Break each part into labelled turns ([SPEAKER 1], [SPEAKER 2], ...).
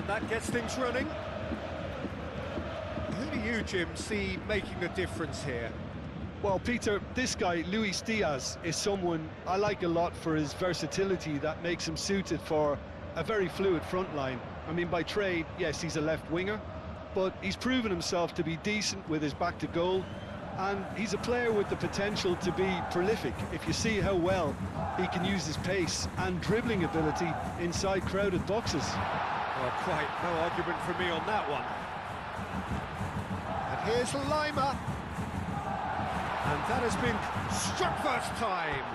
[SPEAKER 1] And that gets things running. Who do you, Jim, see making a difference here?
[SPEAKER 2] Well, Peter, this guy, Luis Diaz, is someone I like a lot for his versatility that makes him suited for a very fluid front line. I mean, by trade, yes, he's a left winger, but he's proven himself to be decent with his back to goal, and he's a player with the potential to be prolific if you see how well he can use his pace and dribbling ability inside crowded boxes.
[SPEAKER 1] Well, quite no argument from me on that one. And here's Lima. And that has been struck first time.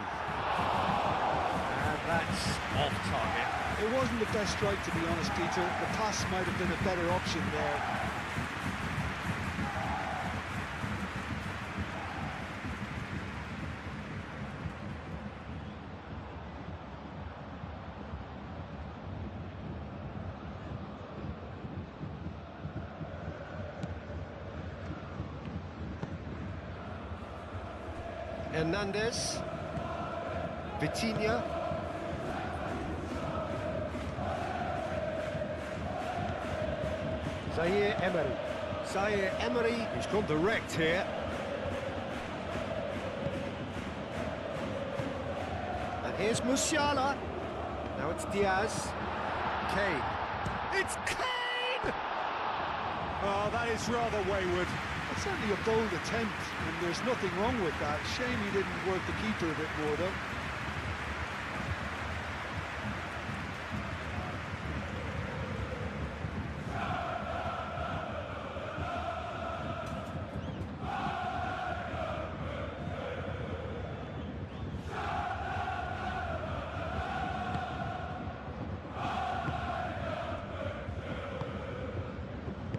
[SPEAKER 1] And that's off target.
[SPEAKER 2] It wasn't the best strike, to be honest, Peter. The pass might have been a better option there.
[SPEAKER 1] Hernandez, Vitinha, Zaire Emery, he's gone direct here. And here's Musiala, now it's Diaz, Kane, it's Kane! Oh, that is rather wayward.
[SPEAKER 2] It's certainly a bold attempt, and there's nothing wrong with that. Shame he didn't work the keeper a bit more, though.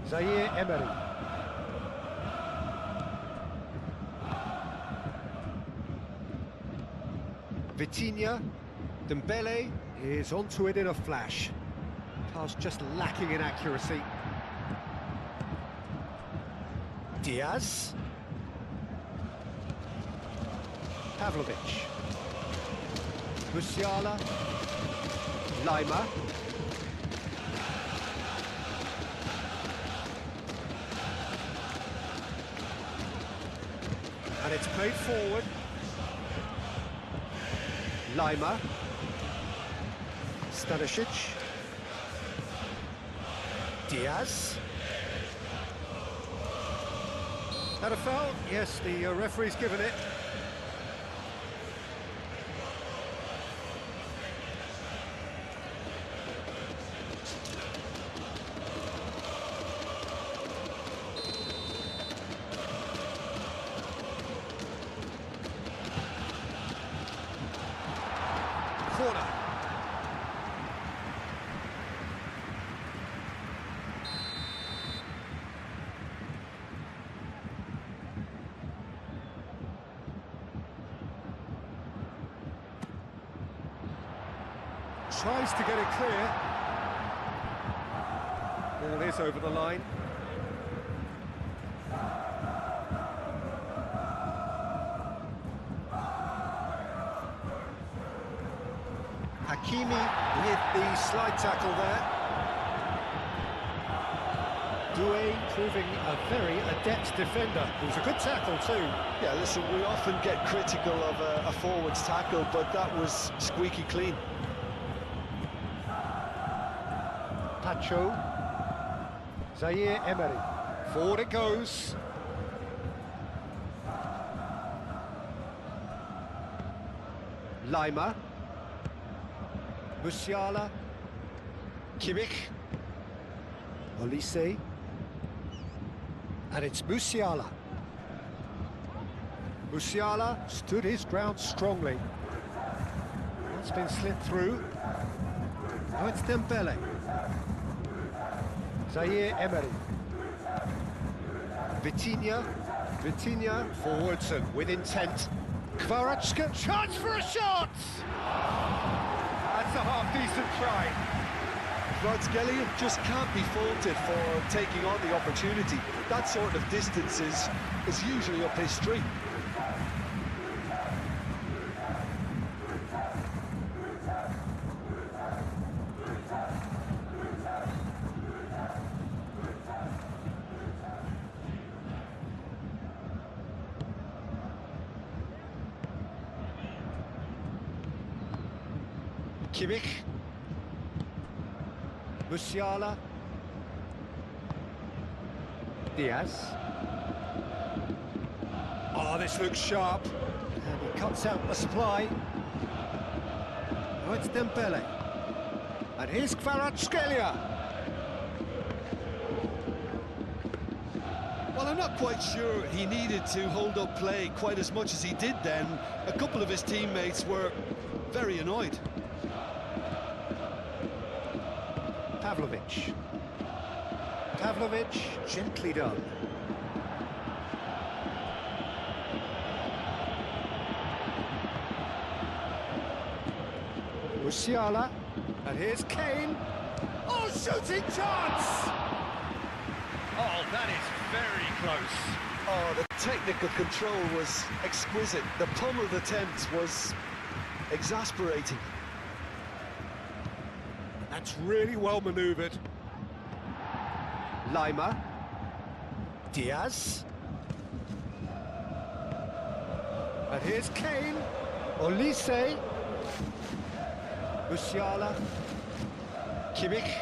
[SPEAKER 1] Zaire Emery. Vitinha, Dembele is onto it in a flash. Pass just lacking in accuracy. Diaz. Pavlovic. Musiala. Lima. And it's played forward. Lima, Stanisic, Diaz. That a foul? Yes, the referee's given it. Corner. Tries to get it clear. Ball is over the line. Hakimi with the slide tackle there. Doué proving a very adept defender. It was a good tackle too.
[SPEAKER 2] Yeah, listen, we often get critical of a forward's tackle, but that was squeaky clean.
[SPEAKER 1] Pacho. Zaire Emery. Forward it goes. Lima. Musiala, Kimmich, Olise, and it's Musiala. Musiala stood his ground strongly. That's been slipped through. Now it's Dembele. Zaire Emery. Vitinha forwards and with intent. Kvaratskhelia, chance for a shot! That's a half-decent try.
[SPEAKER 2] Kvaratskhelia just can't be faulted for taking on the opportunity. That sort of distance is usually up his street.
[SPEAKER 1] Kimmich. Musiala. Diaz. Oh, this looks sharp. And he cuts out the supply. Now it's Dembele. And here's Kvaratskhelia.
[SPEAKER 2] Well, I'm not quite sure he needed to hold up play quite as much as he did then. A couple of his teammates were very annoyed.
[SPEAKER 1] Pavlovic. Pavlovic, gently done. Musiala. And here's Kane. Oh, shooting chance! Oh, that is very close.
[SPEAKER 2] Oh, the technical control was exquisite. The pummeled attempt was exasperating.
[SPEAKER 1] That's really well manoeuvred. Lima. Diaz. And here's Kane. Olise. Musiala. Kimmich.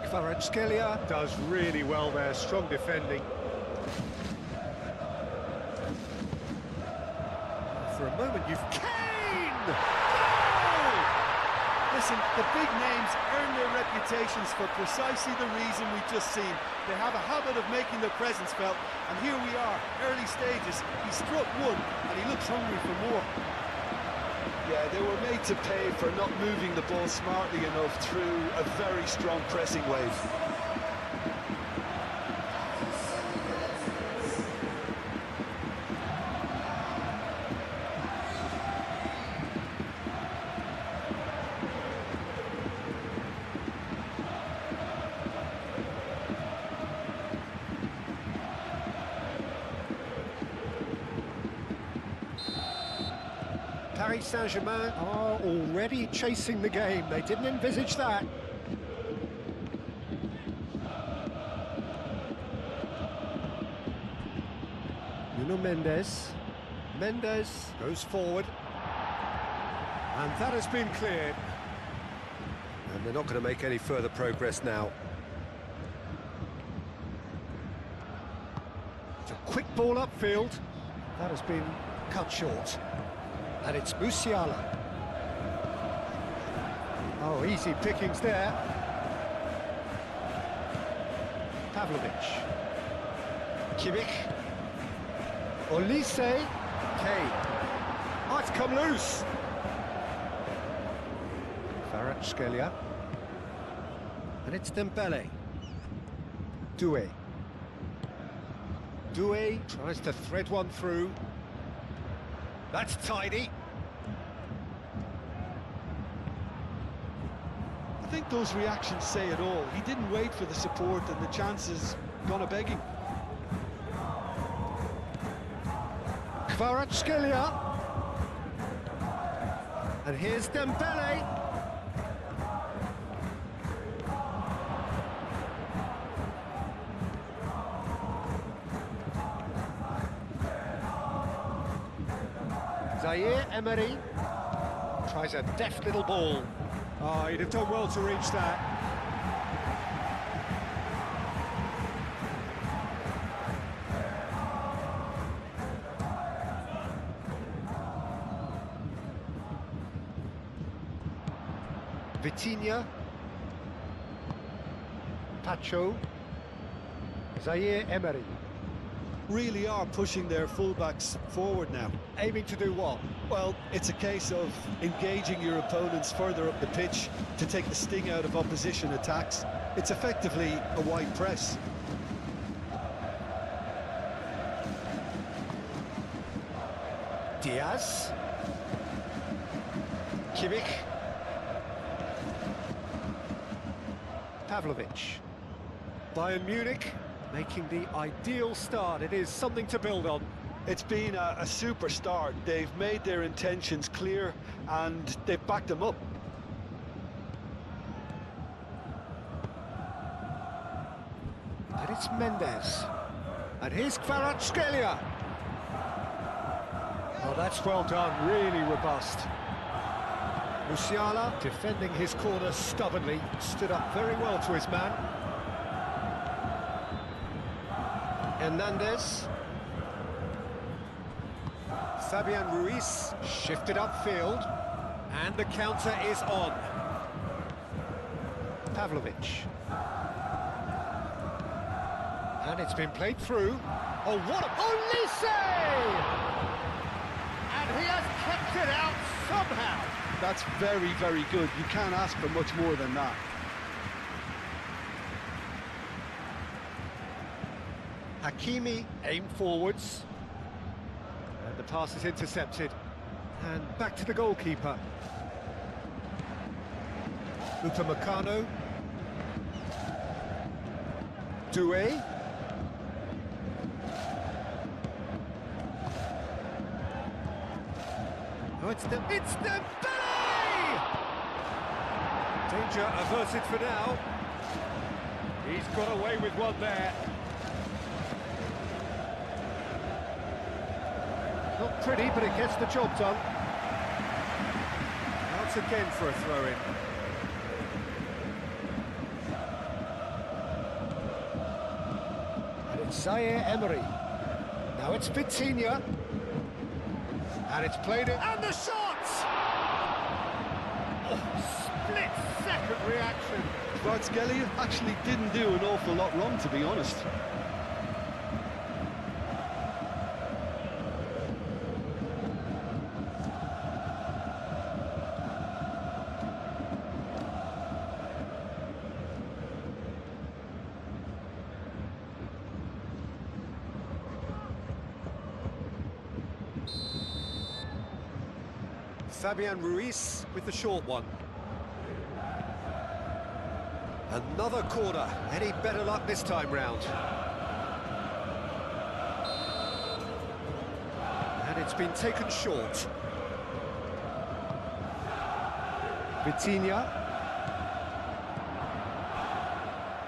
[SPEAKER 1] Kvaratskhelia does really well there, strong defending. For a moment you've... Kane! Goal!
[SPEAKER 2] Listen, the big names earn their reputations for precisely the reason we've just seen. They have a habit of making their presence felt, and here we are, early stages. He struck one, and he looks hungry for more. Yeah, they were made to pay for not moving the ball smartly enough through a very strong pressing wave.
[SPEAKER 1] Paris Saint-Germain are already chasing the game. They didn't envisage that. Nuno Mendes. Mendes goes forward. And that has been cleared. And they're not going to make any further progress now. It's a quick ball upfield. That has been cut short. And it's Musiala. Oh, easy pickings there. Pavlovic. Kimmich. Olise. Kane. Oh, it's come loose. Kvaratskhelia. And it's Dembele. Doué. Doué tries to thread one through. That's tidy.
[SPEAKER 2] I think those reactions say it all. He didn't wait for the support, and the chances gone a begging.
[SPEAKER 1] Kvaratskhelia. And here's Dembele. Zaire Emery tries a deft little ball. Oh, he'd have done well to reach that. Vitinha. Pacho. Zaire Emery.
[SPEAKER 2] Really are pushing their fullbacks forward now.
[SPEAKER 1] Aiming to do what?
[SPEAKER 2] Well, it's a case of engaging your opponents further up the pitch to take the sting out of opposition attacks. It's effectively a wide press.
[SPEAKER 1] Diaz. Kimmich. Pavlovic. Bayern Munich making the ideal start. It is something to build on.
[SPEAKER 2] It's been a super start. They've made their intentions clear and they've backed them up.
[SPEAKER 1] And it's Mendes. And here's Kvaratskhelia. Oh, that's well done, really robust. Musiala defending his corner stubbornly, stood up very well to his man. Hernandez. Fabian Ruiz shifted upfield, and the counter is on. Pavlovic. And it's been played through. Oh, what a... Olise! And he has kept it out somehow.
[SPEAKER 2] That's very, very good. You can't ask for much more than that.
[SPEAKER 1] Hakimi aimed forwards. And the pass is intercepted. And back to the goalkeeper. Upamecano. Doué. Oh, it's Dembele! Danger averted for now. He's got away with one there. Not pretty, but it gets the job done. Once again for a throw-in. And it's Zaire Emery. Now it's Vitinha. And it's played it. And the shot! Oh, split-second reaction.
[SPEAKER 2] Kvaratskhelia actually didn't do an awful lot wrong, to be honest.
[SPEAKER 1] Fabian Ruiz with the short one. Another corner. Any better luck this time round? And it's been taken short. Vitinha.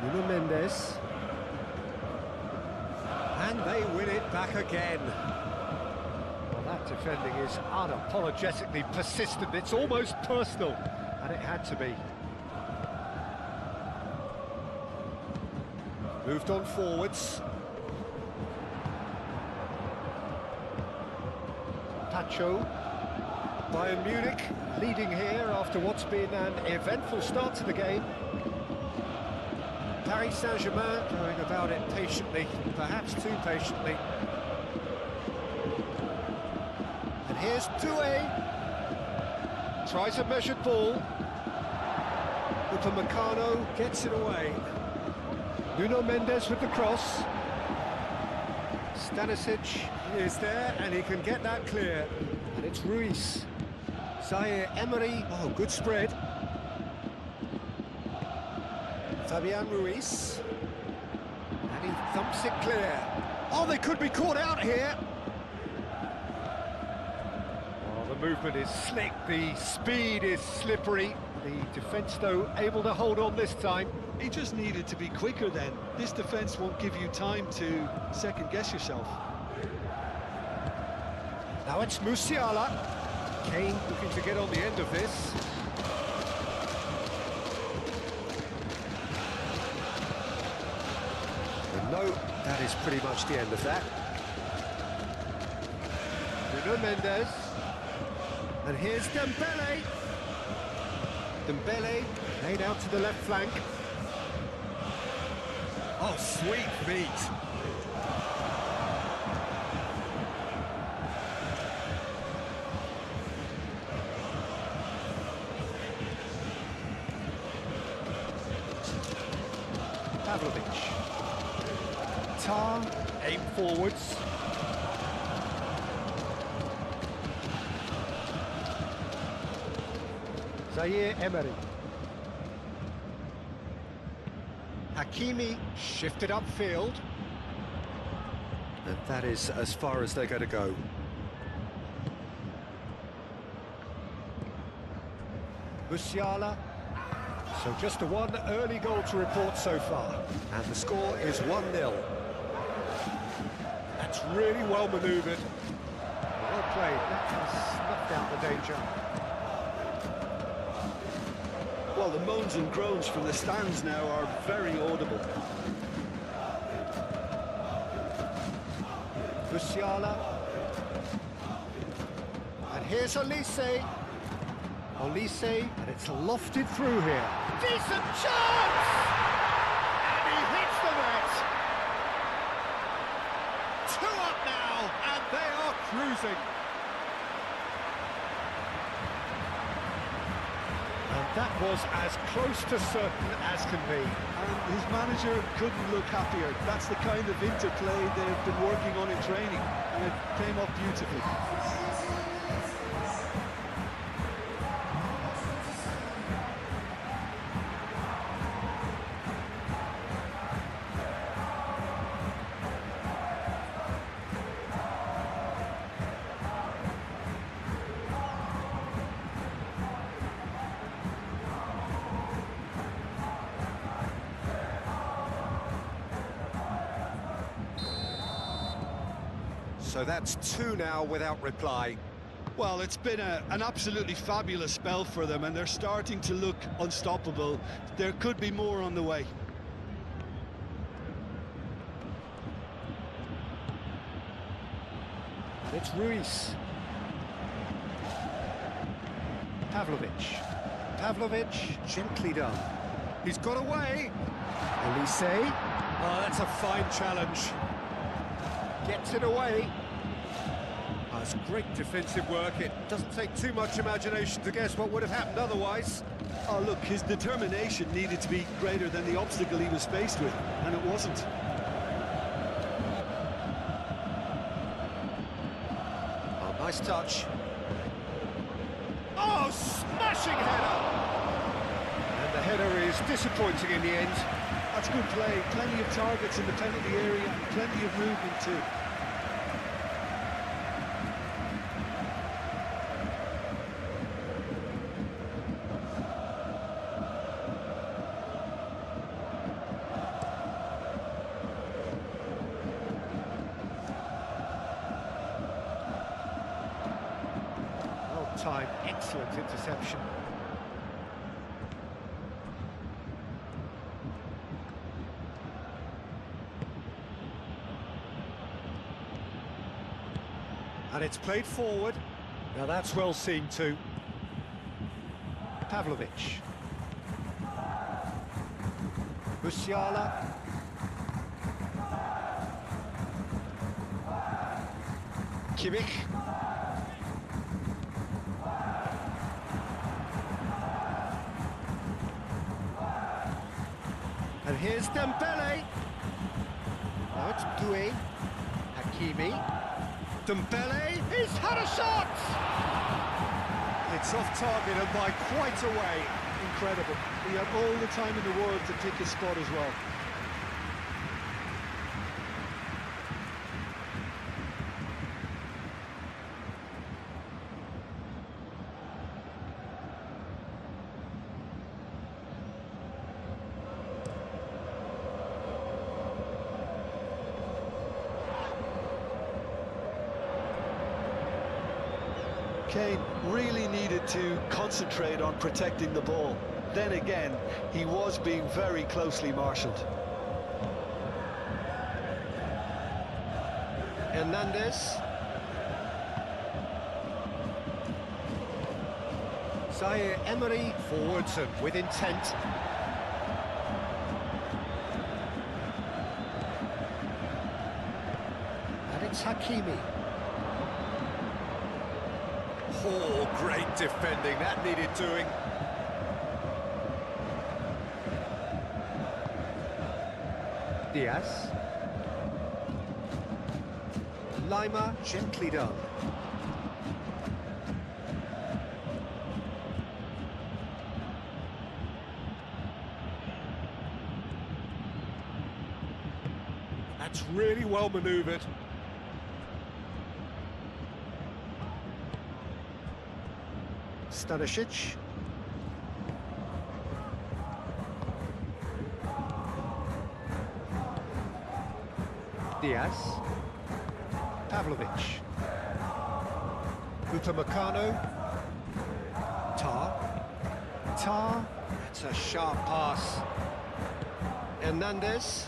[SPEAKER 1] Nuno Mendes. And they win it back again. That defending is unapologetically persistent. It's almost personal, and it had to be. Moved on forwards. Pacho. Bayern Munich leading here after what's been an eventful start to the game. Paris Saint-Germain going about it patiently, perhaps too patiently. Here's Doué. Tries a measured ball. Upamecano gets it away. Nuno Mendes with the cross. Stanisic is there, and he can get that clear. And it's Ruiz. Zaire Emery. Oh, good spread. Fabian Ruiz. And he thumps it clear. Oh, they could be caught out here. The movement is slick, the speed is slippery. The defence, though, able to hold on this time.
[SPEAKER 2] He just needed to be quicker then. This defence won't give you time to second-guess yourself.
[SPEAKER 1] Now it's Musiala. Kane looking to get on the end of this. And no, that is pretty much the end of that. Nuno Mendes. And here's Dembele. Dembele laid out to the left flank. Oh, sweet feet. Pavlovic. Tar, aim forwards. Zaire Emery. Hakimi shifted upfield. And that is as far as they're going to go. Musiala. So just the one early goal to report so far. And the score is 1-0. That's really well manoeuvred. Well played. That has snuffed out the danger.
[SPEAKER 2] Well, the moans and groans from the stands now are very audible.
[SPEAKER 1] Musiala. And here's Olise. Olise, and it's lofted through here. Decent chance! And he hits the net! 2 up now, and they are cruising. And that was as close to certain as can be.
[SPEAKER 2] And his manager couldn't look happier. That's the kind of interplay they've been working on in training, and it came off beautifully.
[SPEAKER 1] So that's 2 now without reply.
[SPEAKER 2] Well, it's been an absolutely fabulous spell for them, and they're starting to look unstoppable. There could be more on the way.
[SPEAKER 1] It's Ruiz. Pavlovic, gently done. He's got away. Olise. Oh, that's a fine challenge. Gets it away. Oh, it's great defensive work. It doesn't take too much imagination to guess what would have happened otherwise.
[SPEAKER 2] Oh, look, his determination needed to be greater than the obstacle he was faced with, and it wasn't.
[SPEAKER 1] Oh, nice touch. Oh, smashing header! And the header is disappointing in the end.
[SPEAKER 2] That's good play. Plenty of targets in the penalty area and plenty of movement too.
[SPEAKER 1] Time, excellent interception. And it's played forward. Now that's well seen too. Pavlovic. Musiala. Kimmich. And here's Dembele. Now it's Doué. Hakimi. Dembele. He's had a shot! It's off target and by quite a way.
[SPEAKER 2] Incredible. He had all the time in the world to pick his spot as well. Kane really needed to concentrate on protecting the ball. Then again, he was being very closely marshalled.
[SPEAKER 1] Hernandez. Zaire Emery forwards and with intent. And it's Hakimi. Oh, great defending, that needed doing. Diaz. Lima, gently done. That's really well manoeuvred. Stanisic. Diaz. Pavlovic. Upamecano. Tar. That's a sharp pass. Hernandez.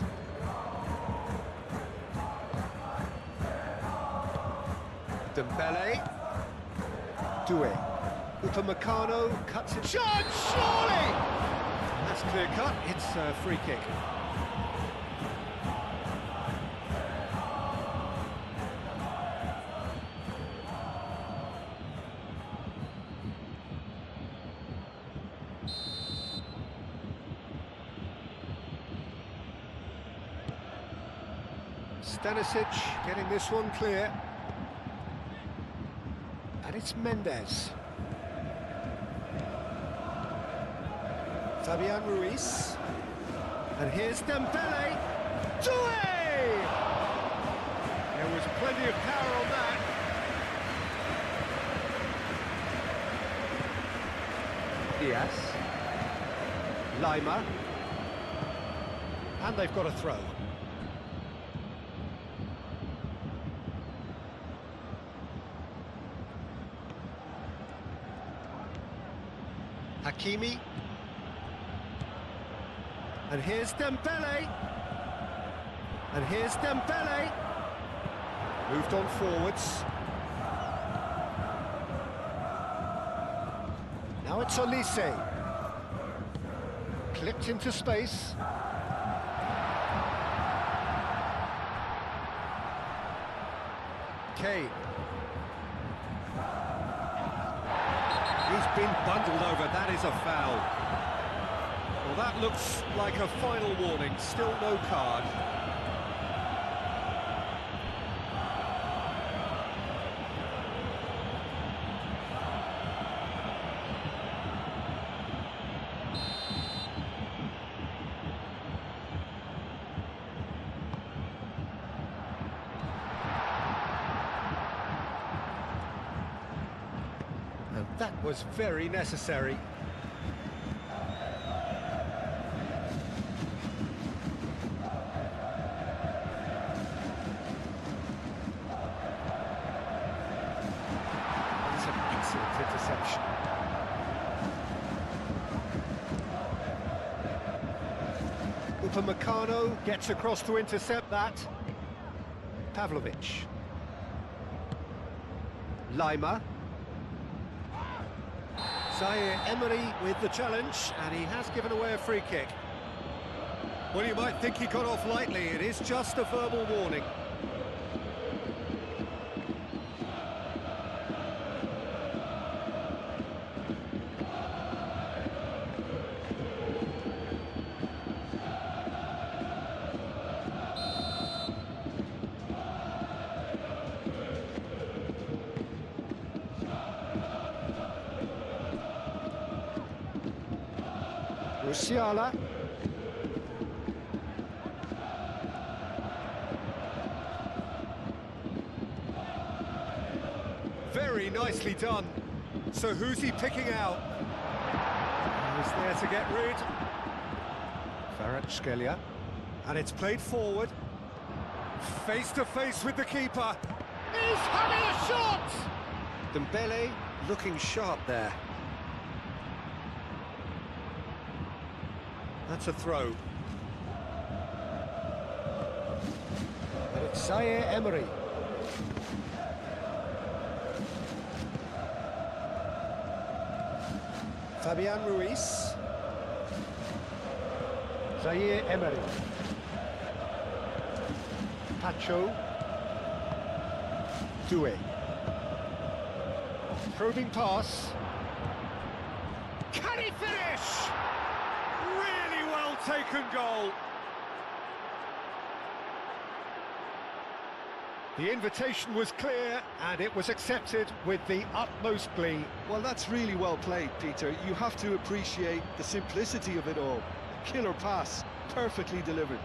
[SPEAKER 1] Dembele. Doué. Upamecano cuts it. Shot! Surely! That's clear cut. It's a free kick. Stanisic getting this one clear. And it's Mendes. Fabian Ruiz. And here's Dembele. Doué! There was plenty of power on that. Diaz. Lima. And they've got a throw. Hakimi. And here's Dembele. And here's Dembele. Moved on forwards. Now it's Olise. Clipped into space. Kane. He's been bundled over, that is a foul. Well, that looks like a final warning, still no card. And that was very necessary. That's an excellent interception. Upamecano gets across to intercept that. Pavlovic. Lima. Zaire Emery with the challenge, and he has given away a free kick. Well, you might think he got off lightly, it is just a verbal warning. Musiala. Very nicely done. So who's he picking out? He's there to get rid. Kvaratskhelia. And it's played forward. Face to face with the keeper. He's having a shot! Dembele looking sharp there. That's a throw. And it's Zaire Emery. Fabian Ruiz. Zaire Emery. Pacho. Doué. Probing pass. Can he finish? Really well taken goal. The invitation was clear and it was accepted with the utmost glee.
[SPEAKER 2] Well, that's really well played, Peter. You have to appreciate the simplicity of it all. Killer pass, perfectly delivered.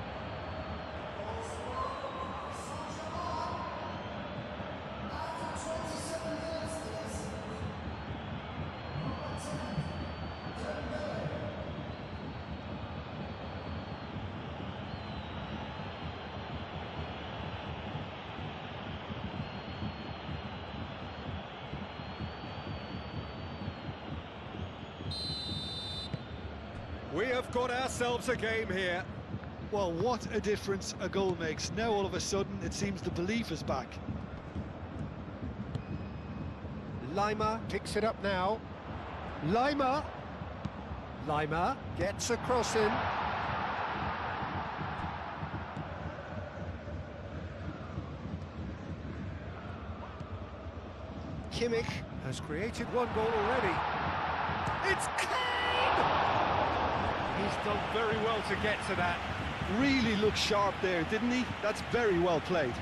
[SPEAKER 1] We have got ourselves a game here.
[SPEAKER 2] Well, what a difference a goal makes. Now all of a sudden it seems the belief is back.
[SPEAKER 1] Lima picks it up now. Lima gets a cross in. Kimmich has created one goal already. It's Kane! He's done very well to get to that.
[SPEAKER 2] Really looked sharp there, didn't he? That's very well played.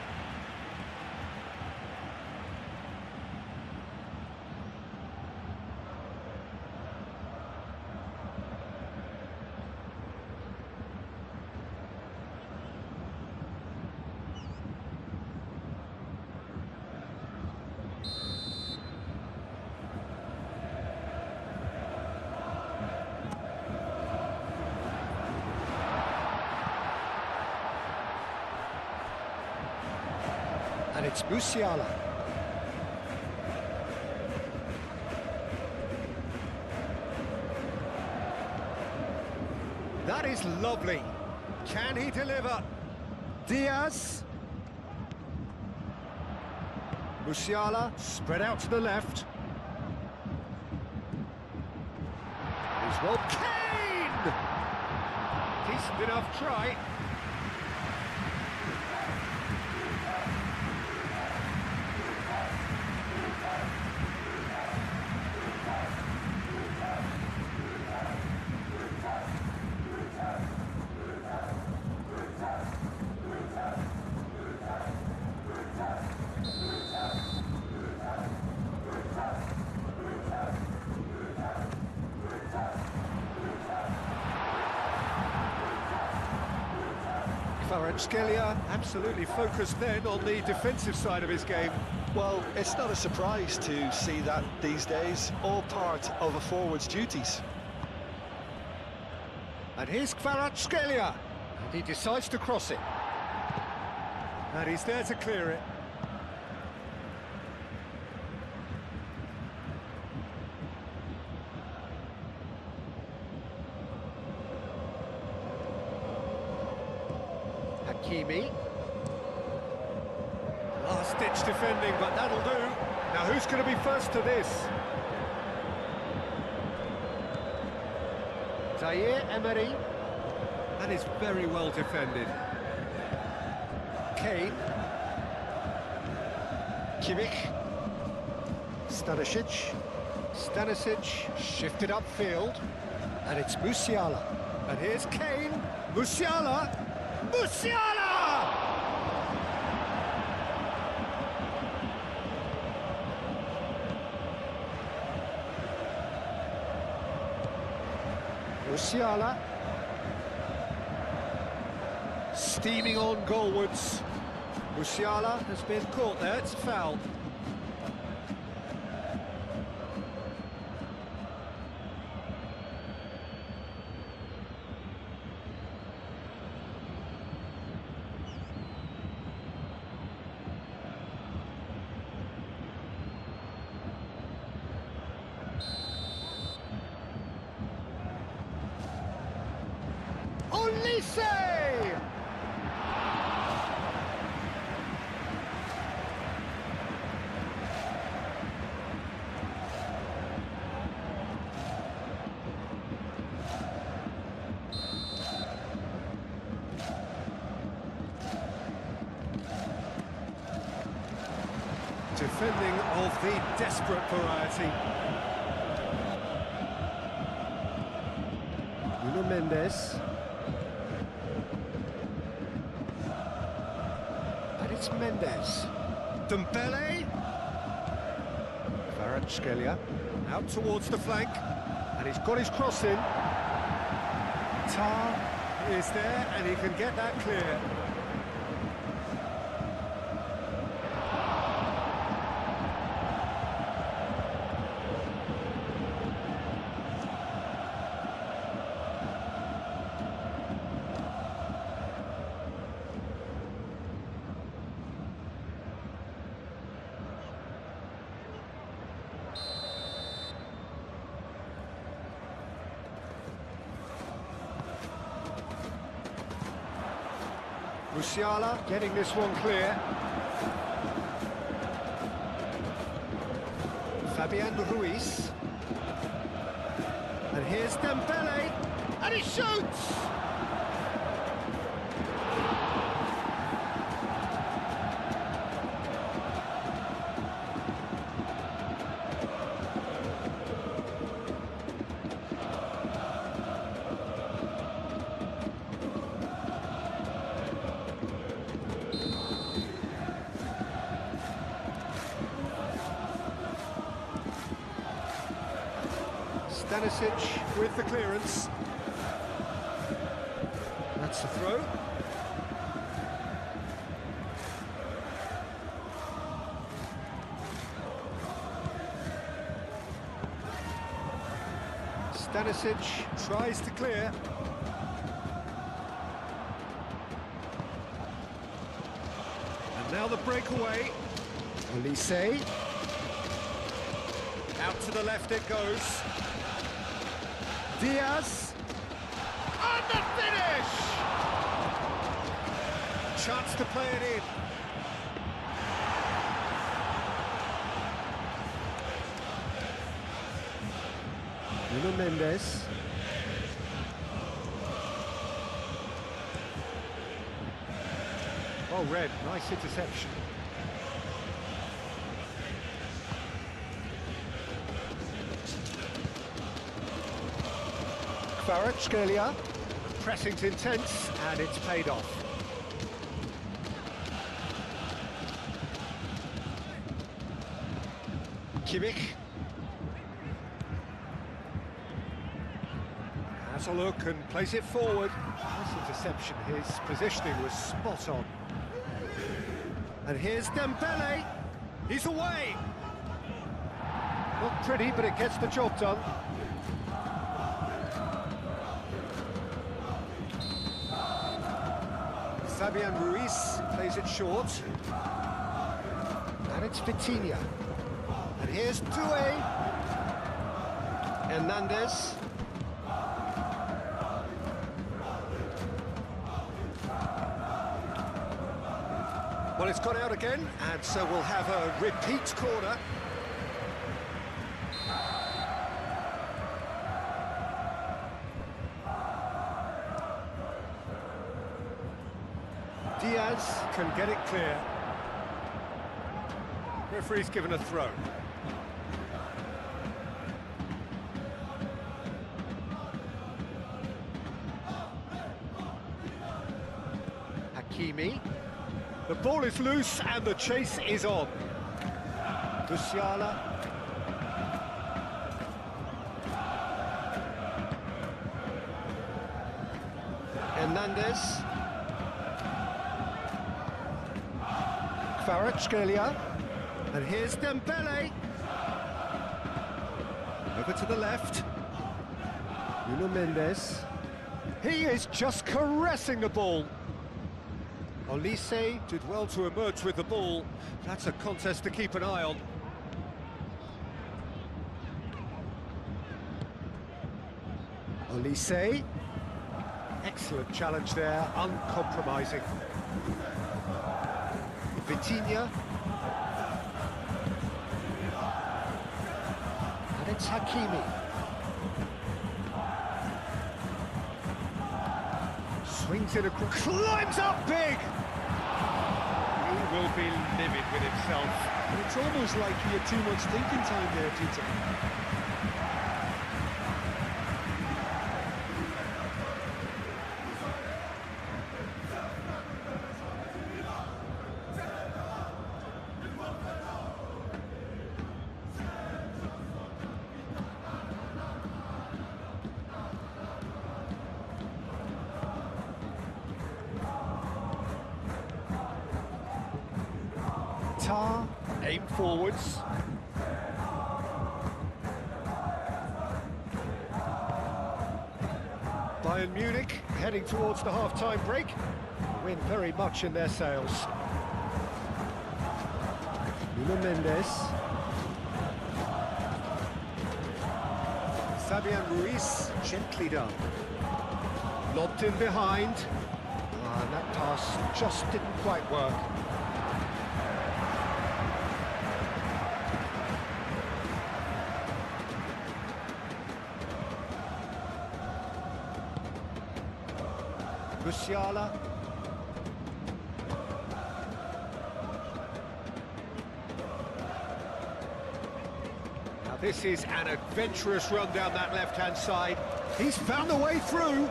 [SPEAKER 1] And it's Musiala. That is lovely. Can he deliver? Diaz. Musiala spread out to the left. He's well. Kane! Decent enough try. Kvaratskhelia absolutely focused then on the defensive side of his game.
[SPEAKER 2] Well, it's not a surprise to see that these days, all part of a forward's duties.
[SPEAKER 1] And here's Kvaratskhelia, and he decides to cross it. And he's there to clear it. Hakimi. Last-ditch defending, but that'll do. Now who's going to be first to this? Zaire Emery. That is very well defended. Kane. Kimmich. Stanisic shifted upfield. And it's Musiala. And here's Kane. Musiala! Musiala steaming on goalwards. Musiala has been caught there, it's a foul. Olise! Defending of the desperate variety. Nuno Mendes. It's Mendes. Dembele. Kvaratskhelia out towards the flank. And he's got his cross in. Tar is there and he can get that clear. Musiala getting this one clear. Fabian Ruiz. And here's Dembele, and he shoots! Stanisic with the clearance. That's the throw. Stanisic tries to clear. And now the breakaway. Olise. Out to the left it goes. Diaz, and the finish! Chance to play it in. Nuno Mendes. Oh, Red, nice interception. Kvaratskhelia, pressing's intense and it's paid off. Kimmich has a look and plays it forward. Nice interception, his positioning was spot on. And here's Dembele, he's away! Not pretty, but it gets the job done. Fabian Ruiz plays it short. And it's Vitinha. And here's Doué. Hernandez. Well, it's gone out again, and so we'll have a repeat corner. Diaz can get it clear. Referee's given a throw. Hakimi. The ball is loose and the chase is on. Musiala. Hernandez. Kvaratskhelia, and here's Dembele. Over to the left. Nuno Mendes. He is just caressing the ball. Olise did well to emerge with the ball. That's a contest to keep an eye on. Olise. Excellent challenge there, uncompromising. Vitinha. And it's Hakimi. Swings in across, climbs up big! He will be livid with himself.
[SPEAKER 2] It's almost like he had too much thinking time there, Peter.
[SPEAKER 1] Aim forwards. Bayern Munich heading towards the half-time break. Win very much in their sails. Nuno Mendes. Fabian Ruiz, gently done. Lobbed in behind. That pass just didn't quite work. Musiala. Now this is an adventurous run down that left-hand side. He's found a way through.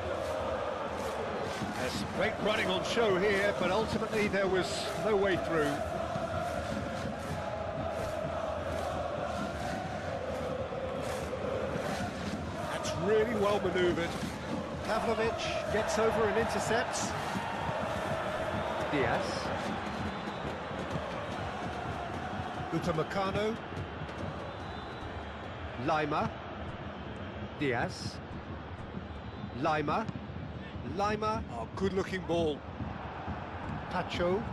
[SPEAKER 1] There's great running on show here, but ultimately there was no way through. That's really well manoeuvred. Pavlovic gets over and intercepts. Diaz. Upamecano. Lima. Diaz. Lima. Lima. Oh, good-looking ball. Pacho.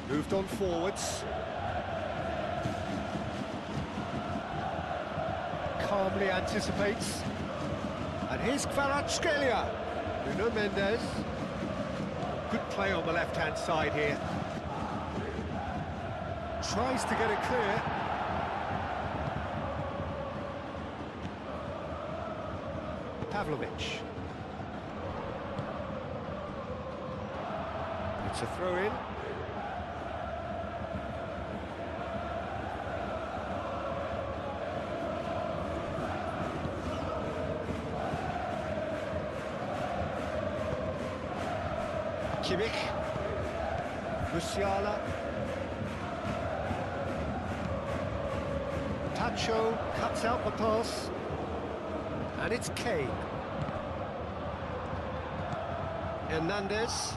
[SPEAKER 1] Moved on forwards. Calmly anticipates. And here's Kvaratskhelia. Nuno Mendes. Good play on the left-hand side here. Tries to get it clear. Pavlovic. It's a throw-in. Kimmich. Musiala. Pacho cuts out the pass. And it's Kane. Hernandez.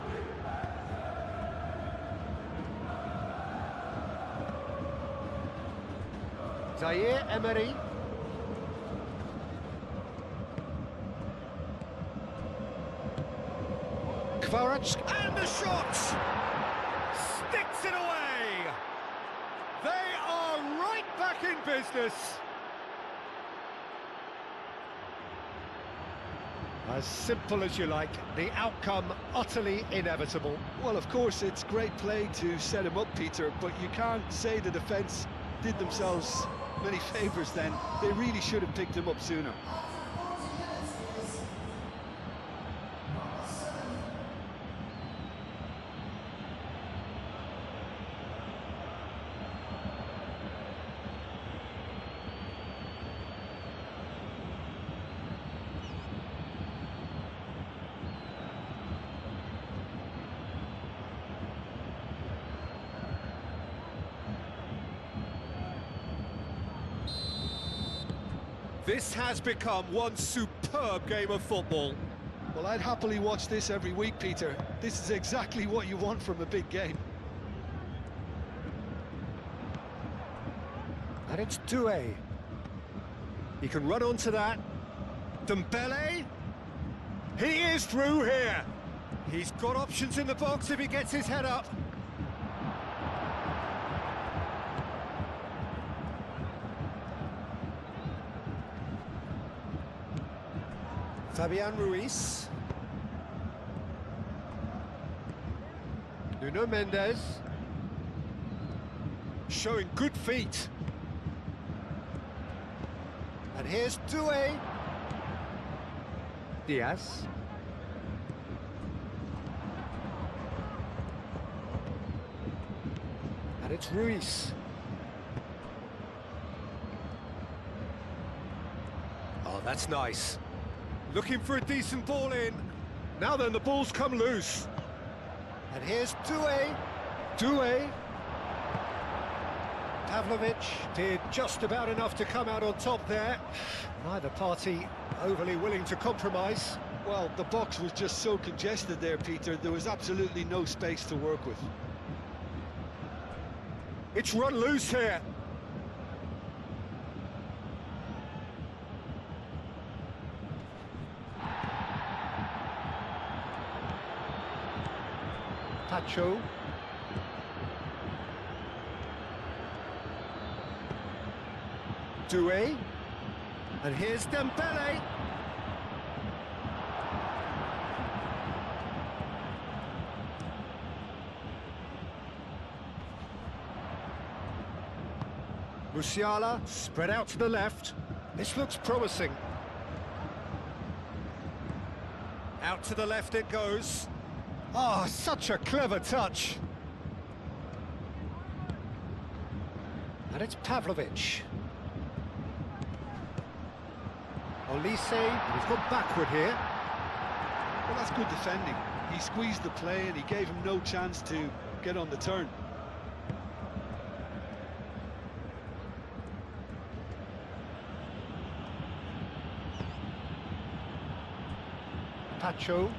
[SPEAKER 1] Zaire Emery. Kvaratskhelia. And the shot! Sticks it away! They are right back in business. As simple as you like, the outcome utterly inevitable.
[SPEAKER 2] Well, of course, it's great play to set him up, Peter, but you can't say the defence did themselves many favours then. They really should have picked him up sooner.
[SPEAKER 1] This has become one superb game of football.
[SPEAKER 2] Well, I'd happily watch this every week, Peter. This is exactly what you want from a big game.
[SPEAKER 1] And it's Doué. He can run onto that. Dembele. He is through here. He's got options in the box if he gets his head up. Fabian Ruiz. Nuno Mendes. Showing good feet. And here's Doué. Diaz. And it's Ruiz. Oh, that's nice. Looking for a decent ball in. Now then, the ball's come loose. And here's Doué. Doué. Pavlovic did just about enough to come out on top there. Neither party overly willing to compromise.
[SPEAKER 2] Well, the box was just so congested there, Peter. There was absolutely no space to work with.
[SPEAKER 1] It's run loose here. Pacho. Doué. And here's Dembele. Musiala spread out to the left. This looks promising. Out to the left it goes. Oh, such a clever touch. And it's Pavlovic. Olise, he's gone backward here.
[SPEAKER 2] Well, that's good defending. He squeezed the play and he gave him no chance to get on the turn.
[SPEAKER 1] Pacho.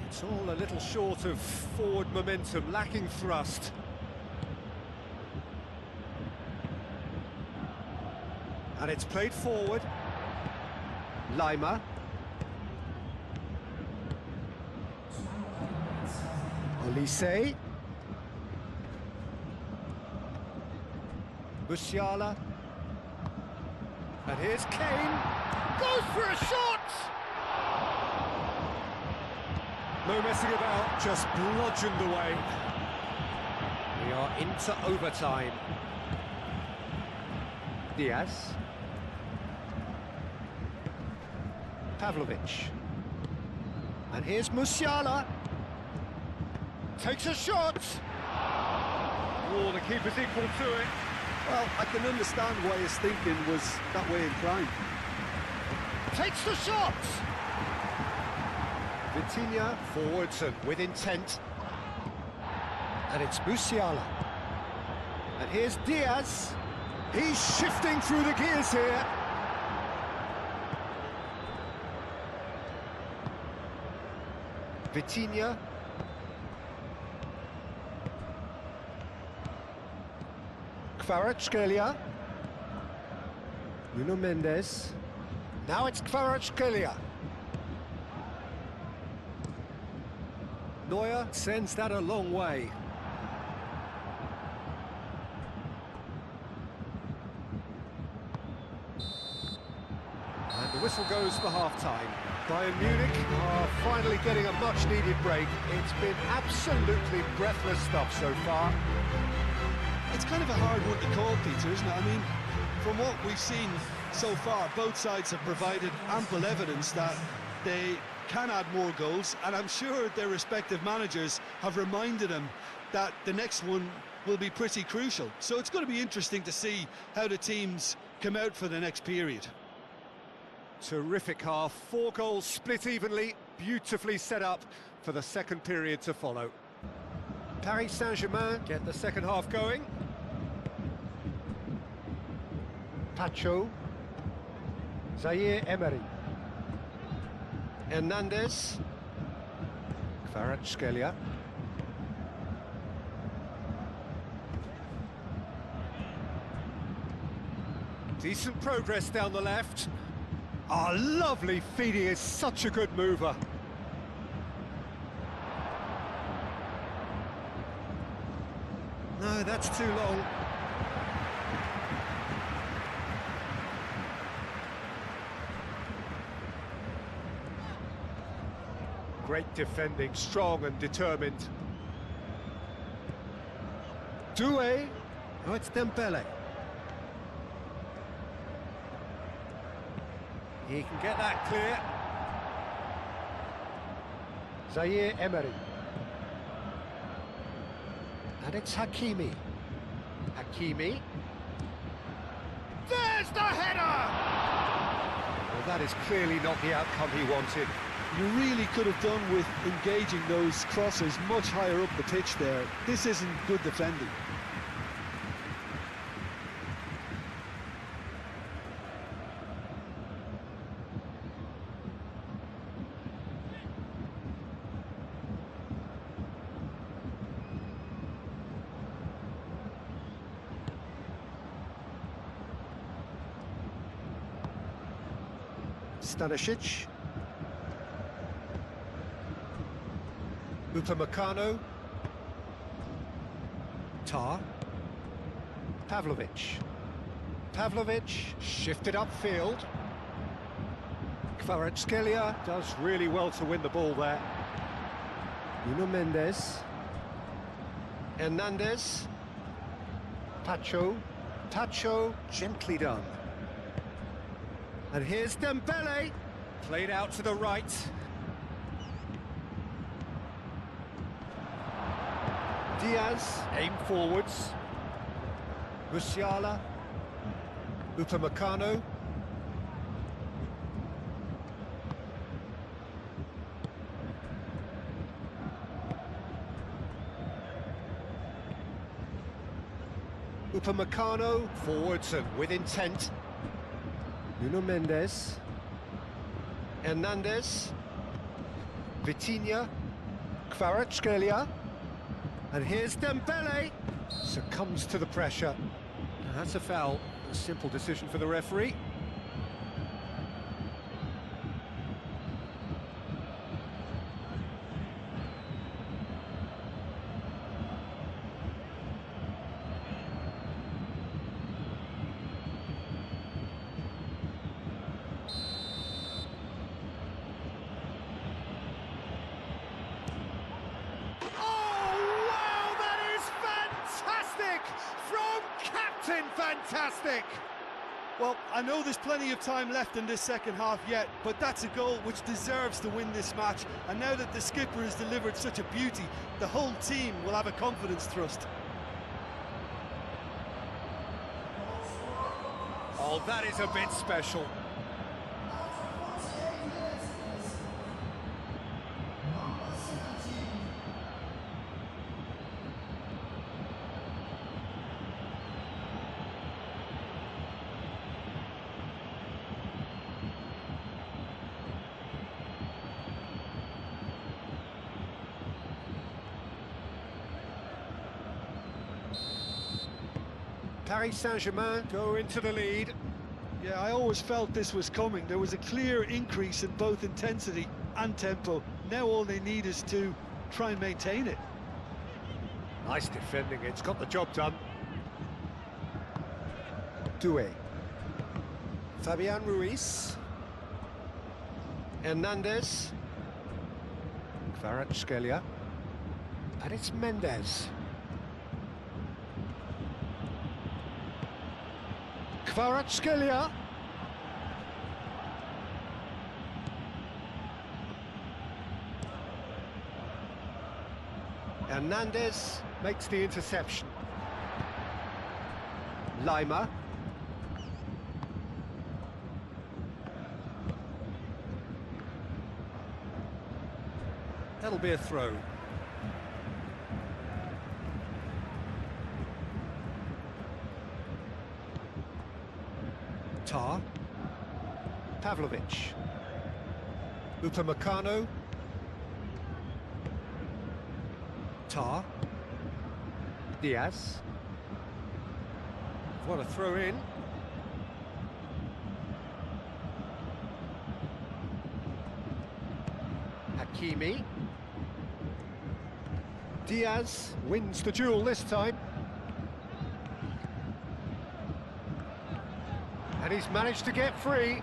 [SPEAKER 1] It's all a little short of forward momentum, lacking thrust. And it's played forward. Lima. Olise. Musiala. And here's Kane. Goes for a shot! No messing about, just bludgeoned away. We are into overtime. Diaz. Pavlovic. And here's Musiala. Takes a shot. Oh, the keeper's equal to it.
[SPEAKER 2] Well, I can understand why his thinking was that way inclined.
[SPEAKER 1] Takes the shot. Vitinha forwards and with intent. And it's Musiala. And here's Diaz. He's shifting through the gears here. Vitinha. Kvaratskhelia. Nuno Mendes. Now it's Kvaratskhelia. Neuer sends that a long way. And the whistle goes for half-time. Bayern Munich are finally getting a much-needed break. It's been absolutely breathless stuff so far.
[SPEAKER 2] It's kind of a hard one to call, Peter, isn't it? I mean, from what we've seen so far, both sides have provided ample evidence that they can add more goals, and I'm sure their respective managers have reminded them that the next one will be pretty crucial. So it's going to be interesting to see how the teams come out for the next period.
[SPEAKER 1] Terrific half, 4 goals split evenly, beautifully set up for the second period to follow. Paris Saint-Germain get the second half going. Pacho. Zaire Emery. Hernandez. Kvaratskhelia. Decent progress down the left. Oh, lovely feeding, is such a good mover. No, that's too long. Great defending, strong and determined. Doué. Oh, it's Dembele. He can get that clear. Zaire Emery. And it's Hakimi. Hakimi. There's the header! Well, that is clearly not the outcome he wanted.
[SPEAKER 2] You really could have done with engaging those crosses much higher up the pitch there. This isn't good defending.
[SPEAKER 1] Stanisic. Upamecano. Tar. Pavlovic. Pavlovic shifted upfield. Kvaratskhelia does really well to win the ball there. Nuno Mendes. Hernandez. Pacho. Pacho, gently done. And here's Dembele. Played out to the right. Diaz, aim forwards. Musiala. Upamecano. Upamecano, forwards and with intent. Nuno Mendes. Hernandez. Vitinha. Kvaratskhelia. And here's Dembele. Succumbs to the pressure. Now that's a foul. A simple decision for the referee. Fantastic!
[SPEAKER 2] Well, I know there's plenty of time left in this second half yet, but that's a goal which deserves to win this match. And now that the skipper has delivered such a beauty, the whole team will have a confidence thrust.
[SPEAKER 1] Oh, that is a bit special. Paris Saint-Germain go into the lead.
[SPEAKER 2] Yeah, I always felt this was coming. There was a clear increase in both intensity and tempo. Now all they need is to try and maintain it.
[SPEAKER 1] Nice defending, it's got the job done. Doué. Fabian Ruiz. Hernandez. Kvaratskhelia. And it's Mendes. Kvaratskhelia. Hernandez makes the interception. Lima. That'll be a throw. Tar. Pavlovic. Upamecano. Tar. Diaz. What a throw in. Hakimi. Diaz wins the duel this time. And he's managed to get free.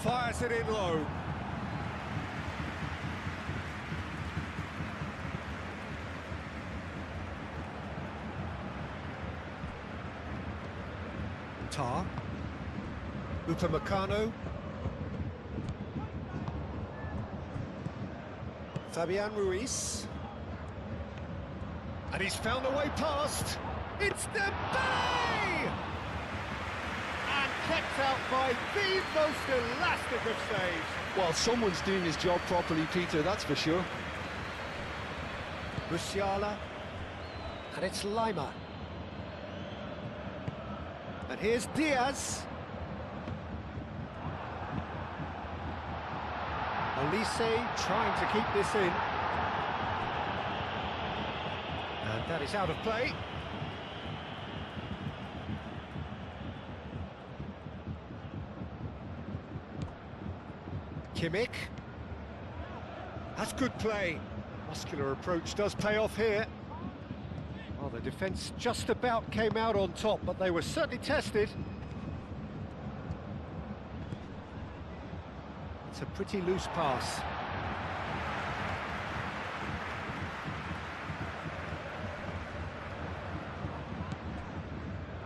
[SPEAKER 1] Fires it in low. Tar. Upamecano. Fabian Ruiz. And he's found a way past. It's Dembele! And kept out by the most elastic of saves.
[SPEAKER 2] Well, someone's doing his job properly, Peter, that's for sure.
[SPEAKER 1] Musiala. And it's Lima. And here's Diaz. Olise trying to keep this in. And that is out of play. Kimmich. That's good play. Muscular approach does pay off here. Well, the defence just about came out on top, but they were certainly tested. It's a pretty loose pass.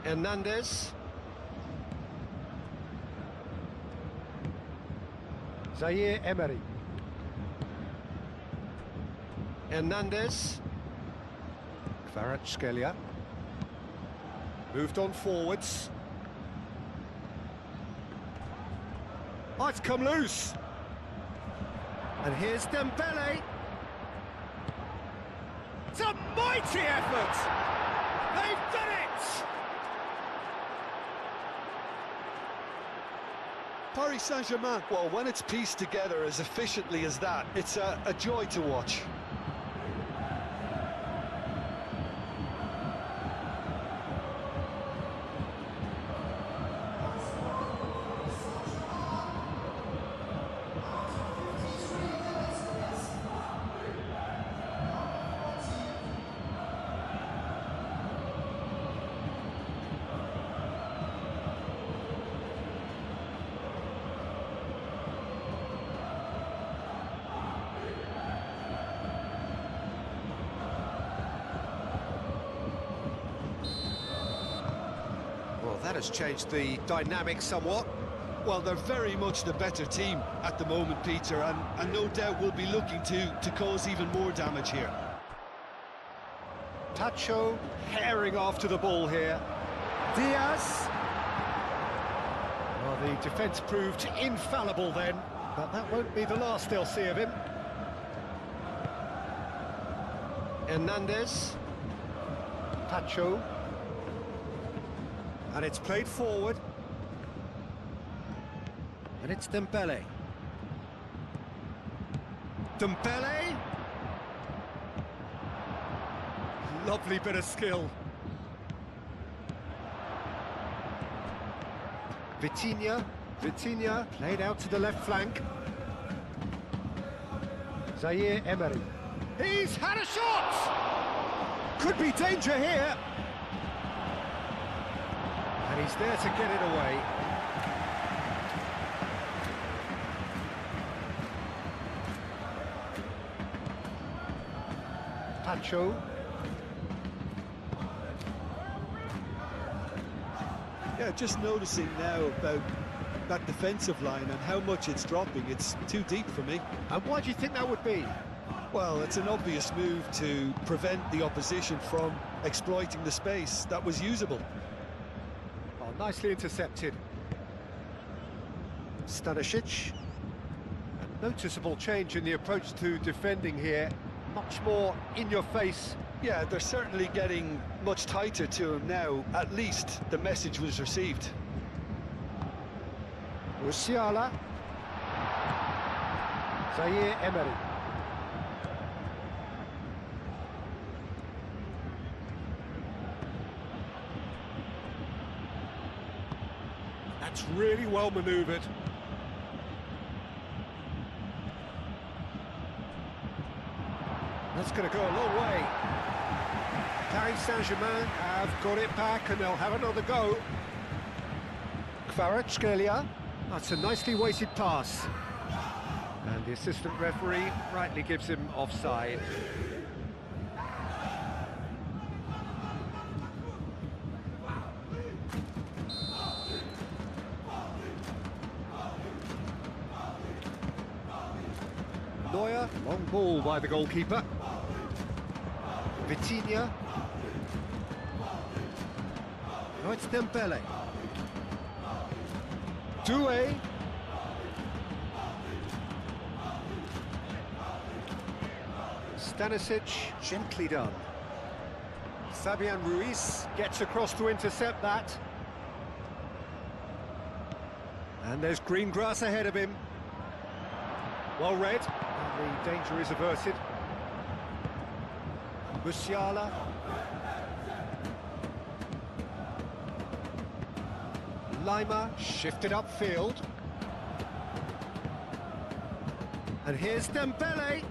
[SPEAKER 1] Hernandez. Zaire Emery. Hernandez. Kvaratskhelia. Moved on forwards. Oh, it's come loose. And here's Dembele. It's a mighty effort. They've done it.
[SPEAKER 2] Paris Saint-Germain, well, when it's pieced together as efficiently as that, it's a joy to watch.
[SPEAKER 1] That has changed the dynamic somewhat.
[SPEAKER 2] Well, they're very much the better team at the moment, Peter, and no doubt will be looking to cause even more damage here.
[SPEAKER 1] Tacho herring after the ball here. Diaz. Well, the defence proved infallible then, but that won't be the last they'll see of him. Hernandez. Tacho. And it's played forward. And it's Dembele. Dembele! Lovely bit of skill. Vitinha played out to the left flank. Zaire Emery. He's had a shot! Could be danger here. And he's there to get it away. Tacho.
[SPEAKER 2] Yeah, just noticing now about that defensive line and how much it's dropping. It's too deep for me.
[SPEAKER 1] And why do you think that would be?
[SPEAKER 2] Well, it's an obvious move to prevent the opposition from exploiting the space that was usable.
[SPEAKER 1] Nicely intercepted. Stanisic. A noticeable change in the approach to defending here. Much more in your face.
[SPEAKER 2] Yeah, they're certainly getting much tighter to him now. At least the message was received.
[SPEAKER 1] Musiala. Zaire Emery. That's really well manoeuvred. That's going to go a long way. Paris Saint-Germain have got it back and they'll have another go. Kvaratskhelia. That's a nicely weighted pass. And the assistant referee rightly gives him offside. Neuer, long ball by the goalkeeper. Vitinha. No, it's Dembele. Doué. Stanisic, gently done. Fabian Ruiz gets across to intercept that. And there's green grass ahead of him. Well read. And the danger is averted. Musiala. Lima shifted upfield. And here's Dembele.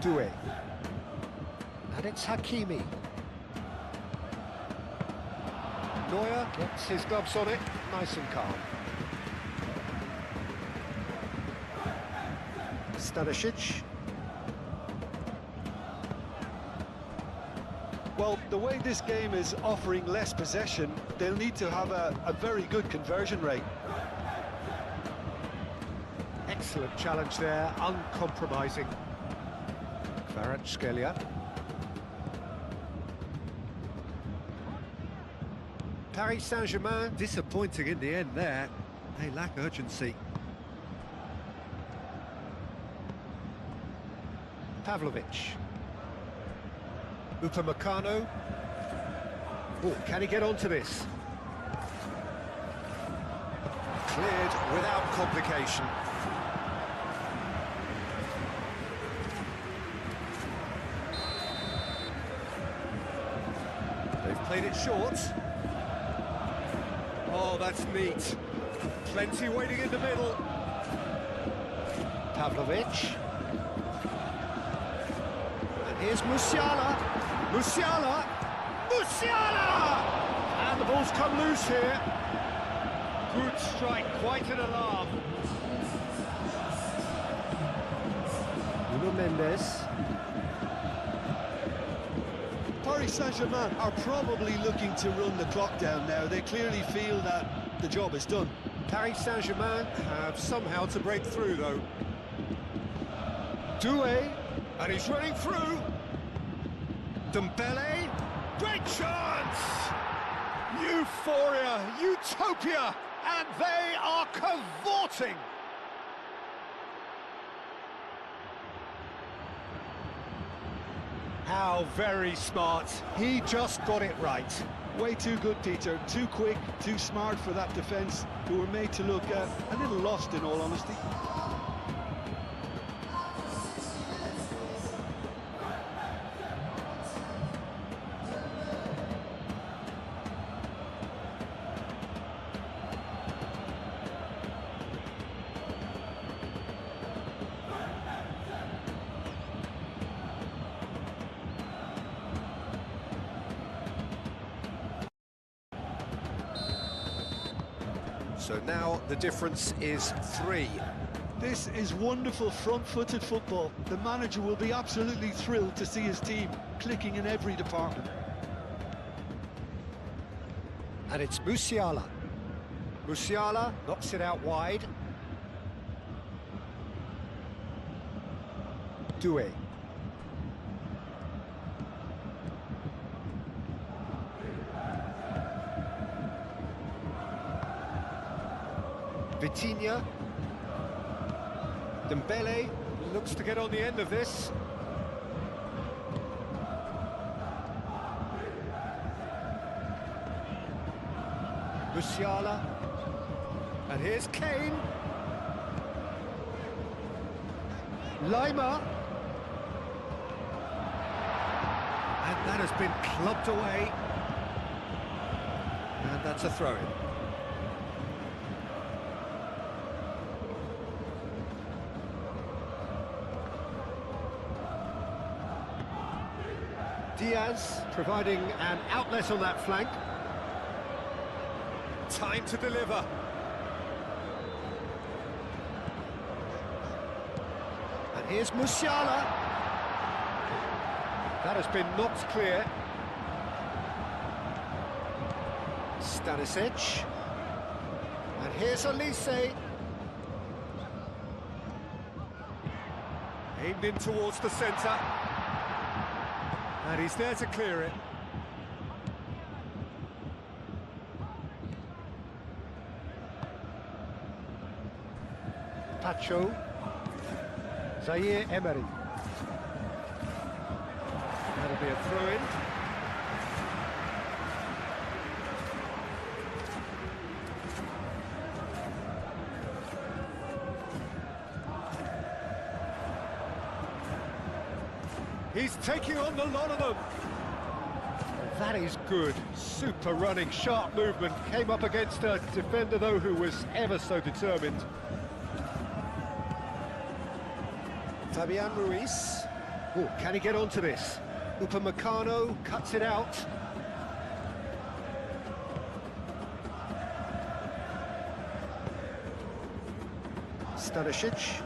[SPEAKER 1] Doué. And it's Hakimi. Neuer gets his gloves on it, nice and calm. Stanisic.
[SPEAKER 2] Well, the way this game is offering less possession, they'll need to have a very good conversion rate.
[SPEAKER 1] Excellent challenge there, uncompromising. Kvaratskhelia. Paris Saint-Germain, disappointing in the end there. They lack urgency. Pavlovic. Upamecano. Oh, can he get onto this? Cleared without complication. They've played it short. Oh, that's neat. Plenty waiting in the middle. Pavlovic. And here's Musiala. Musiala! Musiala! And the ball's come loose here. Good strike, quite an alarm. Nuno Mendes.
[SPEAKER 2] Paris Saint-Germain are probably looking to run the clock down now. They clearly feel that the job is done.
[SPEAKER 1] Paris Saint-Germain have somehow to break through, though. Doué, and he's running through. Dembele, great chance! Euphoria, utopia, and they are cavorting. How very smart. He just got it right.
[SPEAKER 2] Way too good, Peter. Too quick, too smart for that defence, who were made to look a little lost, in all honesty.
[SPEAKER 1] So now the difference is 3.
[SPEAKER 2] This is wonderful front-footed football. The manager will be absolutely thrilled to see his team clicking in every department.
[SPEAKER 1] And it's Musiala. Musiala knocks it out wide. Doué. Vitinha. Dembele looks to get on the end of this. Musiala. And here's Kane. Lima. And that has been clubbed away. And that's a throw-in. Diaz providing an outlet on that flank. Time to deliver. And here's Musiala. That has been knocked clear. Stanisic. And here's Elise. Aimed in towards the centre. And he's there to clear it. Pacho. Zaire Emery. That'll be a throw-in. He's taking on the lot of them. That is good. Super running, sharp movement. Came up against a defender, though, who was ever so determined. Fabian Ruiz. Oh, can he get onto this? Upamecano cuts it out. Stanisic.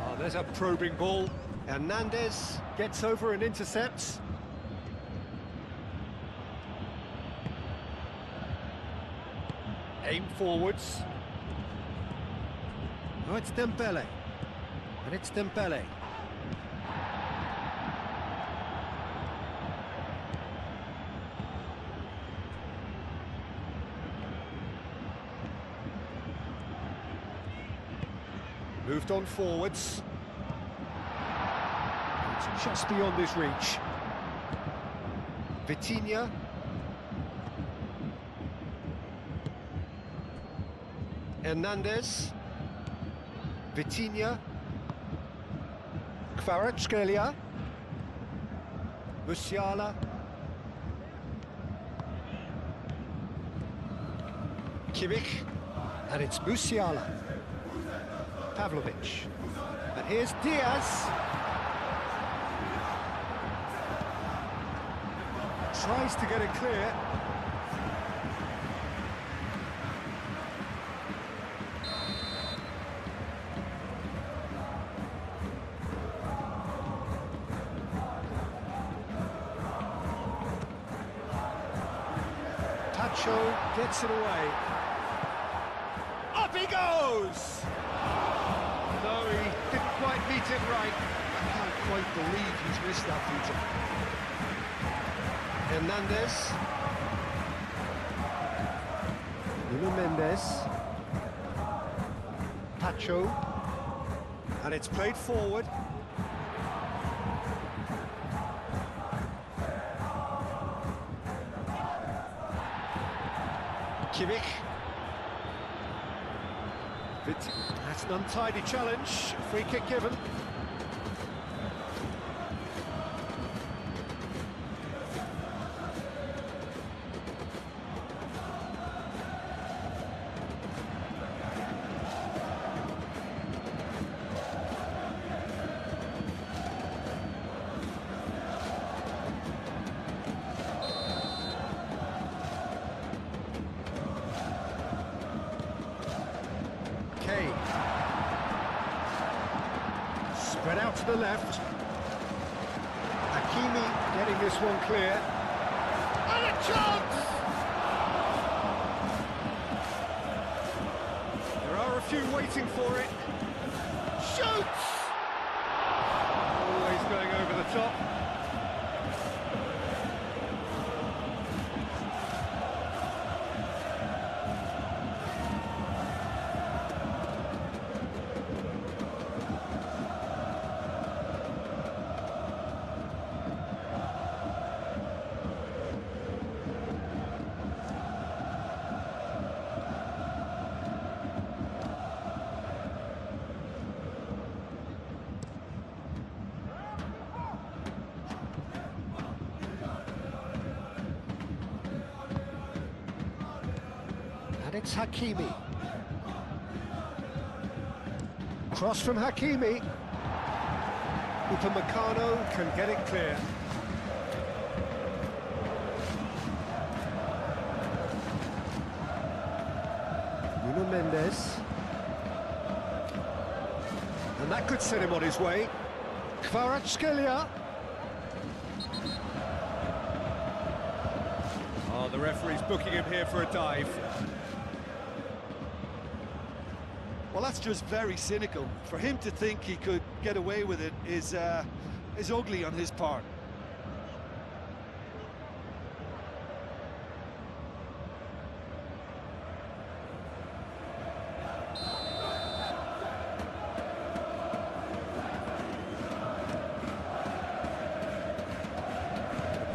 [SPEAKER 1] Oh, there's a probing ball. Hernandez gets over and intercepts. Aim forwards. Oh, it's Dembele. And it's Dembele. Moved on forwards. It's just beyond his reach. Vitinha. Hernandez. Vitinha. Kvaratskhelia. Musiala. Kimmich. And it's Musiala. Pavlovic. And here's Diaz. Tries to get it clear. Tacho gets it away. Up he goes! No, he didn't quite meet it right.
[SPEAKER 2] I can't quite believe he's missed that, Peter.
[SPEAKER 1] Hernandez. Nuno Mendes. Tacho. And it's played forward. Kimmich. That's an untidy challenge. Free kick given. Spread out to the left. Hakimi getting this one clear. And a chance! There are a few waiting for it. Shoots! Always going over the top. And it's Hakimi. Cross from Hakimi. Upamecano can get it clear. Nuno Mendes. And that could set him on his way. Kvaratskhelia. Oh, the referee's booking him here for a dive.
[SPEAKER 2] Well, that's just very cynical. For him to think he could get away with it is ugly on his part.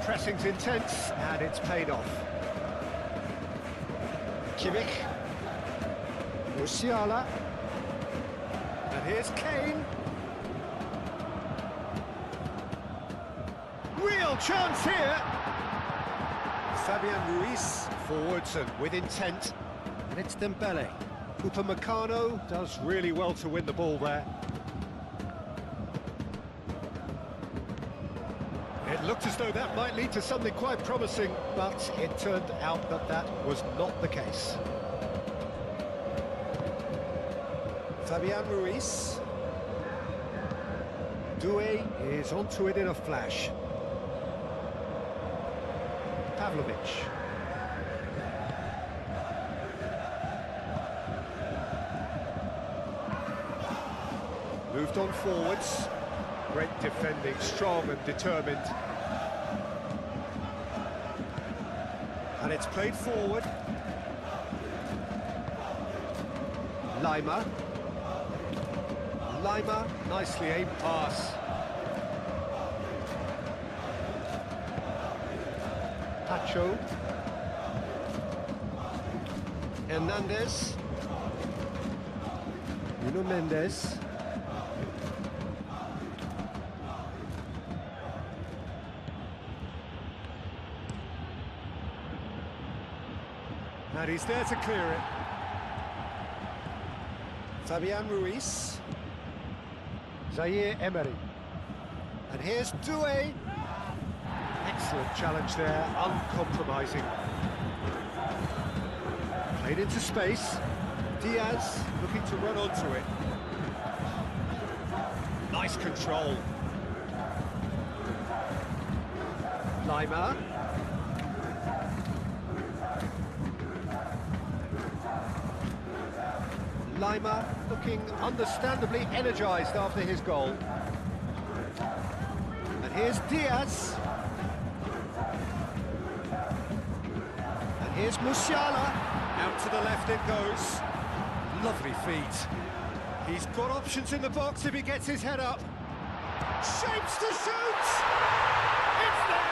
[SPEAKER 1] Pressing's intense, and it's paid off. Kimmich. Musiala. And here's Kane. Real chance here. Fabian Ruiz forwards and with intent. And it's Dembele. Upamecano does really well to win the ball there. It looked as though that might lead to something quite promising, but it turned out that that was not the case. Fabian Ruiz. Doué is onto it in a flash. Pavlovic. pressed on forwards. Great defending, strong and determined. And it's played forward. Lima, nicely aimed pass. Pacho. Hernandez. Nuno Mendes. And he's there to clear it. Fabian Ruiz. Zaire Emery. And here's Doué. Excellent challenge there, uncompromising. Played into space. Diaz looking to run onto it. Nice control. Lima. Lima looking understandably energised after his goal. And here's Diaz. And here's Musiala. Out to the left it goes. Lovely feet. He's got options in the box if he gets his head up. Shapes to shoot! It's there!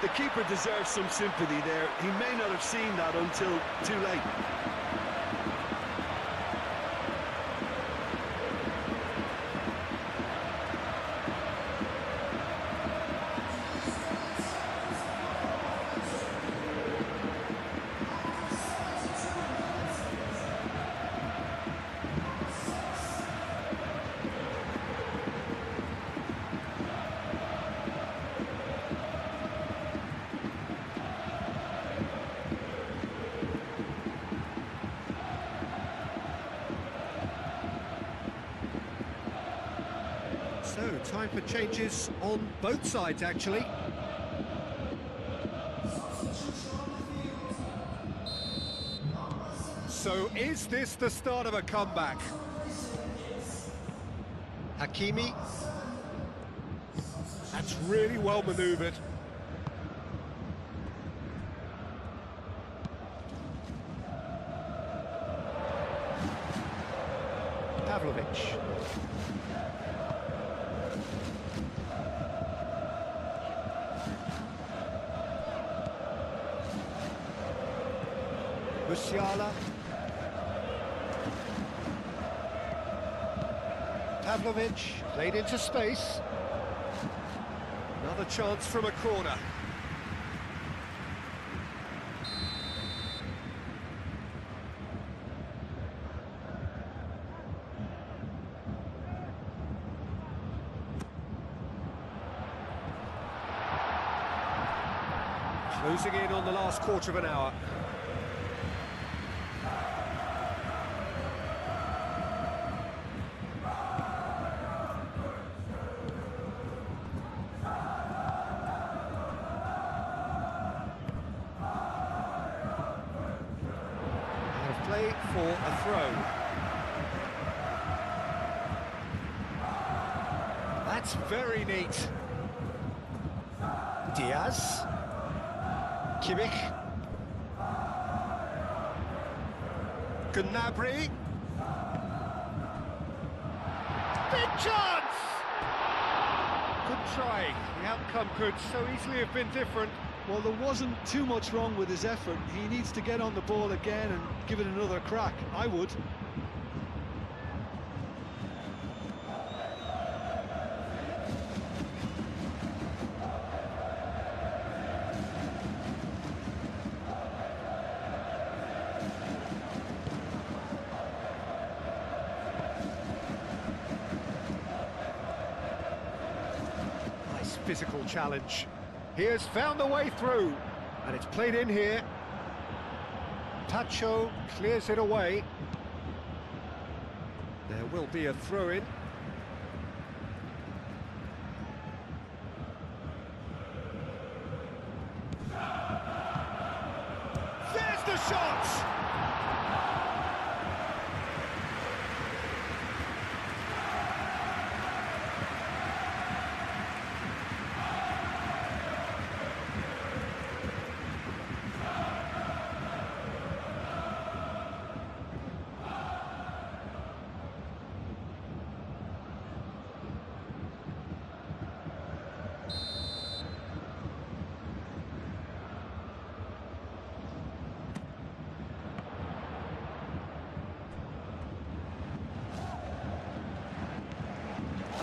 [SPEAKER 2] The keeper deserves some sympathy there. He may not have seen that until too late.
[SPEAKER 1] So, time for changes on both sides, actually. So, is this the start of a comeback? Hakimi. That's really well manoeuvred. Pavlovic. Musiala. Pavlovic, played into space. Another chance from a corner. Closing in on the last quarter of an hour. Play for a throw. That's very neat. Diaz. Kimmich. Gnabry. Big chance! Good try. The outcome could so easily have been different.
[SPEAKER 2] Well, there wasn't too much wrong with his effort. He needs to get on the ball again and give it another crack. I would.
[SPEAKER 1] Nice physical challenge. He has found a way through, and it's played in here. Pacho clears it away. There will be a throw-in. There's the shot!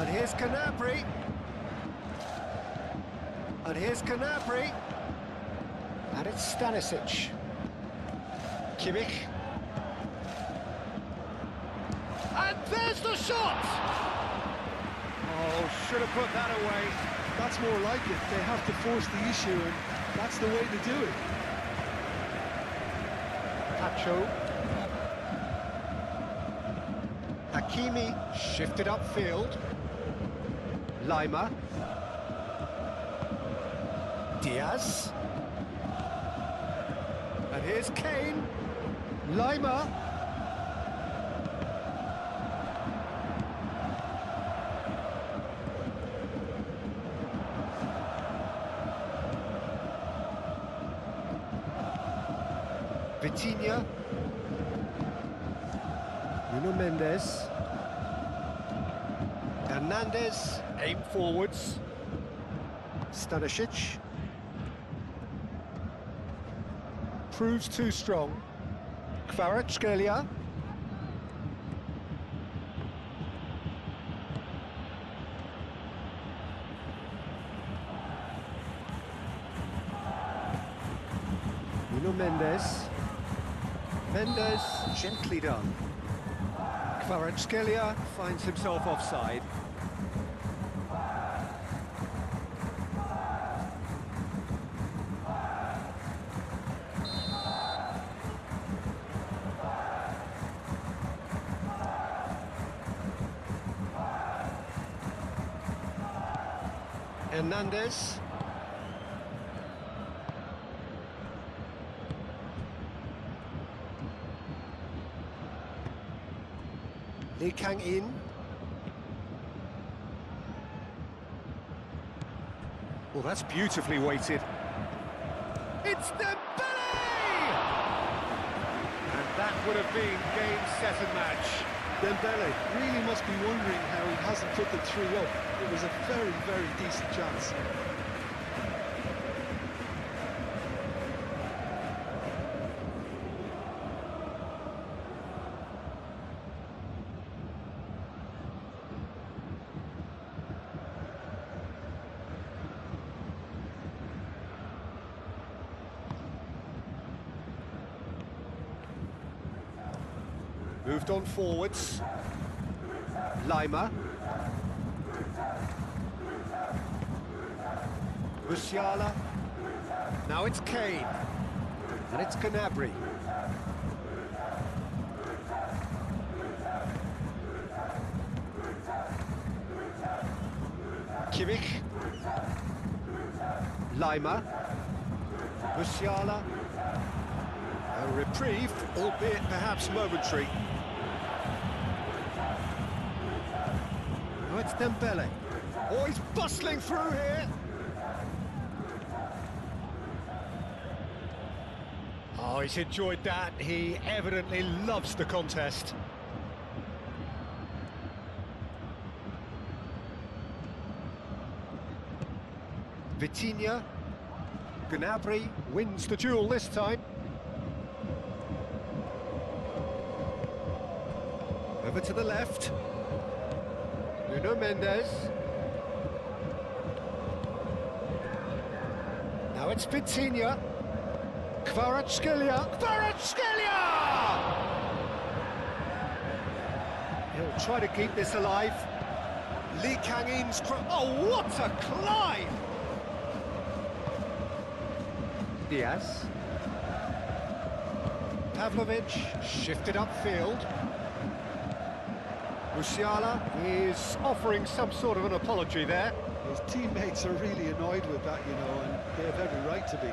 [SPEAKER 1] And here's Gnabry. And here's Gnabry. And it's Stanisic. Kimmich. And there's the shot! Oh, should have put that away.
[SPEAKER 2] That's more like it. They have to force the issue, and that's the way to do it.
[SPEAKER 1] Pacho. Hakimi shifted upfield. Lima. Diaz. And here's Kane. Lima. Vitinha. Nuno Mendes. Hernandez, aim forwards. Stanisic. Proves too strong. Kvaratskhelia. Nuno Mendes. Mendes, gently done. Kvaratskhelia finds himself offside. Hernandez. Lee Kang-in. Well, that's beautifully weighted. It's Dembele! And that would have been game, set and match.
[SPEAKER 2] Dembele really must be wondering how he hasn't put the 3 up. It was a very, very decent chance.
[SPEAKER 1] Moved on forwards. Lima. Musiala. Now it's Kane. And it's Gnabry. Kimmich. Lima. Musiala. A reprieve, albeit perhaps momentary. Oh, it's Dembele. Oh, he's bustling through here. Oh, he's enjoyed that. He evidently loves the contest. Vitinha. Gnabry wins the duel this time. Over to the left. Nuno Mendes. Now it's Vitinha. Kvaratskhelia. Kvaratskhelia! He'll try to keep this alive. Lee Kang-in's... Oh, what a climb! Diaz. Pavlovic shifted upfield. Musiala is offering some sort of an apology there.
[SPEAKER 2] His teammates are really annoyed with that, you know, and they have every right to be.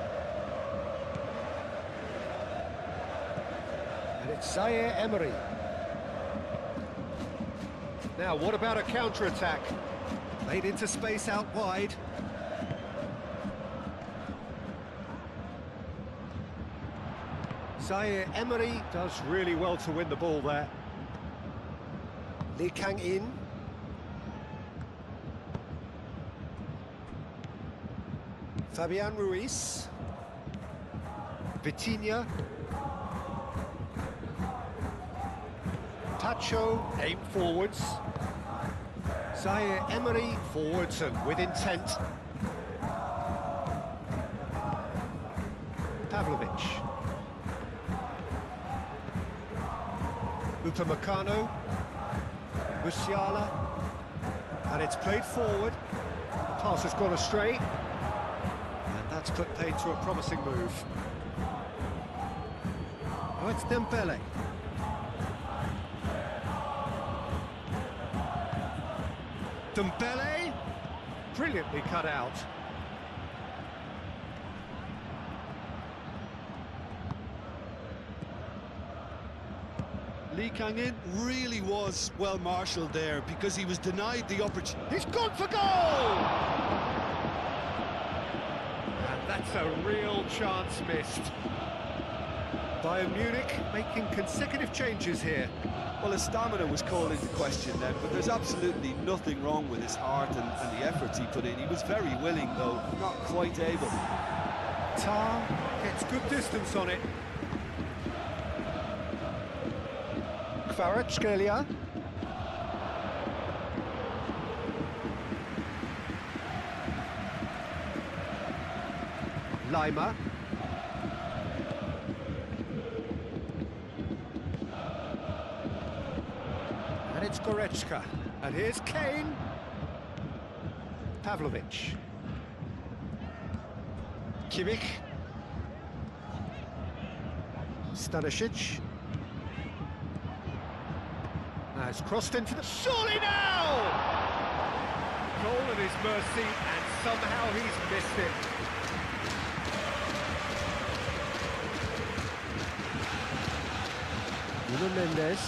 [SPEAKER 1] And it's Zaire Emery. Now, what about a counter-attack? Played into space out wide. Zaire Emery does really well to win the ball there. Lee Kang-in. Fabian Ruiz. Vitinha. Pacho, aim forwards. Zaire Emery forwards and with intent. Pavlovic. Upamecano. Musiala. And it's played forward. The pass has gone astray. And that's put paid to a promising move. Oh, it's Dembele. Dembele, brilliantly cut out.
[SPEAKER 2] Lee Kang-in really was well marshalled there because he was denied the opportunity.
[SPEAKER 1] He's gone for goal! And that's a real chance missed. Bayern Munich making consecutive changes here.
[SPEAKER 2] Well, his stamina was called into question then, but there's absolutely nothing wrong with his heart and the efforts he put in. He was very willing, though not quite able.
[SPEAKER 1] Tar gets good distance on it. Kvaratskhelia. Lima. And it's Goretzka. And here's Kane. Pavlovic. Kimmich. Stanisic. Now it's crossed into the... Surely now! Goal at his mercy, and somehow he's missed it. Nuno Mendes.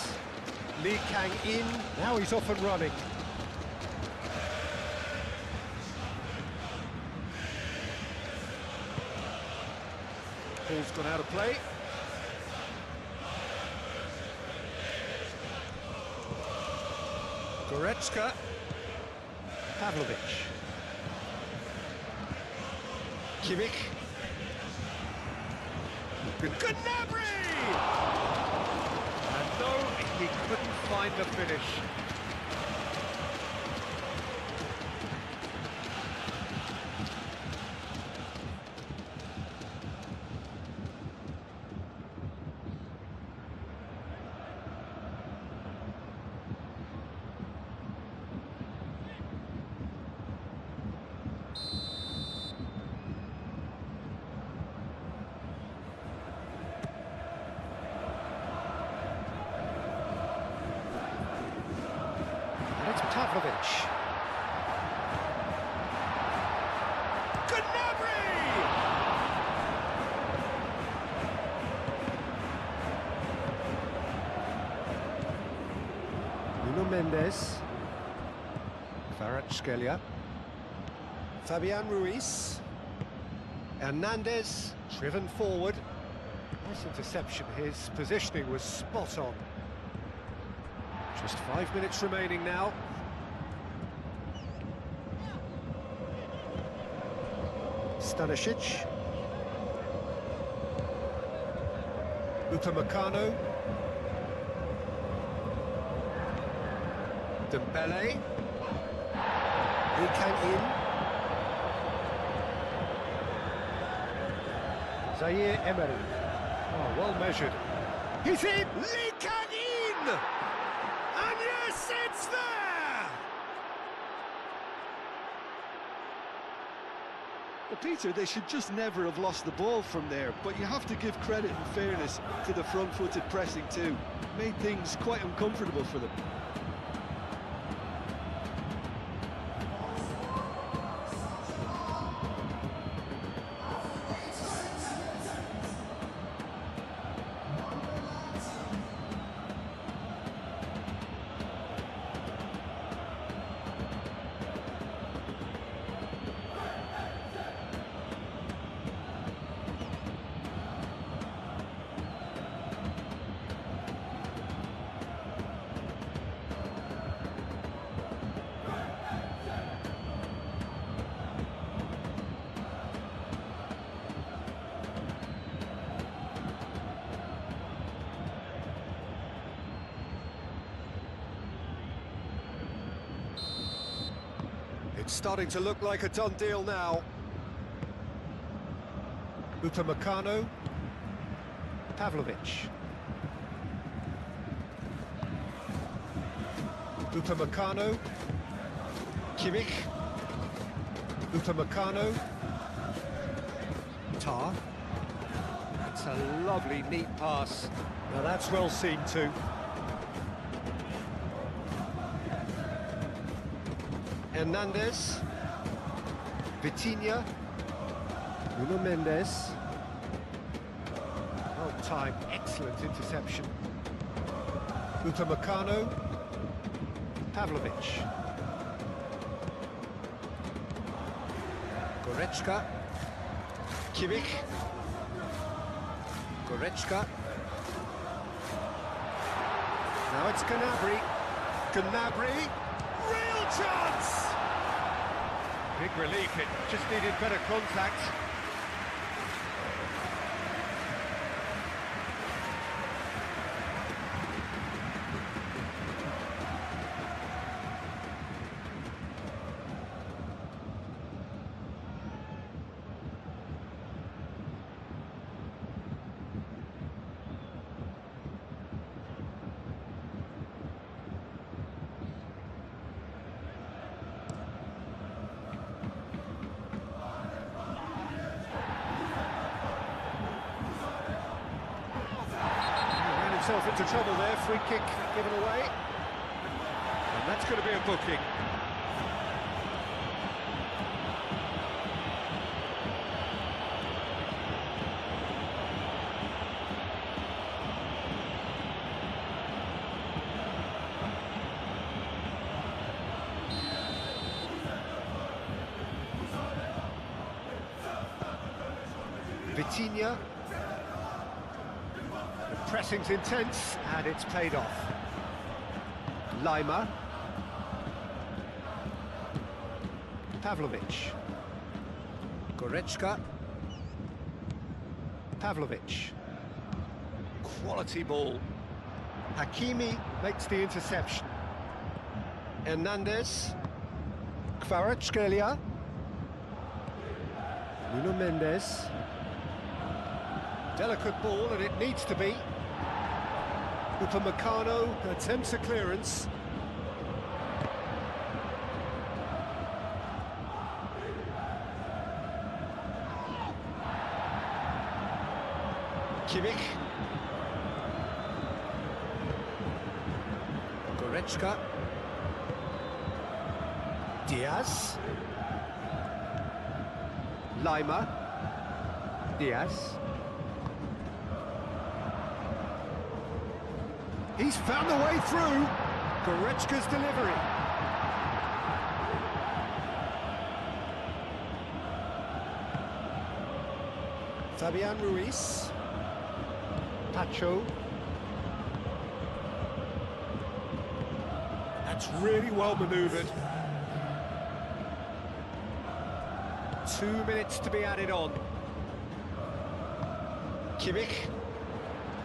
[SPEAKER 1] Lee Kang-in, now he's off and running. Ball's gone out of play. Goretzka. Pavlovic. Kimmich. Gnabry! And no, he couldn't find the finish. Pavlovic. Gnabry! Nuno Mendes. Kvaratskhelia. Fabian Ruiz. Hernandez, driven forward. Nice interception, his positioning was spot on. Just 5 minutes remaining now. Stanisic. Upamecano. Dembele. Lee Kang-in. Zaire Emery. Oh, well measured. He's in! Lee Kang-in! And yes, it's there!
[SPEAKER 2] Well, Peter, they should just never have lost the ball from there, but you have to give credit and fairness to the front-footed pressing too. Made things quite uncomfortable for them.
[SPEAKER 1] Starting to look like a done deal now. Upamecano. Pavlovic. Upamecano. Kimmich. Upamecano. Tar. It's a lovely, neat pass. Now that's well seen too. Hernandez. Vitinha. Nuno Mendes. Well timed, excellent interception. Upamecano. Pavlovic. Goretzka. Kimmich. Goretzka. Now it's Gnabry. Gnabry. Real chance! Big relief, it just needed better contact. Himself into trouble there, free kick given away, and that's going to be a booking. Vitinha. Pressing's intense, and it's paid off. Lima. Pavlovic. Goretzka. Pavlovic. Quality ball. Hakimi makes the interception. Hernandez. Kvaratskhelia. Nuno Mendes. Delicate ball, and it needs to be. Upamecano attempts a clearance. Kimmich. Goretzka. Diaz. Lima. Diaz. He's found the way through. Goretzka's delivery. Fabian Ruiz. Pacho. That's really well manoeuvred. 2 minutes to be added on. Kimmich.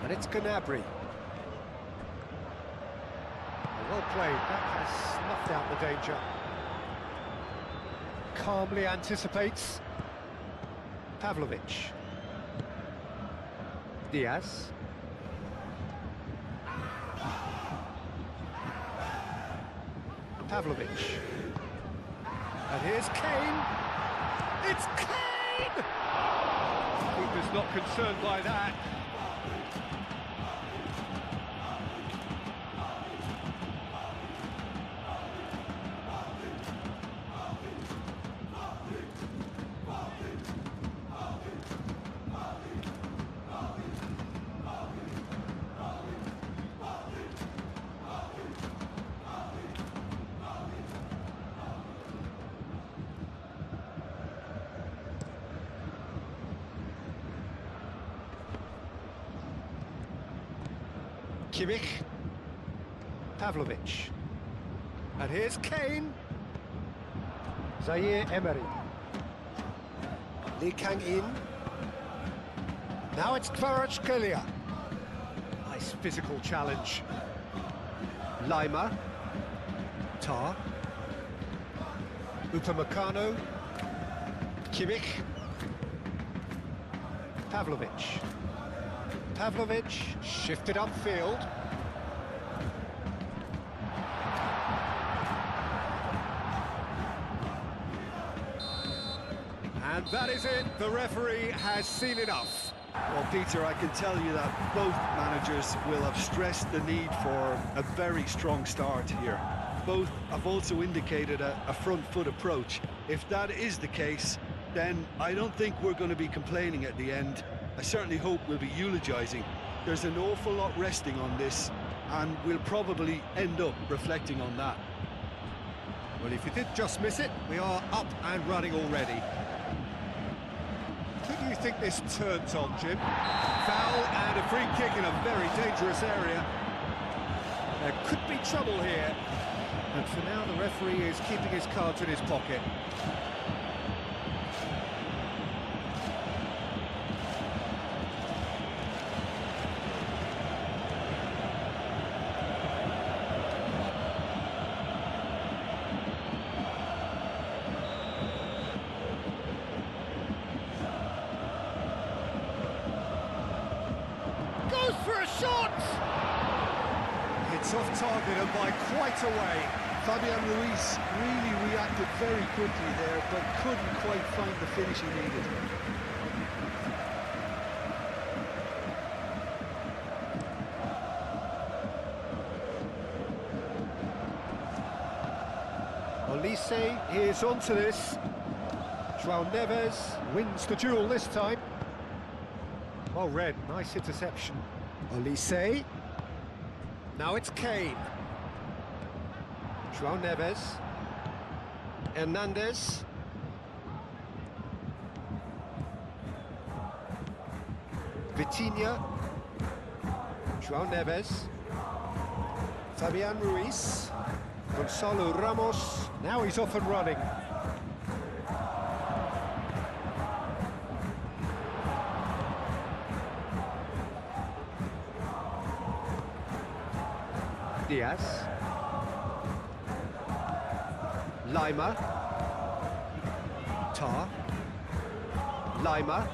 [SPEAKER 1] And it's Gnabry. Well played, that has snuffed out the danger. Calmly anticipates. Pavlovic. Diaz. Pavlovic. And here's Kane. It's Kane! Keeper's not concerned by that. Kimmich. Pavlovic. And here's Kane. Zaire Emery. Lee Kang-in. Now it's Kvaratskhelia. Nice physical challenge. Lima. Tar. Upamecano. Kimmich. Pavlovic. Pavlovic shifted upfield. And that is it. The referee has seen enough.
[SPEAKER 2] Well, Peter, I can tell you that both managers will have stressed the need for a very strong start here. Both have also indicated a front foot approach. If that is the case, then I don't think we're going to be complaining at the end. I certainly hope we'll be eulogising. There's an awful lot resting on this, and we'll probably end up reflecting on that.
[SPEAKER 1] Well, if you did just miss it, we are up and running already. Who do you think this turns on, Jim? Foul and a free kick in a very dangerous area. There could be trouble here. And for now, the referee is keeping his cards in his pocket. Goes for a shot! It's off target and by quite a way.
[SPEAKER 2] Fabian Ruiz really reacted very quickly there, but couldn't quite find the finish he needed.
[SPEAKER 1] Olise is onto this. João Neves wins the duel this time. Well read, nice interception. Olise. Now it's Kane. João Neves. Hernandez. Vitinha. João Neves. Fabian Ruiz. Gonçalo Ramos. Now he's off and running. Diaz. Lima. Tar. Lima.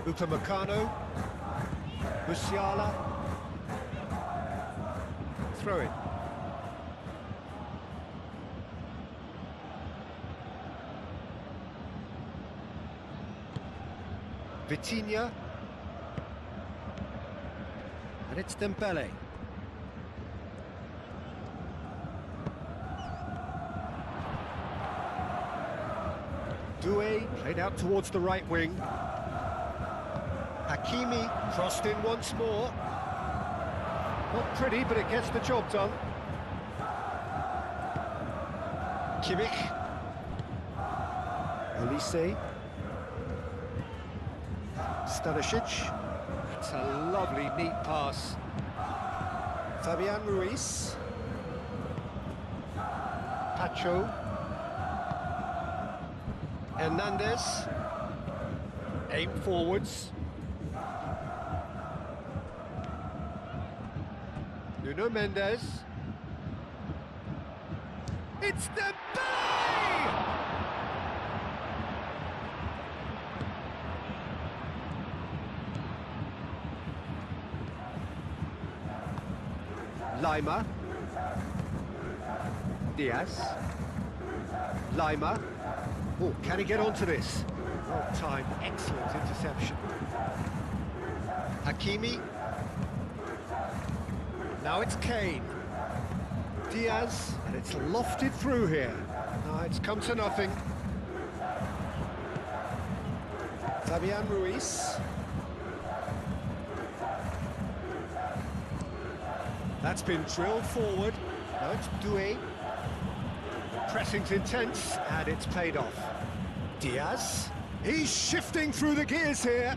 [SPEAKER 1] Upamecano. Musiala. Throw it. Vitinha. And it's Dembele. Doué played out towards the right wing. Hakimi crossed in once more. Not pretty, but it gets the job done. Kimmich. Olise. Stanisic. It's a lovely, neat pass. Fabian Ruiz. Pacho. Hernandez. Aim forwards. Nuno Mendes. It's Dembele! Lima. Diaz. Lima. Oh, can he get onto this? Well timed, excellent interception. Hakimi. Now it's Kane. Diaz, and it's lofted through here. It's come to nothing. Fabian Ruiz. That's been drilled forward. Now it's Doué. The pressing's intense, and it's paid off. Diaz. He's shifting through the gears here.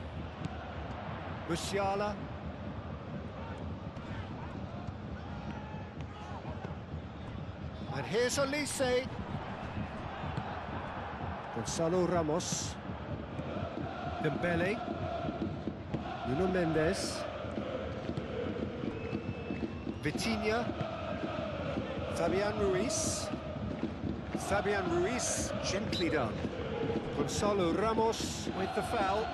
[SPEAKER 1] Musiala. And here's Olise. Gonçalo Ramos. Dembele. Nuno Mendes. Vitinha. Fabian Ruiz. Fabian Ruiz, gently done. Gonzalo Ramos with the foul.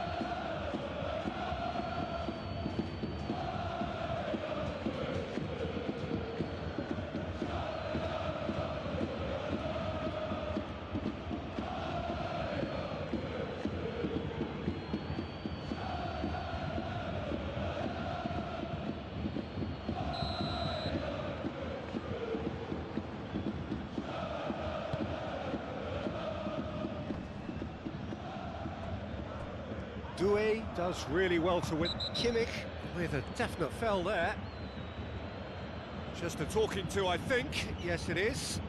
[SPEAKER 1] Doué does really well to win. Kimmich with a definite foul there. Just a talking to, I think. Yes, it is.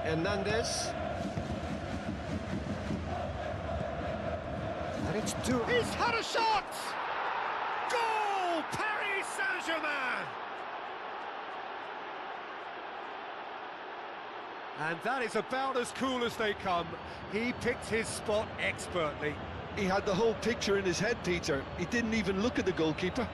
[SPEAKER 1] Hernandez. And it's He's had a shot! Goal! Paris Saint-Germain! And that is about as cool as they come. He picked his spot expertly.
[SPEAKER 2] He had the whole picture in his head, Peter. He didn't even look at the goalkeeper.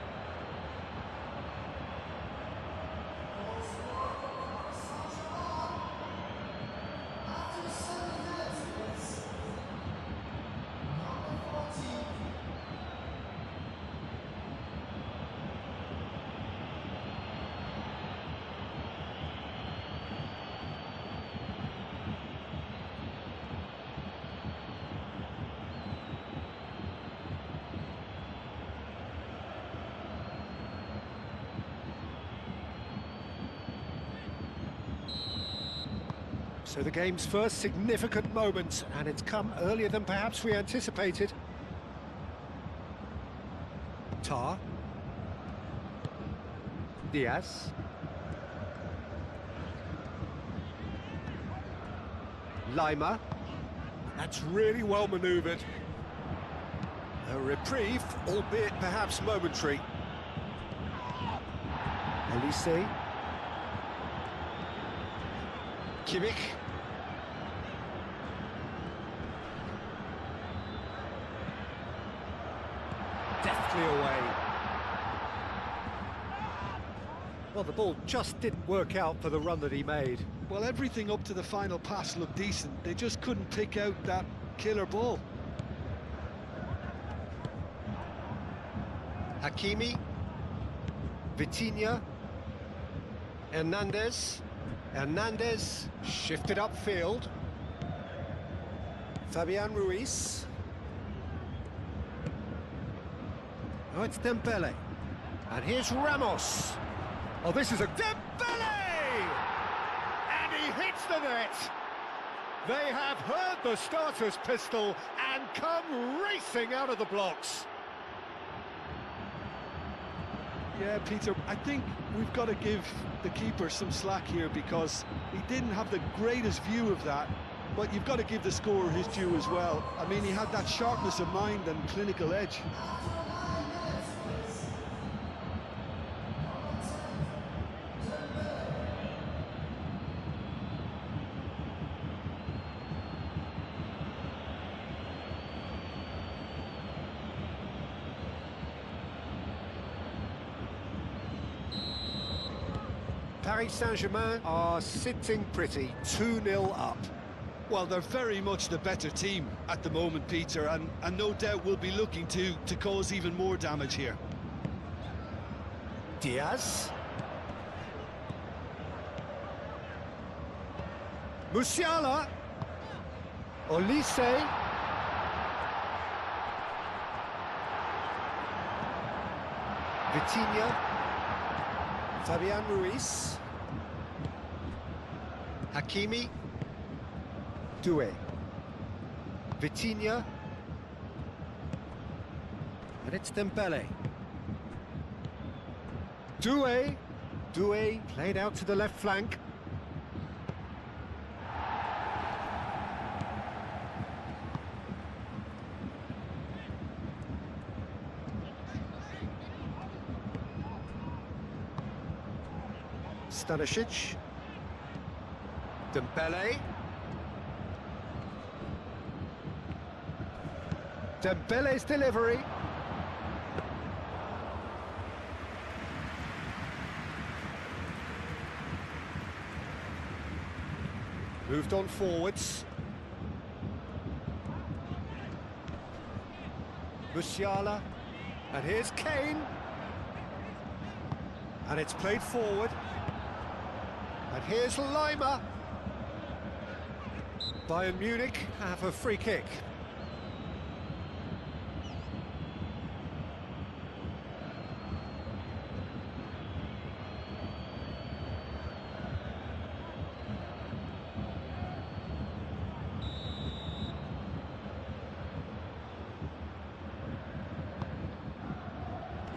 [SPEAKER 1] So the game's first significant moment, and it's come earlier than perhaps we anticipated. Tar. Diaz. Lima. That's really well manoeuvred. A reprieve, albeit perhaps momentary. Elise. Kimmich. Deftly away. Well, the ball just didn't work out for the run that he made.
[SPEAKER 2] Well, everything up to the final pass looked decent. They just couldn't pick out that killer ball.
[SPEAKER 1] Hakimi. Vitinha. Hernandez. Hernandez shifted upfield. Fabian Ruiz. Oh, it's Dembele. And here's Ramos. Oh, this is a Dembele! And he hits the net. They have heard the starter's pistol and come racing out of the blocks.
[SPEAKER 2] Yeah, Peter, I think we've got to give the keeper some slack here because he didn't have the greatest view of that, but you've got to give the scorer his due as well. I mean, he had that sharpness of mind and clinical edge.
[SPEAKER 1] Paris Saint-Germain are sitting pretty, 2-0 up.
[SPEAKER 2] Well, they're very much the better team at the moment, Peter, and no doubt will be looking to cause even more damage here.
[SPEAKER 1] Diaz. Musiala. Olise. Vitinha. Fabian Ruiz. Hakimi. Doué. Vitinha. And it's Dembele. Doué. Doué played out to the left flank. Stanisic. Dembele. Dembele's delivery. Moved on forwards. Musiala. And here's Kane. And it's played forward. And here's Lima. Bayern Munich have a free kick.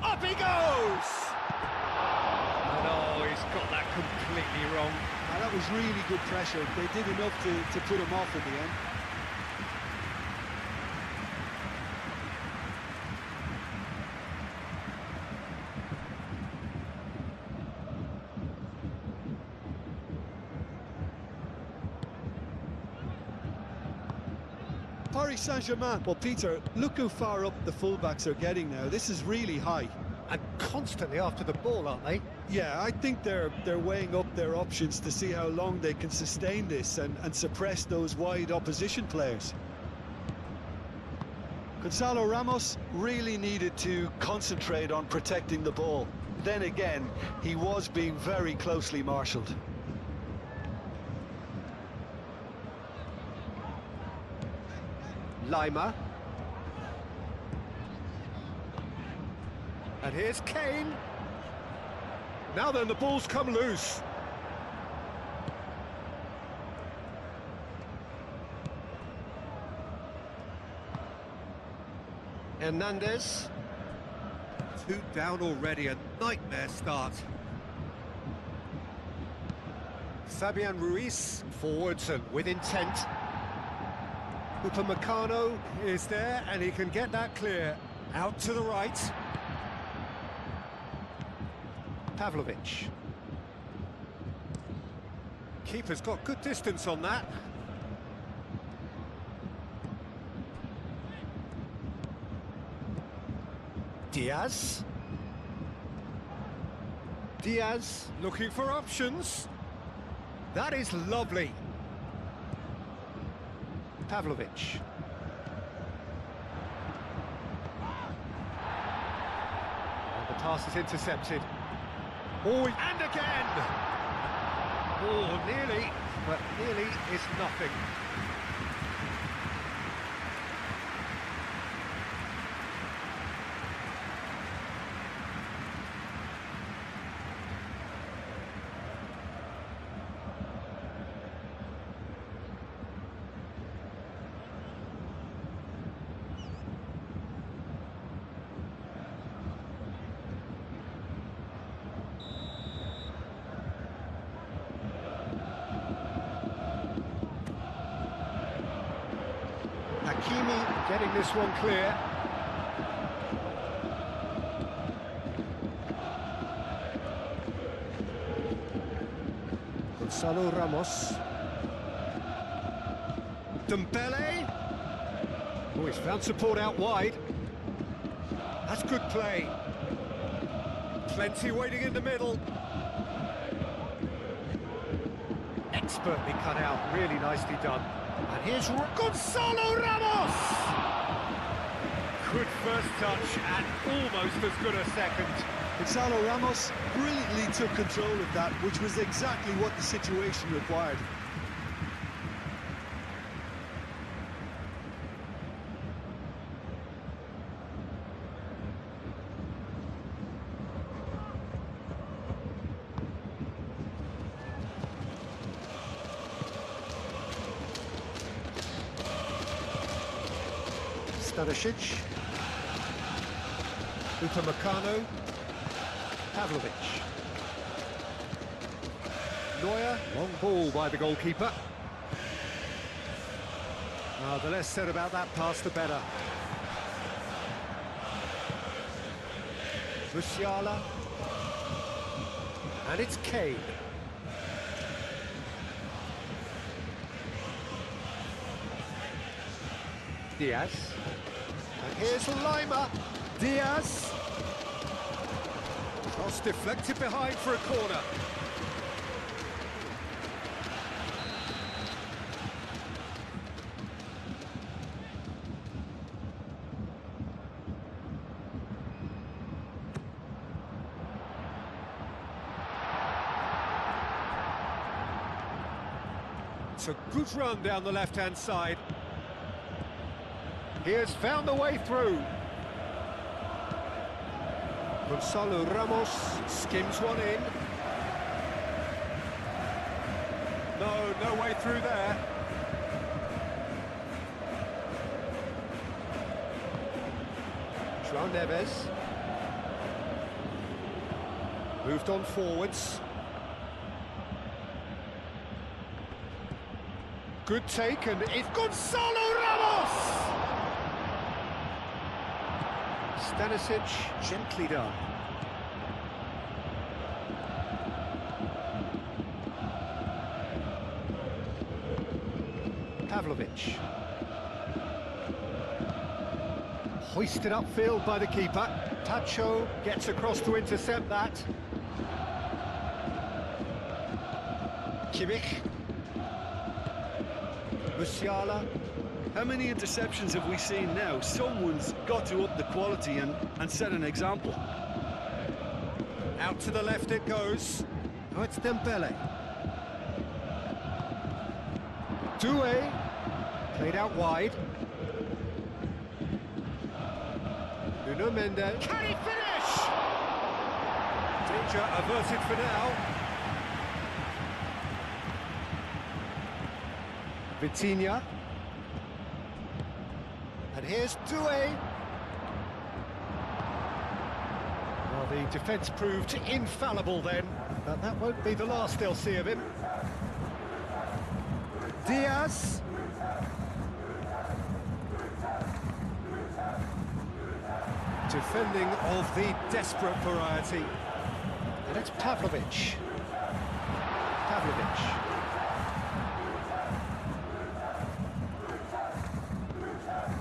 [SPEAKER 1] Up he goes! And oh, he's got that completely wrong.
[SPEAKER 2] Now, that was really good pressure. They did enough to put him off in the end. Paris Saint-Germain. Well, Peter, look how far up the fullbacks are getting now. This is really high.
[SPEAKER 1] And constantly after the ball, aren't they?
[SPEAKER 2] Yeah, I think they're weighing up their options to see how long they can sustain this and suppress those wide opposition players. Gonzalo Ramos really needed to concentrate on protecting the ball. Then again, he was being very closely marshalled.
[SPEAKER 1] Lima. And here's Kane. Now then, the ball's come loose. Hernandez. 2 down already, a nightmare start. Fabian Ruiz, forwards and with intent. Upamecano is there, and he can get that clear. Out to the right. Pavlovic. Keeper's got good distance on that. Diaz. Diaz looking for options. That is lovely. Pavlovic. And the pass is intercepted. Oh, and again! Oh, nearly, but nearly is nothing. Hakimi getting this one clear. Gonzalo Ramos. Dembele. Oh, he's found support out wide. That's good play. Plenty waiting in the middle. Expertly cut out, really nicely done. And here's Gonzalo Ramos! Good first touch and almost as good a second.
[SPEAKER 2] Gonzalo Ramos brilliantly took control of that, which was exactly what the situation required.
[SPEAKER 1] Stanisic. Upamecano. Pavlovic. Neuer, long ball by the goalkeeper. The less said about that pass, the better. Musiala. And it's Kane. Diaz. And here's Lima. Diaz. Cross deflected behind for a corner. It's a good run down the left-hand side. He has found the way through. Gonzalo Ramos skims one in. No way through there. João Neves. Moved on forwards. Good take, and it's Gonzalo Ramos! Stanisic, gently done. Pavlovic. Hoisted upfield by the keeper. Tacho gets across to intercept that. Kimmich. Musiala.
[SPEAKER 2] How many interceptions have we seen now? Someone's got to up the quality and set an example.
[SPEAKER 1] Out to the left it goes. Oh, it's Dembele. Doué. Played out wide. Nuno Mendes. Can he finish? Danger averted for now. Vitinha. And here's Doué. Well, the defence proved infallible then, but that won't be the last they'll see of him. Diaz. Defending of the desperate variety. And it's Pavlovic.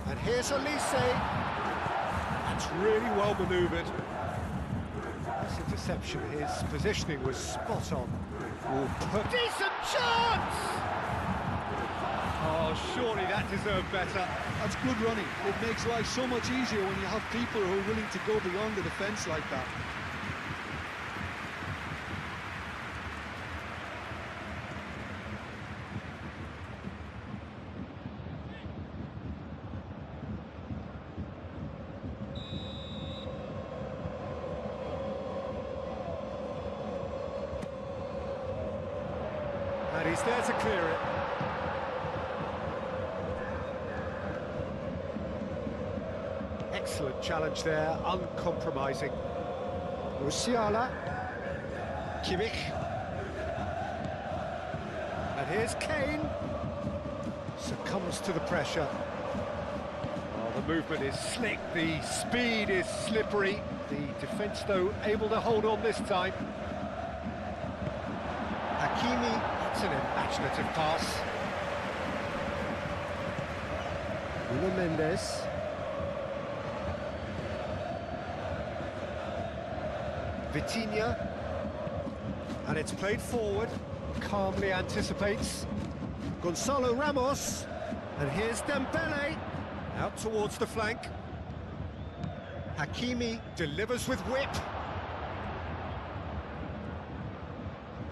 [SPEAKER 1] And here's Elise. That's really well manoeuvred. This interception, his positioning was spot on. Decent chance! Oh, surely that deserved better.
[SPEAKER 2] That's good running. It makes life so much easier when you have people who are willing to go beyond the defence like that.
[SPEAKER 1] And he's there to clear it. Excellent challenge there, uncompromising. Musiala. Kimmich. And here's Kane. Succumbs to the pressure. Oh, the movement is slick, the speed is slippery. The defence, though, able to hold on this time. Hakimi, that's an imaginative pass. Nuno Mendes. Vitinha, and it's played forward, calmly anticipates. Gonzalo Ramos, and here's Dembele, out towards the flank. Hakimi delivers with whip.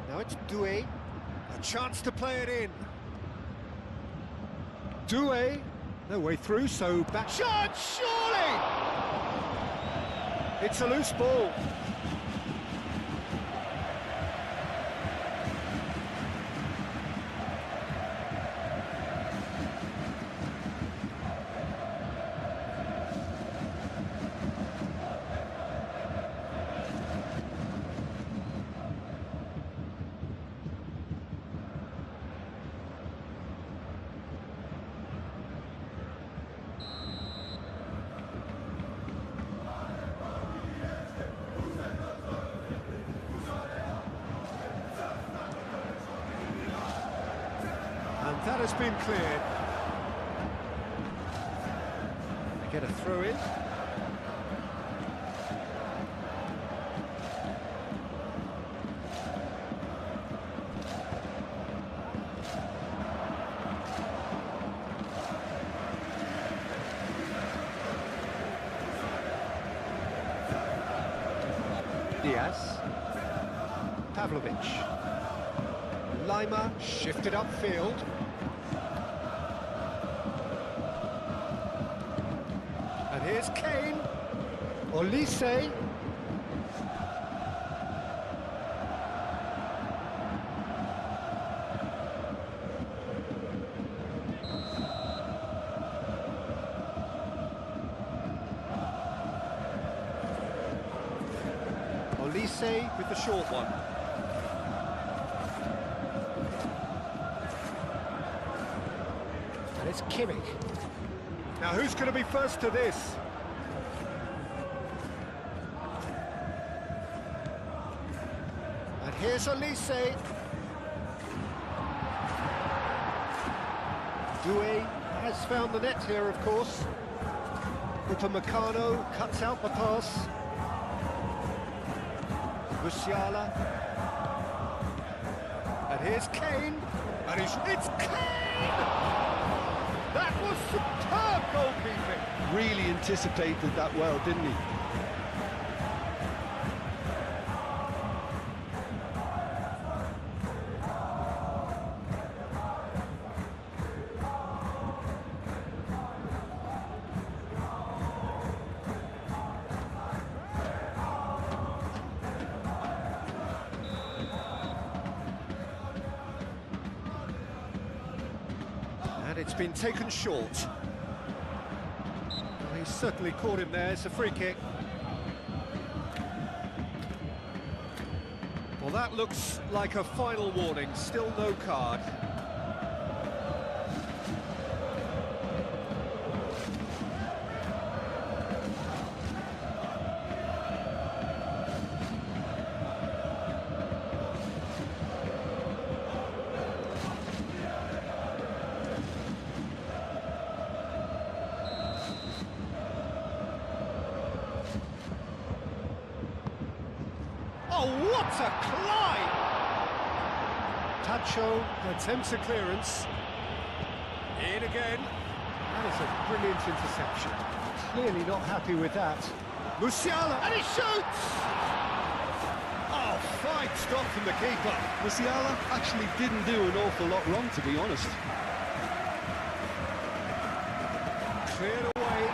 [SPEAKER 1] Now it's Doué, a chance to play it in. Doué, no way through, so back. Shot, surely! It's a loose ball. That has been cleared. get a throw in. Diaz, Pavlovic, Lima shifted upfield. And here's Kane, Olise. Olise with the short one. And it's Kimmich. Now who's going to be first to this? And here's Olise. Doué has found the net here, of course. Upamecano cuts out the pass. Musiala. And here's Kane. And it's Kane! That was superb goalkeeping.
[SPEAKER 2] Really anticipated that well, didn't he?
[SPEAKER 1] And it's been taken short. He certainly caught him there. It's a free kick. Well, that looks like a final warning. Still no card. Oh, what a climb! Tacho attempts a clearance. In again. That is a brilliant interception. Clearly not happy with that. Musiala, and he shoots! Oh, fine stop from the keeper.
[SPEAKER 2] Musiala actually didn't do an awful lot wrong, to be honest.
[SPEAKER 1] Cleared away.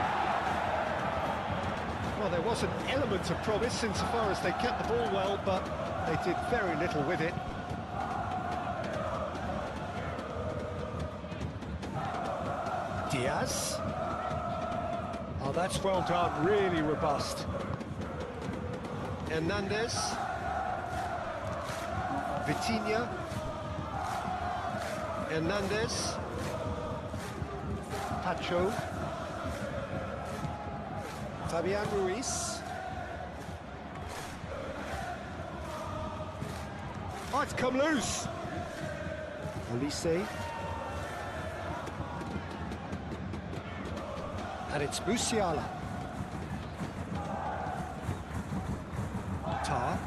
[SPEAKER 1] Well, there was an element of promise insofar as they kept the ball well, but they did very little with it. Diaz. Oh, that's well done, really robust. Hernandez. Vitinha. Hernandez. Pacho. Fabian Ruiz. Oh, it's come loose. Olise. And it's Musiala. Tar.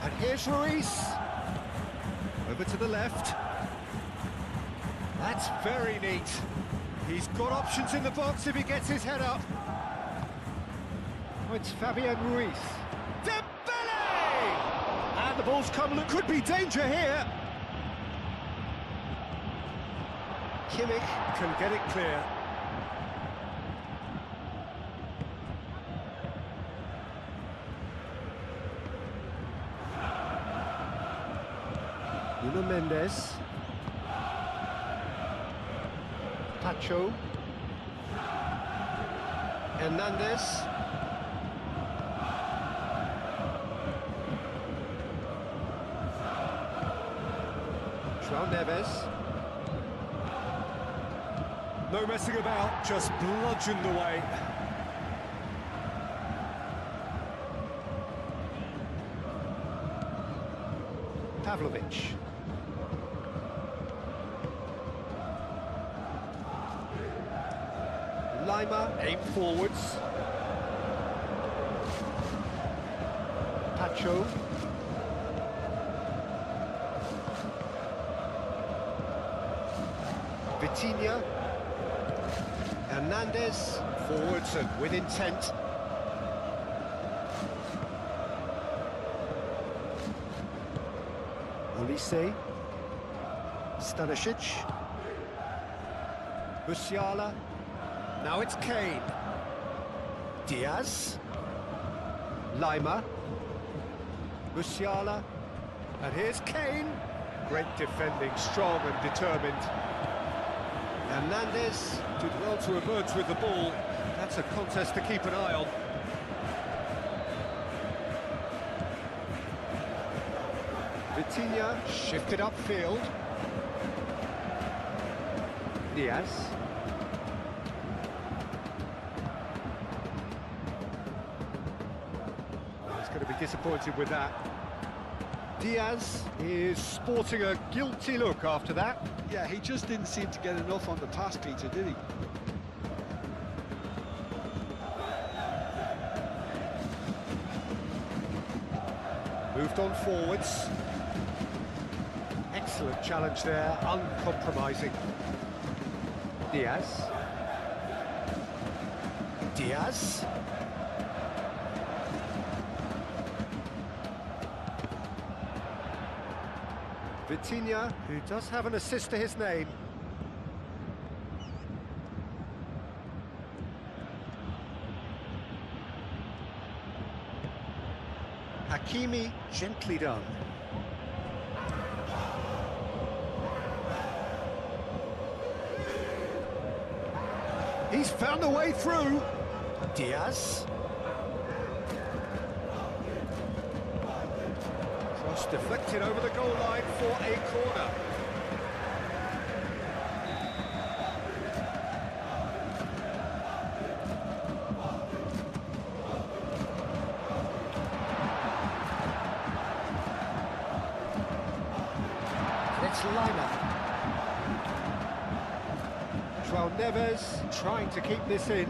[SPEAKER 1] And here's Ruiz. Over to the left. That's very neat. He's got options in the box if he gets his head up. Oh, it's Fabian Ruiz. Dembele! And the ball's come, look, could be danger here. Kimmich can get it clear. Nuno Mendes. Pacho. Hernandez. João Neves. No messing about, just bludgeoned away. Pavlovic. Lima, aim forwards. Pacho. Vitinha. Hernandez, forwards and with intent. Olise. Stanisic. Musiala. Now it's Kane. Diaz. Lima. Musiala. And here's Kane. Great defending, strong and determined. Hernandez did well to emerge with the ball. That's a contest to keep an eye on. Vitinha shifted upfield. Diaz. He's going to be disappointed with that. Diaz is sporting a guilty look after that.
[SPEAKER 2] Yeah, he just didn't seem to get enough on the pass, Peter, did he?
[SPEAKER 1] Moved on forwards. Excellent challenge there, uncompromising. Diaz. Diaz. Vitinha, who does have an assist to his name. Hakimi, gently done. He's found a way through. Diaz. Cross deflected over the goal line for a corner. It's Lima. João Neves trying to keep this in.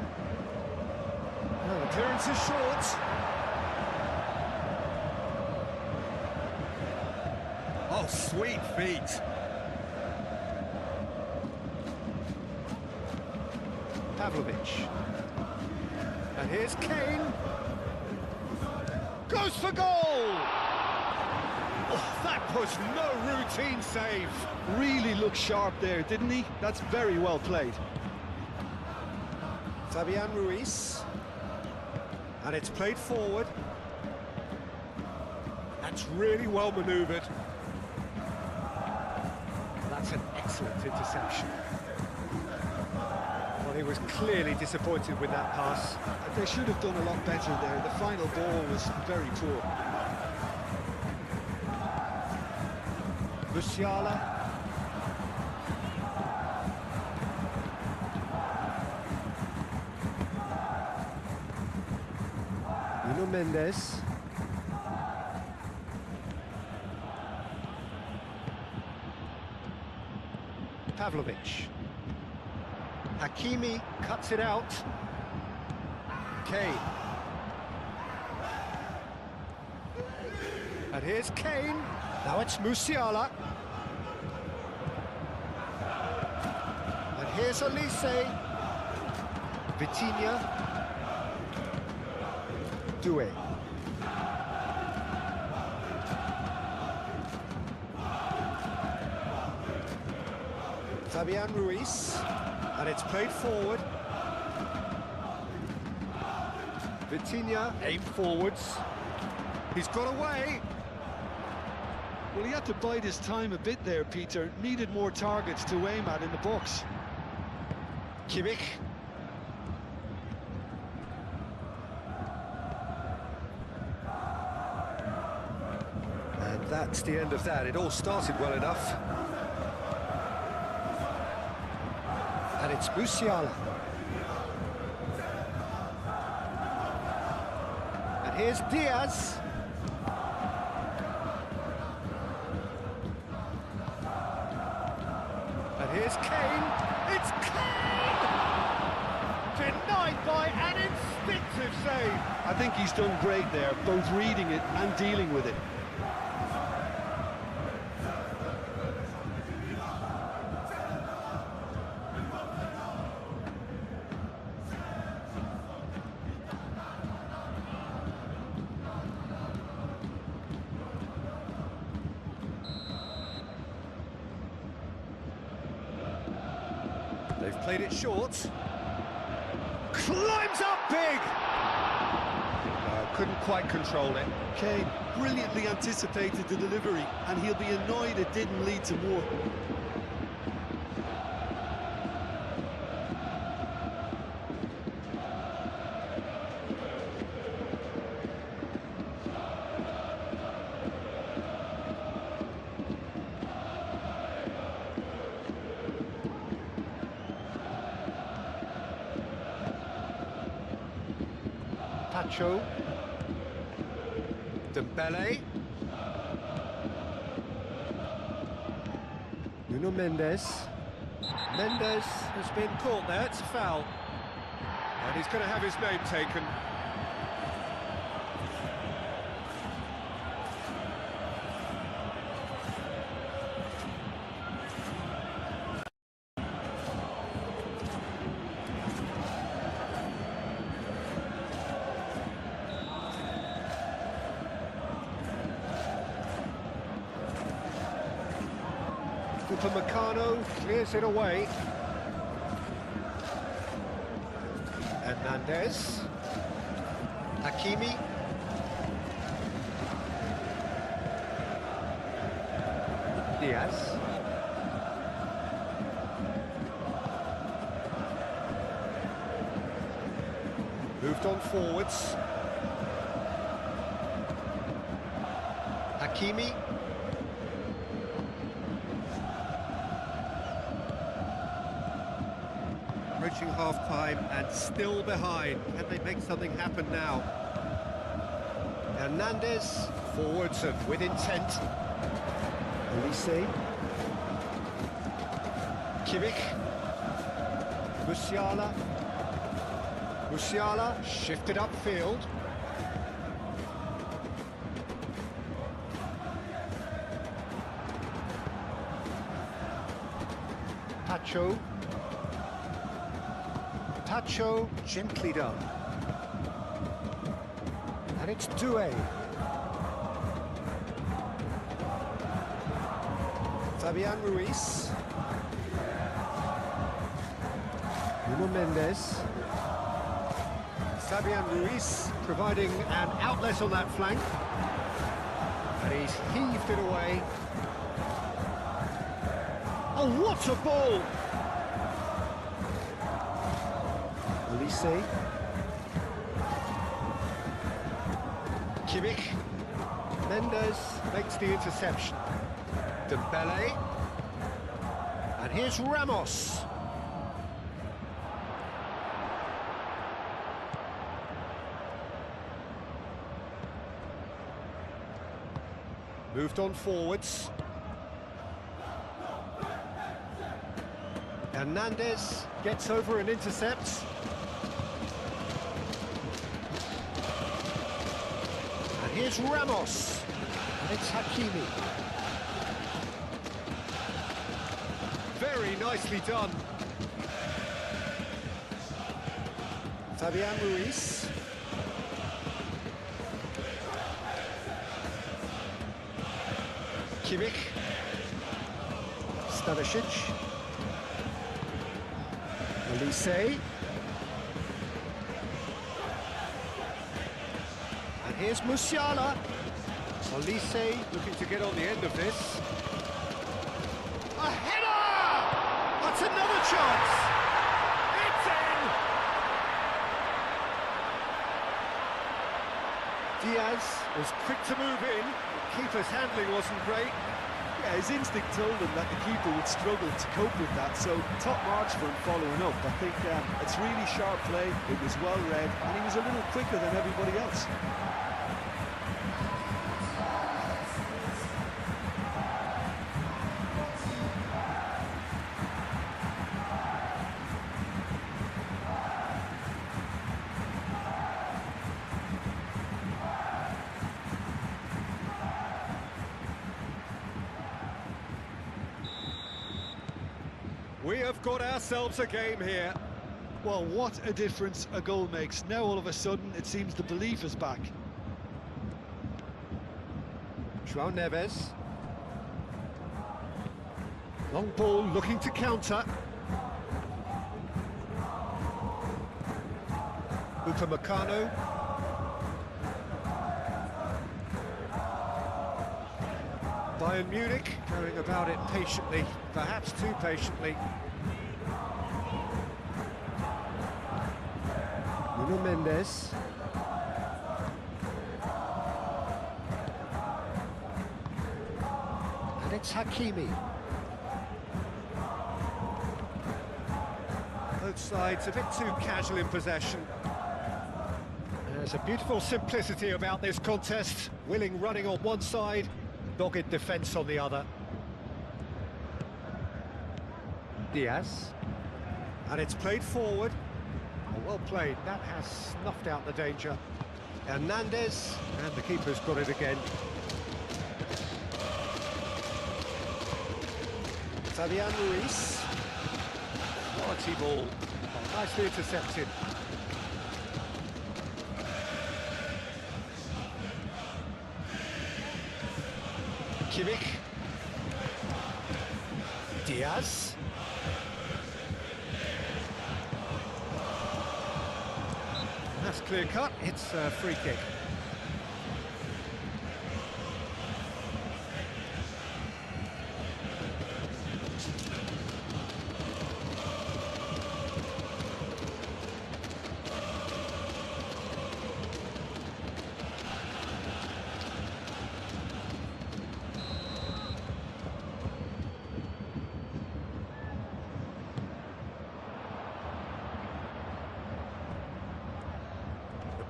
[SPEAKER 1] Oh, the clearance is short. Oh, sweet feet. Pavlovic. And here's Kane. Goes for goal! Oh, that was no routine save.
[SPEAKER 2] Really looked sharp there, didn't he? That's very well played.
[SPEAKER 1] Fabian Ruiz. And it's played forward. That's really well manoeuvred. That's an excellent interception. Well, he was clearly disappointed with that pass.
[SPEAKER 2] They should have done a lot better there. The final ball was very poor.
[SPEAKER 1] Musiala. Nuno Mendes. Pavlovic. Hakimi cuts it out. Kane. And here's Kane. Now it's Musiala. And here's Olise. Vitinha. Doué. Fabian Ruiz. And it's played forward. Vitinha, aim forwards. He's got away.
[SPEAKER 2] Well, he had to bide his time a bit there, Peter. Needed more targets to aim at in the box.
[SPEAKER 1] Kimmich. And that's the end of that. It all started well enough. And it's Musiala. And here's Diaz. Here's Kane. It's Kane! Denied by an instinctive save.
[SPEAKER 2] I think he's done great there, both reading it and dealing with it.
[SPEAKER 1] They've played it short. Climbs up big! Couldn't quite control it.
[SPEAKER 2] Kane brilliantly anticipated the delivery, and he'll be annoyed it didn't lead to more.
[SPEAKER 1] Pacho. Dembele. Nuno Mendes. Mendes has been caught there, it's a foul. And he's going to have his name taken. Upamecano clears it away. Hernandez. Hakimi. Diaz. Moved on forwards. Hakimi. Approaching half-time and still behind. Can they make something happen now? Hernandez, forwards and with intent. Olise. Kimmich. Musiala. Musiala shifted upfield. Pacho. Pacho, gently done. And it's Doué. Fabian Ruiz. Nuno Mendes. Fabian Ruiz providing an outlet on that flank. And he's heaved it away. Oh, what a ball! Olise. Kimmich. Mendes makes the interception. Dembele. And here's Ramos. Moved on forwards. Hernandez gets over and intercepts. And here's Ramos. And it's Hakimi. Very nicely done. Fabian Ruiz. Kimmich. Stanisic. Olise. And here's Musiala. Olise looking to get on the end of this. A header! That's another chance! It's in! Diaz was quick to move in. The keeper's handling wasn't great.
[SPEAKER 2] Yeah, his instinct told him that the keeper would struggle to cope with that, so top marks for him following up. I think it's really sharp play, it was well read, and he was a little quicker than everybody else.
[SPEAKER 1] We have got ourselves a game here.
[SPEAKER 2] Well, what a difference a goal makes. Now all of a sudden it seems the belief is back.
[SPEAKER 1] João Neves. Long ball looking to counter. Upamecano. Bayern Munich going about it patiently, perhaps too patiently. Nuno Mendes. And it's Hakimi. Both sides a bit too casual in possession. There's a beautiful simplicity about this contest. Willing running on one side, dogged defence on the other. Diaz. And it's played forward. Oh, well played. That has snuffed out the danger. Hernandez. And the keeper's got it again. Fabian Ruiz. Quality ball. Oh, nicely intercepted. Kimmich. Diaz. That's clear cut. It's a free kick.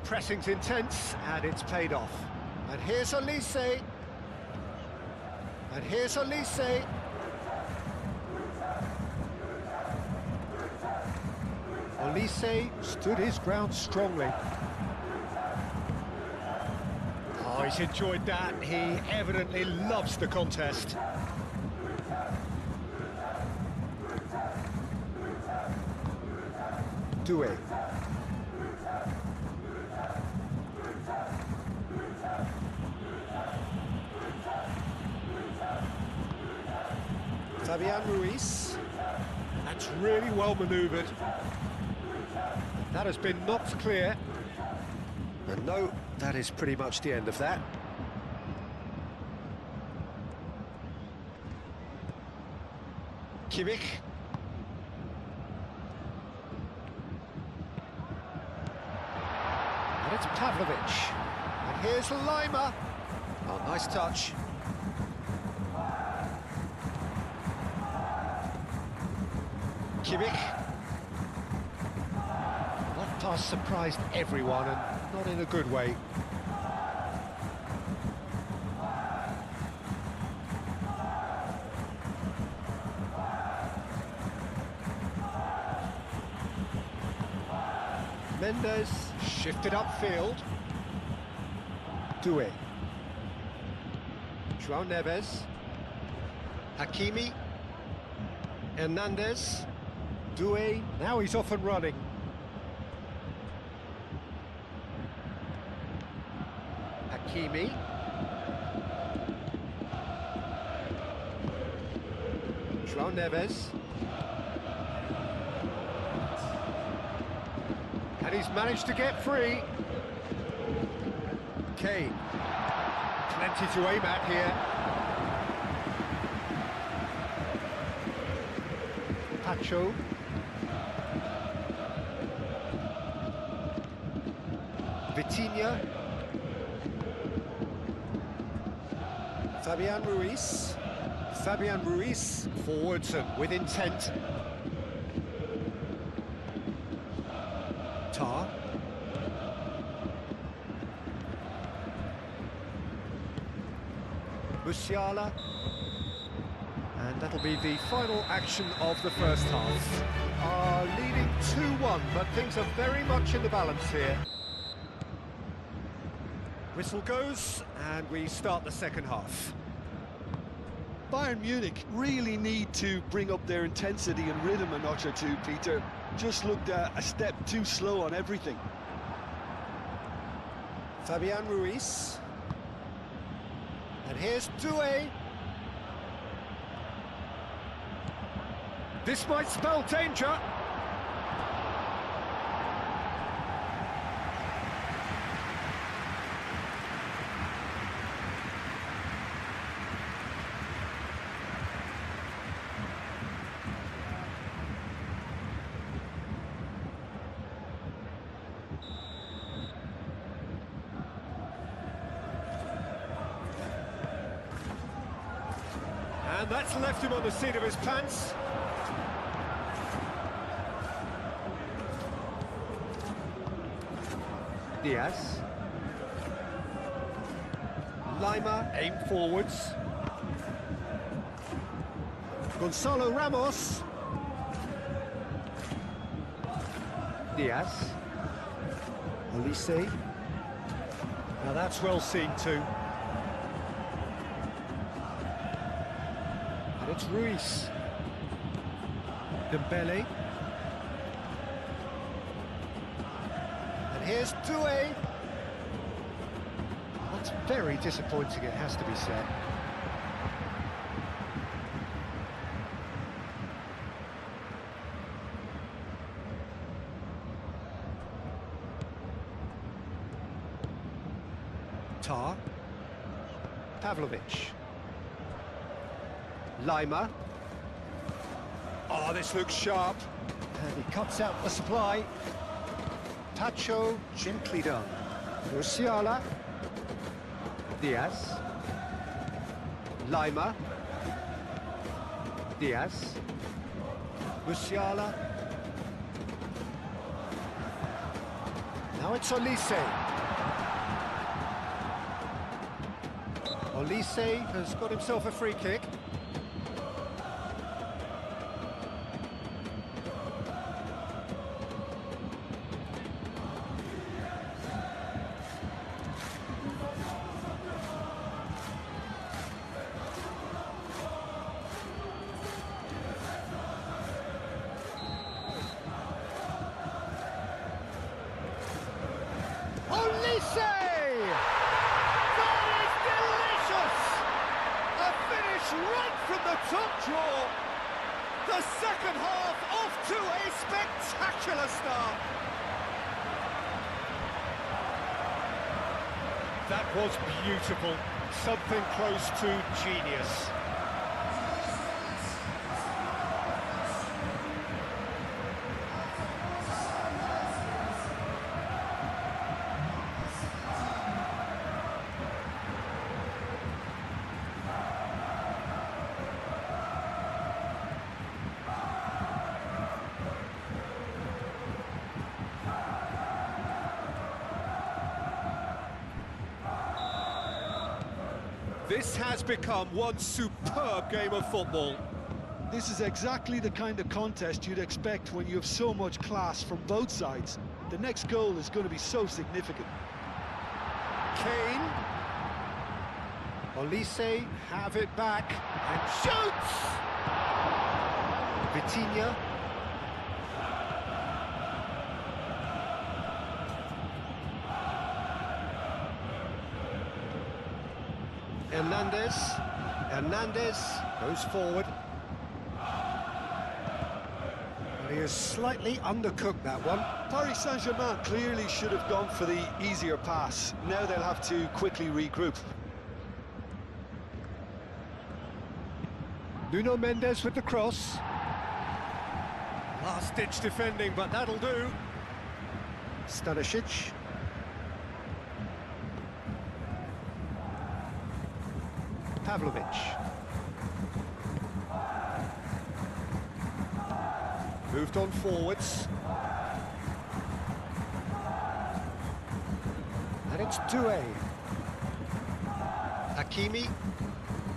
[SPEAKER 1] Pressing's intense, and it's paid off. And here's Olise. And here's Olise. Olise stood his ground strongly. Oh, he's enjoyed that. He evidently loves the contest. Doué. Fabian Ruiz. That's really well manoeuvred. That has been knocked clear. And no, that is pretty much the end of that. Kimmich. And it's Pavlovic. And here's Lima. Oh, nice touch. Kimmich. That pass surprised everyone, and not in a good way. Mendes shifted upfield. Doué. João Neves. Hakimi. Hernandez. Doué, now he's off and running. Hakimi. João Neves. And he's managed to get free. Kane. Plenty to aim at here. Pacho. Vitinha. Fabian Ruiz. Fabian Ruiz forwards and with intent. Tar. Musiala. And that'll be the final action of the first half. Are leading 2-1, but things are very much in the balance here. Whistle goes, and we start the second half.
[SPEAKER 2] Bayern Munich really need to bring up their intensity and rhythm a notch or two, Peter. Just looked a step too slow on everything.
[SPEAKER 1] Fabian Ruiz. And here's Doué. This might spell danger. And that's left him on the seat of his pants. Diaz. Lima, aim forwards. Gonzalo Ramos. Diaz. Olise. Now that's well seen too. And it's Ruiz. Dembele. And here's Doué. That's very disappointing, it has to be said. Tar. Pavlovic. Lima. Oh, this looks sharp. And he cuts out the supply. Tacho, gently done. Musiala. Diaz. Lima. Diaz. Musiala. Now it's Olise. Olise has got himself a free kick. Right from the top draw, the second half off to a spectacular start. That was beautiful, something close to genius. This has become one superb game of football.
[SPEAKER 2] This is exactly the kind of contest you'd expect when you have so much class from both sides. The next goal is going to be so significant.
[SPEAKER 1] Kane. Olise have it back and shoots! Vitinha. Hernandez goes forward. And he has slightly undercooked that one.
[SPEAKER 2] Paris Saint-Germain clearly should have gone for the easier pass. Now they'll have to quickly regroup.
[SPEAKER 1] Nuno Mendes with the cross. Last-ditch defending, but that'll do. Stanisic. Pavlovic. Moved on forwards. And it's Doué. Hakimi.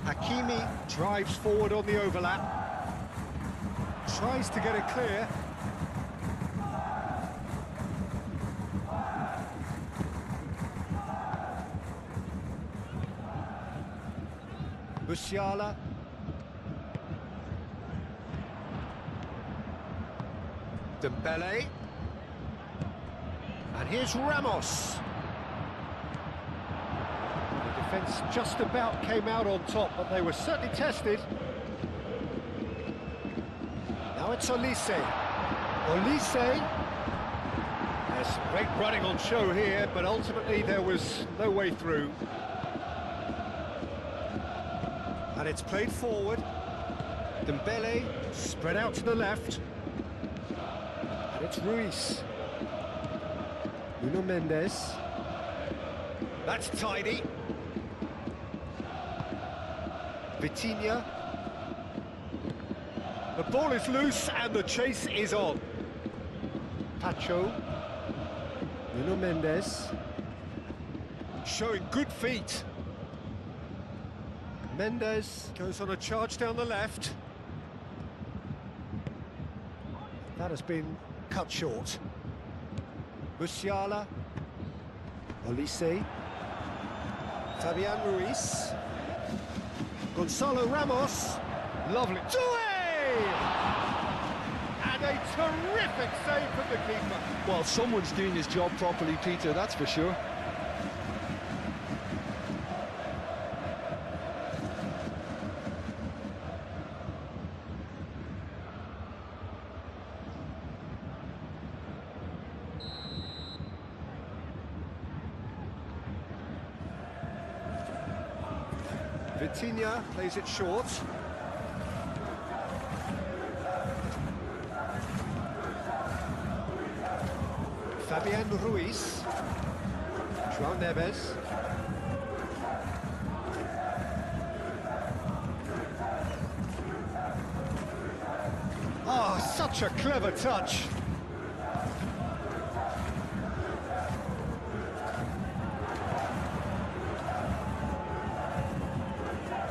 [SPEAKER 1] Hakimi drives forward on the overlap. Tries to get it clear. Musiala. Dembele. And here's Ramos. The defence just about came out on top, but they were certainly tested. Now it's Olise. Olise. There's great running on show here, but ultimately there was no way through. And it's played forward. Dembele spread out to the left. And it's Ruiz. Nuno Mendes. That's tidy. Vitinha. The ball is loose and the chase is on. Pacho. Nuno Mendes. Showing good feet. Mendes goes on a charge down the left. That has been cut short. Musiala. Olise. Fabian Ruiz. Gonzalo Ramos. Lovely. And a terrific save from the keeper.
[SPEAKER 2] Well, someone's doing his job properly, Peter, that's for sure.
[SPEAKER 1] Vitinha plays it short. Fabian Ruiz. João Neves. Oh, such a clever touch.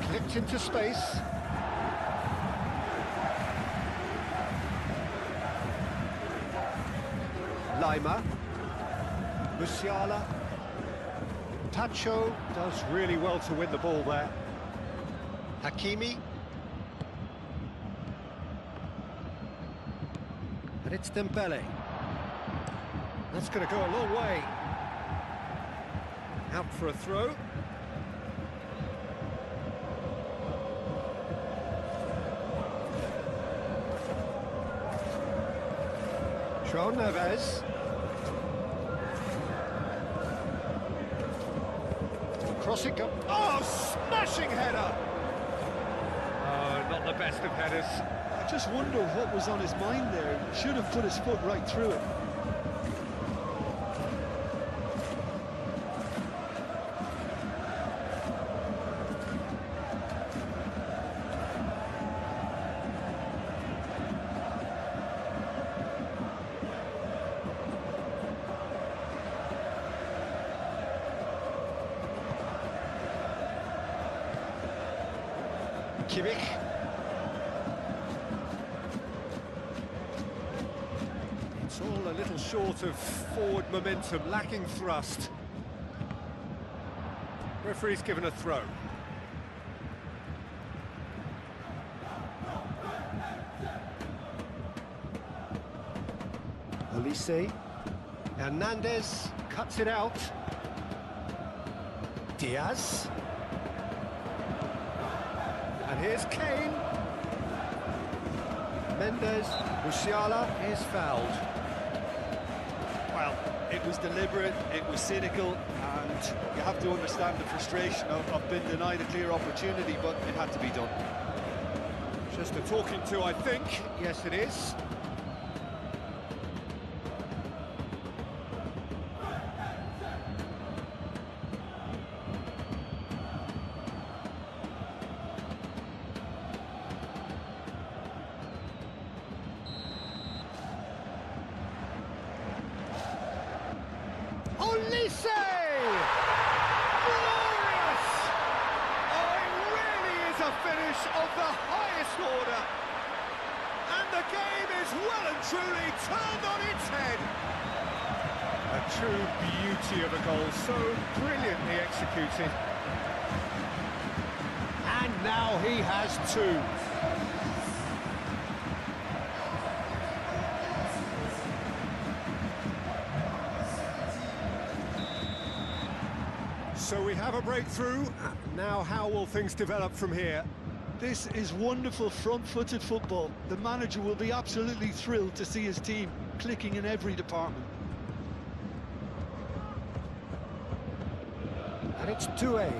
[SPEAKER 1] Clipped into space. Lima. Musiala. Pacho does really well to win the ball there. Hakimi. And it's Dembele. That's going to go a long way. Out for a throw. João Neves. Cross it goes. Oh, smashing header! Oh, not the best of headers.
[SPEAKER 2] I just wonder what was on his mind there. He should have put his foot right through it.
[SPEAKER 1] Kimmich. It's all a little short of forward momentum, lacking thrust. Referee's given a throw. Olise. Hernandez cuts it out. Diaz. And here's Kane. Mendes. Musiala is fouled.
[SPEAKER 2] Well, it was deliberate, it was cynical, and you have to understand the frustration of being denied a clear opportunity, but it had to be done.
[SPEAKER 1] Just a talking to, I think. Yes, it is. Olise! Glorious! Oh, it really is a finish of the highest order. And the game is well and truly turned on its head. A true beauty of a goal, so brilliantly executed. And now he has two. have a breakthrough. Now how will things develop from here?
[SPEAKER 2] This is wonderful front-footed football. The manager will be absolutely thrilled to see his team clicking in every department.
[SPEAKER 1] And it's Doué.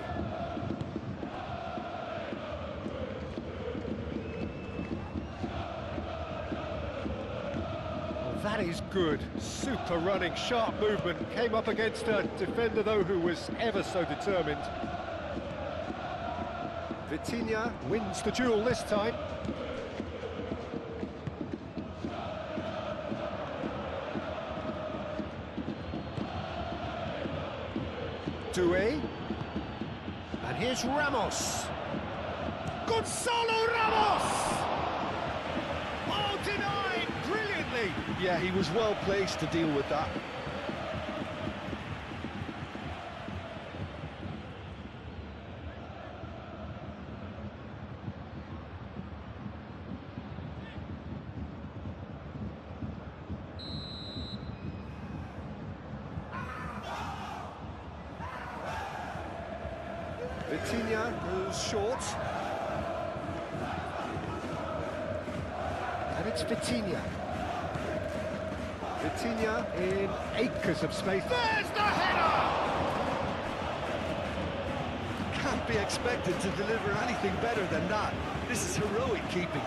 [SPEAKER 1] That is good. Super running, sharp movement. Came up against a defender, though, who was ever so determined. Vitinha wins the duel this time. Doué. And here's Ramos. Gonzalo Ramos! Oh, denied brilliantly!
[SPEAKER 2] Yeah, he was well placed to deal with that.
[SPEAKER 1] Vitinha goes short. And it's Vitinha. Vitinha in acres of space. There's the header!
[SPEAKER 2] Can't be expected to deliver anything better than that. This is heroic keeping.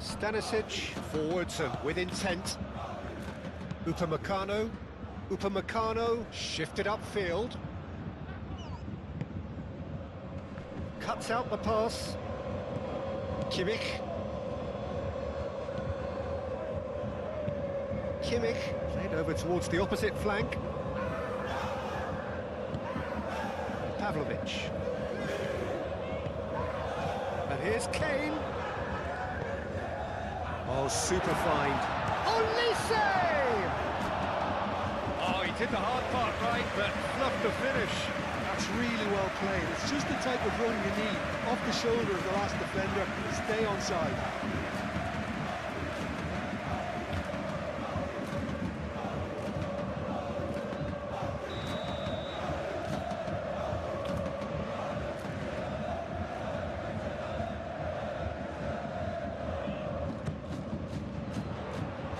[SPEAKER 1] Stanisic forwards and with intent. Upamecano shifted upfield. Cuts out the pass. Kimmich played over towards the opposite flank. Pavlovic. And here's Kane. Oh, super find. Olise! Oh, he did the hard part right, but fluffed the finish.
[SPEAKER 2] That's really well played. It's just the type of run you need. Off the shoulder of the last defender, stay onside.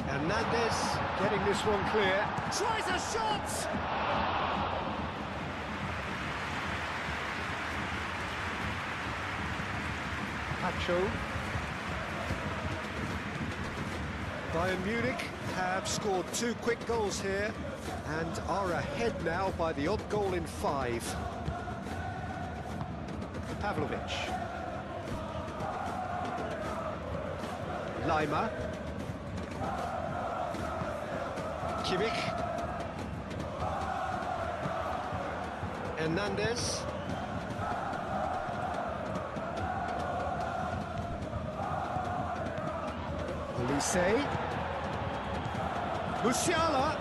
[SPEAKER 1] Hernandez getting this one clear. Tries a shot! Pacho. Bayern Munich have scored 2 quick goals here and are ahead now by the odd goal in 5. Pavlovic. Lima. Kimmich. Hernandez. Olise. Musiala.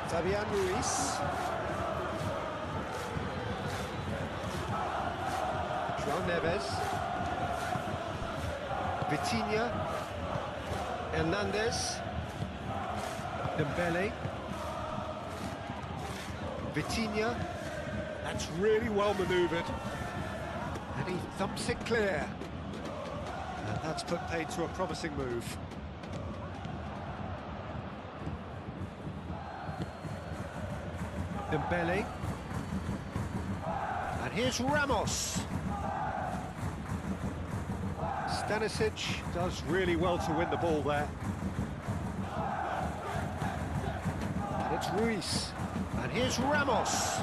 [SPEAKER 1] Fabian Ruiz. João Neves. Vitinha. Hernandez. Dembele. Vitinha. That's really well manoeuvred. And he thumps it clear. And that's put paid to a promising move. Dembele. And here's Ramos. Stanisic does really well to win the ball there. And it's Ruiz. And here's Ramos.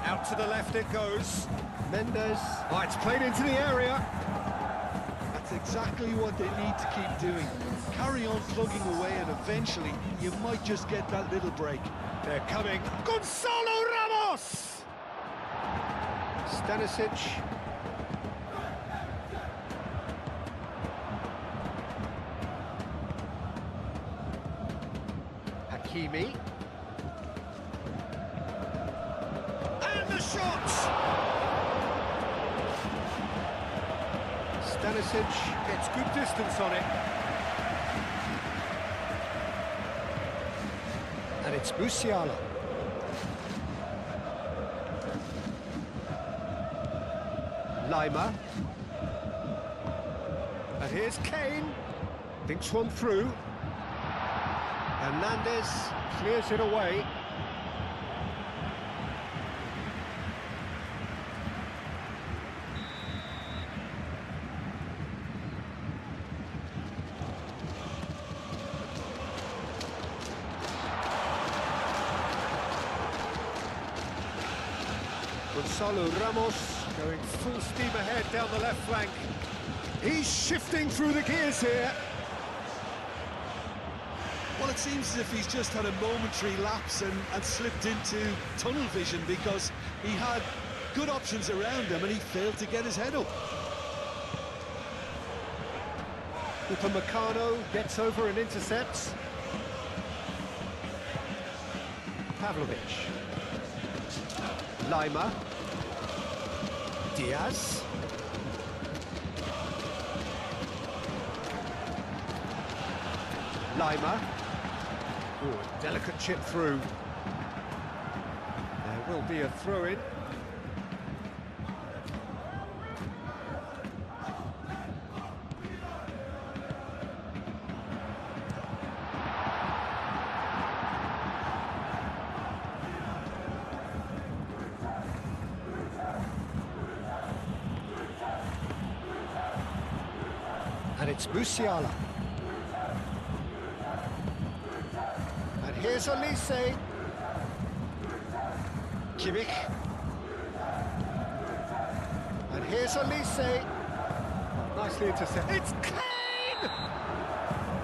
[SPEAKER 1] Out to the left it goes. Mendes. Oh, it's played into the area.
[SPEAKER 2] That's exactly what they need to keep doing. Carry on plugging away and eventually you might just get that little break.
[SPEAKER 1] They're coming. Gonzalo Ramos! Stanisic. Hakimi. And the shot! Stanisic gets good distance on it. And it's Musiala. Lima. And here's Kane. Thinks one through. Hernandez clears it away. Gonzalo Ramos going full steam ahead down the left flank. He's shifting through the gears here.
[SPEAKER 2] Well, it seems as if he's just had a momentary lapse and slipped into tunnel vision, because he had good options around him and he failed to get his head up.
[SPEAKER 1] Upamecano gets over and intercepts. Pavlovic. Lima. Diaz. Lima. Ooh, delicate chip through. There will be a throw-in. And it's Musiala. And here's Olise. Kimmich. And here's Olise. Nicely intercepted. It's Kane!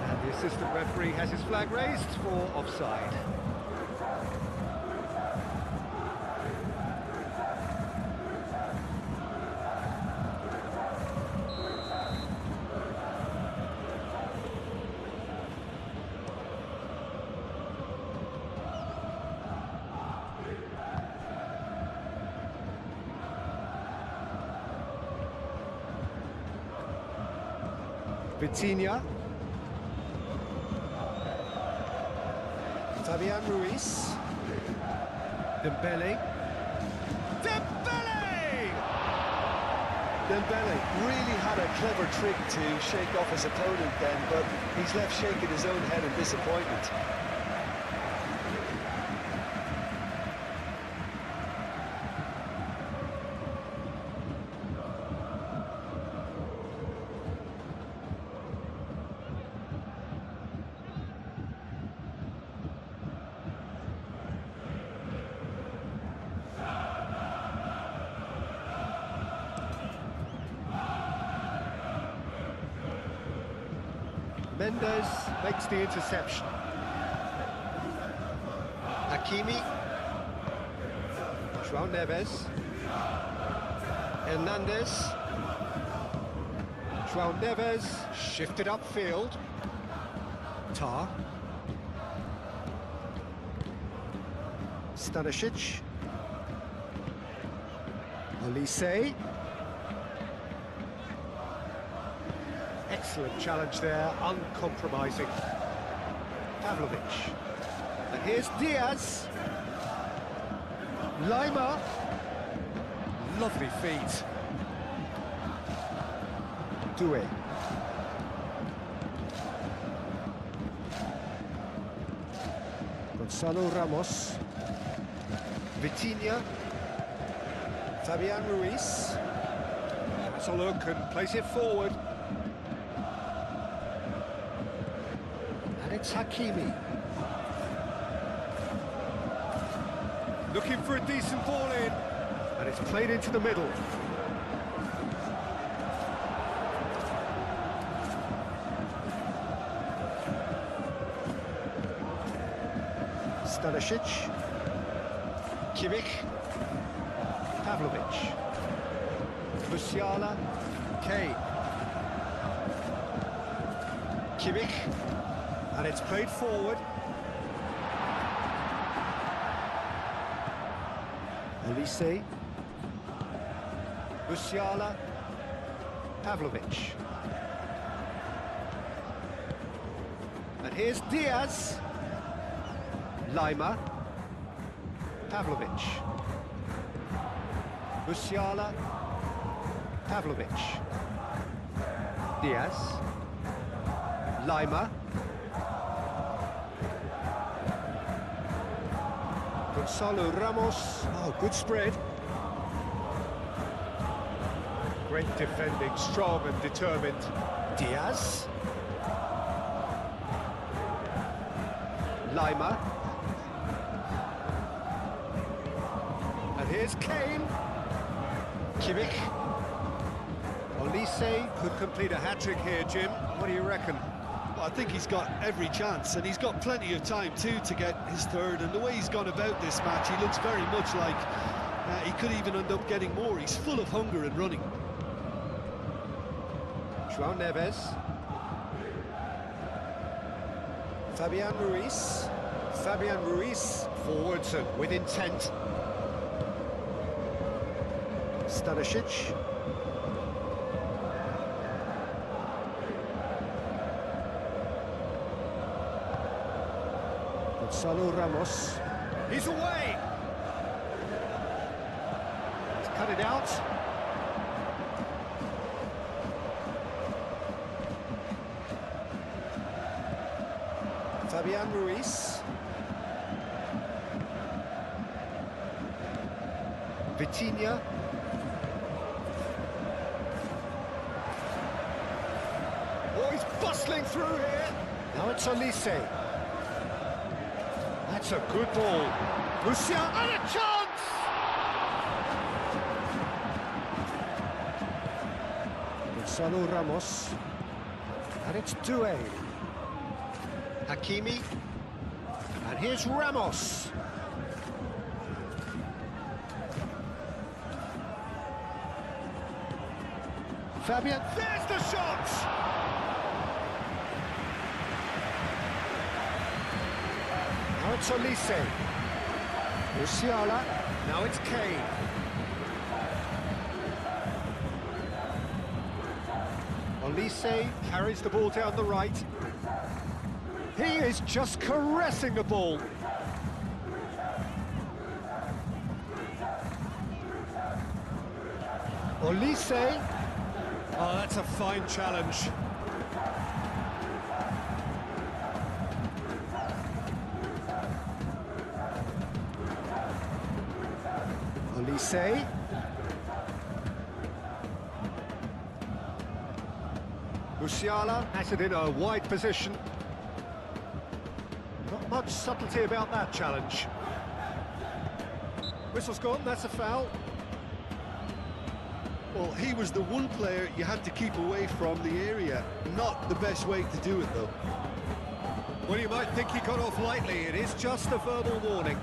[SPEAKER 1] And the assistant referee has his flag raised for offside. Vitinha. Fabian Ruiz. Dembele. Dembele!
[SPEAKER 2] Dembele really had a clever trick to shake off his opponent then, but he's left shaking his own head in disappointment.
[SPEAKER 1] Mendes makes the interception. Hakimi. João Neves. Hernandez. João Neves shifted upfield. Tar. Stanisic. Olise. Excellent challenge there, uncompromising. Pavlovic. And here's Diaz. Lima. Lovely feet. Doué. Gonzalo Ramos. Vitinha. Fabian Ruiz. Has a look and plays it forward. And it's Hakimi. Looking for a decent ball in. And it's played into the middle. Stanisic. Kimmich. Pavlovic. Musiala. Kane. Kimmich. And it's played forward. Olise. Musiala. Pavlovic. And here's Diaz. Lima. Pavlovic. Musiala. Pavlovic. Diaz. Lima. Gonzalo Ramos. Oh, good spread. Great defending, strong and determined. Diaz. Lima. And here's Kane. Kimmich. Olise could complete a hat-trick here, Jim. What do you reckon?
[SPEAKER 2] Well, I think he's got every chance, and he's got plenty of time too to get his third. And the way he's gone about this match, he looks very much like he could even end up getting more. He's full of hunger and running.
[SPEAKER 1] João Neves. Fabian Ruiz. Fabian Ruiz forwards and with intent. Stanisic. Gonzalo Ramos. He's away. He's cut it out. Fabian Ruiz. Vitinha. Oh, he's bustling through here. Now it's Olise. That's a good ball. Musiala, and a chance! Gonzalo Ramos. And it's Doué. Hakimi. And here's Ramos. Fabian, there's the shot! Now it's Olise. Musiala. Now it's Kane. Olise carries the ball down the right. He is just caressing the ball. Olise. Oh, that's a fine challenge. Olise. Musiala has it in a wide position. Not much subtlety about that challenge. Whistle's gone, that's a foul.
[SPEAKER 2] Well, he was the one player you had to keep away from the area. Not the best way to do it, though.
[SPEAKER 1] Well, you might think he got off lightly. It is just a verbal warning.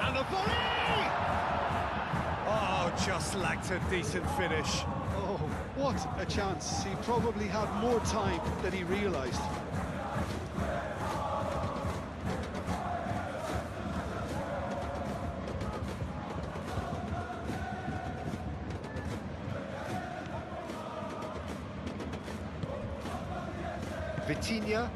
[SPEAKER 1] And the volley! Oh, just lacked a decent finish.
[SPEAKER 2] Oh, what a chance. He probably had more time than he realised.
[SPEAKER 1] Vitinha.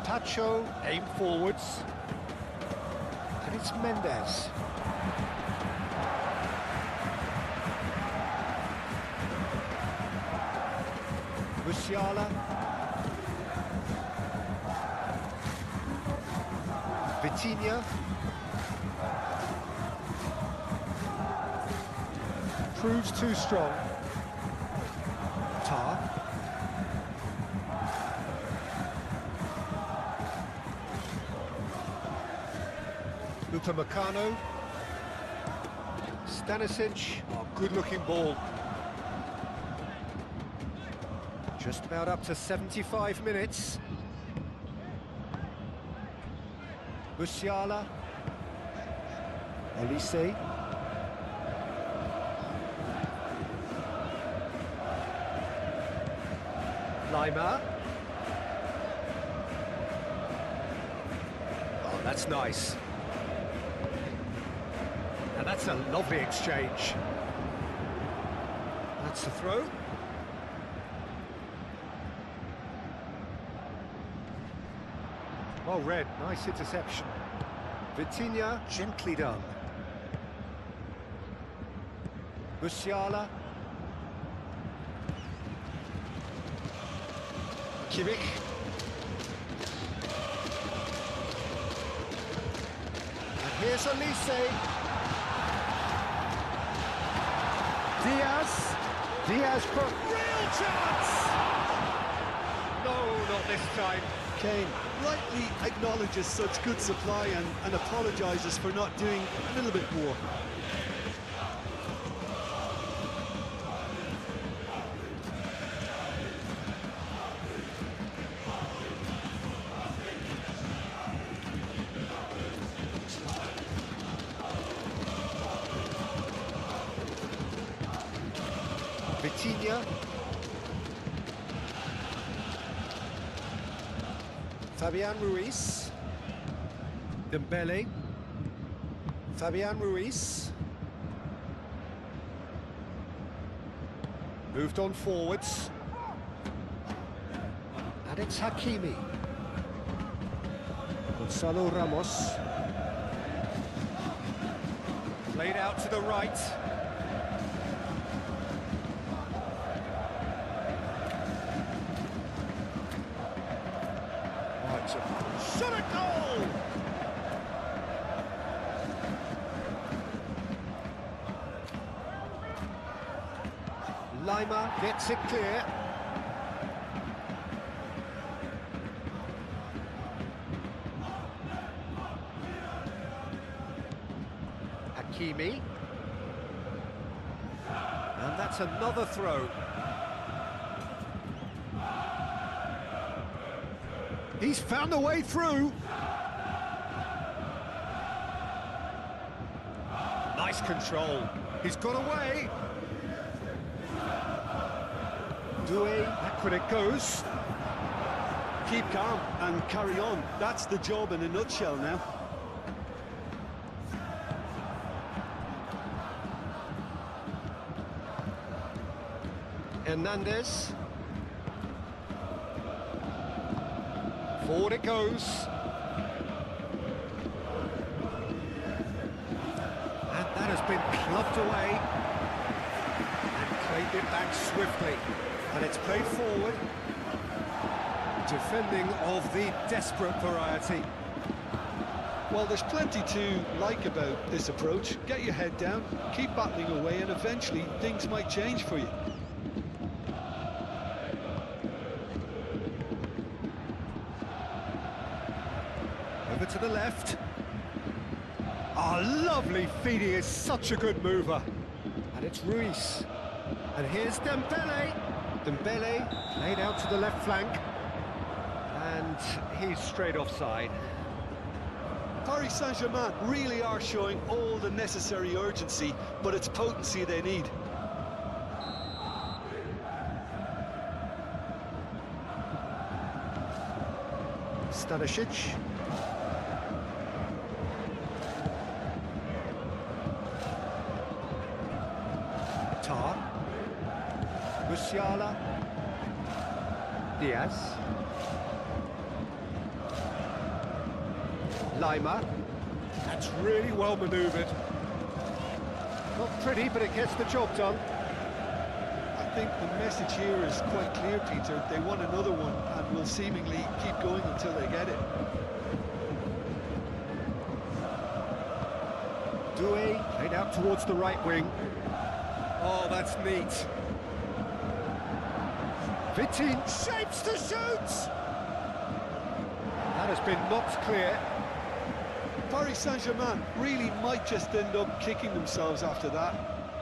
[SPEAKER 1] Tacho, aim forwards. And it's Mendes. Musiala. Vitinha. Proves too strong. Tar. Upamecano. Stanisic. Oh, good-looking ball. Just about up to 75 minutes. Musiala. Olise. Lima. Oh, that's nice. And that's a lovely exchange. That's the throw. Well read, nice interception. Vitinha, gently done. Musiala. Kimmich. And here's Elise. Diaz for real chance! No, not this time.
[SPEAKER 2] Kane rightly acknowledges such good supply and apologises for not doing a little bit more.
[SPEAKER 1] Vitinha. Fabian Ruiz. Dembele. Fabian Ruiz. Moved on forwards. And it's Hakimi. Gonzalo Ramos. Played out to the right. Shot a goal! Lima gets it clear. Hakimi. And that's another throw. He's found a way through. Nice control. He's got away. Doué, back when it goes.
[SPEAKER 2] Keep calm and carry on. That's the job in a nutshell now.
[SPEAKER 1] Hernandez. Forward it goes. And that has been clubbed away. And claimed it back swiftly. And it's played forward. Defending of the desperate variety.
[SPEAKER 2] Well, there's plenty to like about this approach. Get your head down, keep battling away, and eventually things might change for you.
[SPEAKER 1] Over to the left. Oh, lovely feed. He is such a good mover. And it's Ruiz. And here's Dembele. Dembele played out to the left flank. And he's straight offside.
[SPEAKER 2] Paris Saint-Germain really are showing all the necessary urgency, but it's potency they need.
[SPEAKER 1] Stanisic. Tar. Musiala. Diaz. Lima. That's really well manoeuvred. Not pretty, but it gets the job done.
[SPEAKER 2] I think the message here is quite clear, Peter. They want another one and will seemingly keep going until they get it.
[SPEAKER 1] Doué played out towards the right wing. Oh, that's neat. Vitinha shapes to shoot! That has been knocked clear.
[SPEAKER 2] Paris Saint-Germain really might just end up kicking themselves after that.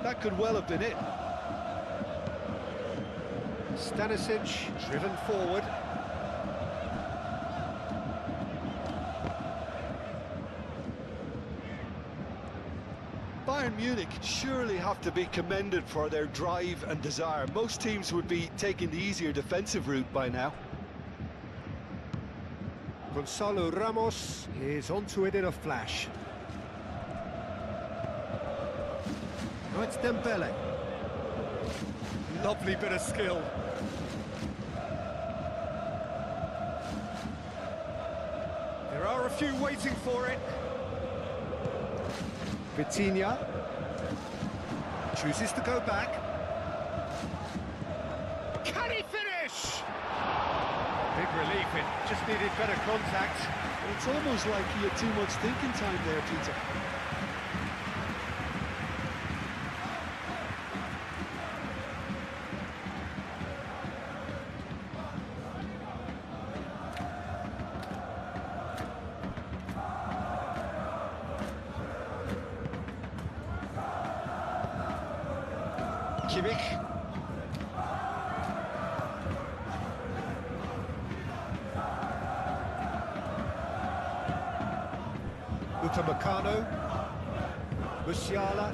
[SPEAKER 2] That could well have been it.
[SPEAKER 1] Stanisic driven forward.
[SPEAKER 2] Bayern Munich surely have to be commended for their drive and desire. Most teams would be taking the easier defensive route by now.
[SPEAKER 1] Gonzalo Ramos is onto it in a flash. Now it's Dembele. Lovely bit of skill. There are a few waiting for it. Vitinha chooses to go back. Can he finish? Big relief, it just needed better contact.
[SPEAKER 2] It's almost like he had too much thinking time there, Peter.
[SPEAKER 1] Kimmich. Upamecano. Musiala.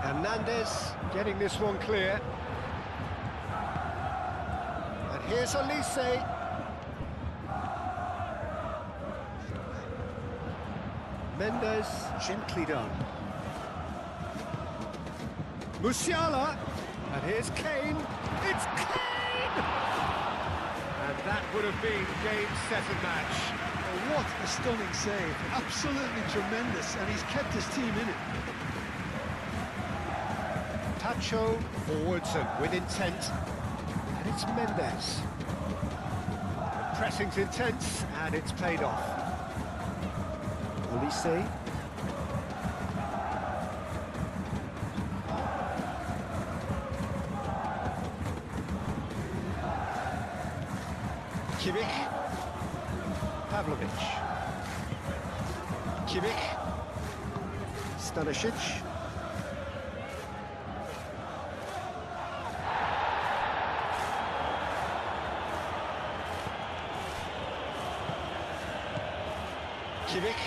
[SPEAKER 1] Hernandez getting this one clear. And here's Olise. Mendes, gently done. Musiala, and here's Kane. It's Kane! And that would have been game, set and match.
[SPEAKER 2] Oh, what a stunning save. Absolutely tremendous, and he's kept his team in it.
[SPEAKER 1] Tacho forwards and with intent. And it's Mendes. Pressing's intense, and it's paid off. Olise. Kimmich. Pavlovic. Kimmich. Stanisic. Kimmich.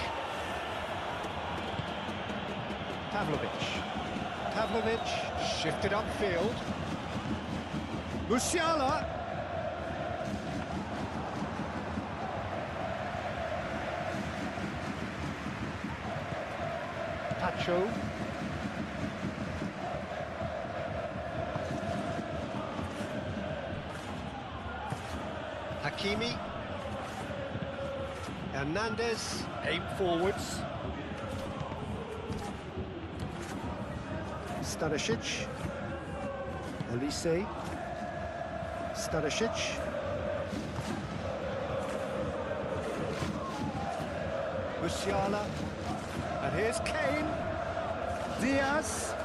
[SPEAKER 1] Pavlovic shifted upfield. Musiala. Tacho. Hakimi. Hernandez, aim forwards. Stanisic. Olise. Stanisic. Musiala. And here's Kane. Diaz.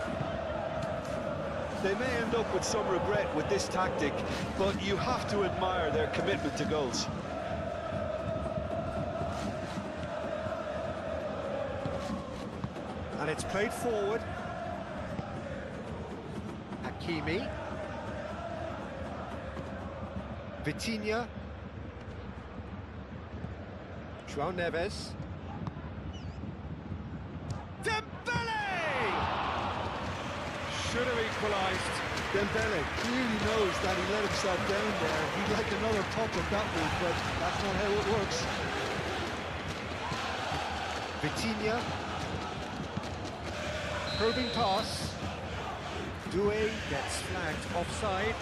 [SPEAKER 2] They may end up with some regret with this tactic, but you have to admire their commitment to goals.
[SPEAKER 1] And it's played forward. Hakimi. Vitinha. João Neves. Dembele! Should have equalised.
[SPEAKER 2] Dembele clearly knows that he let himself down there. He'd like another puck of that one, but that's not how it works.
[SPEAKER 1] Vitinha. Probing pass. Doué gets flagged offside.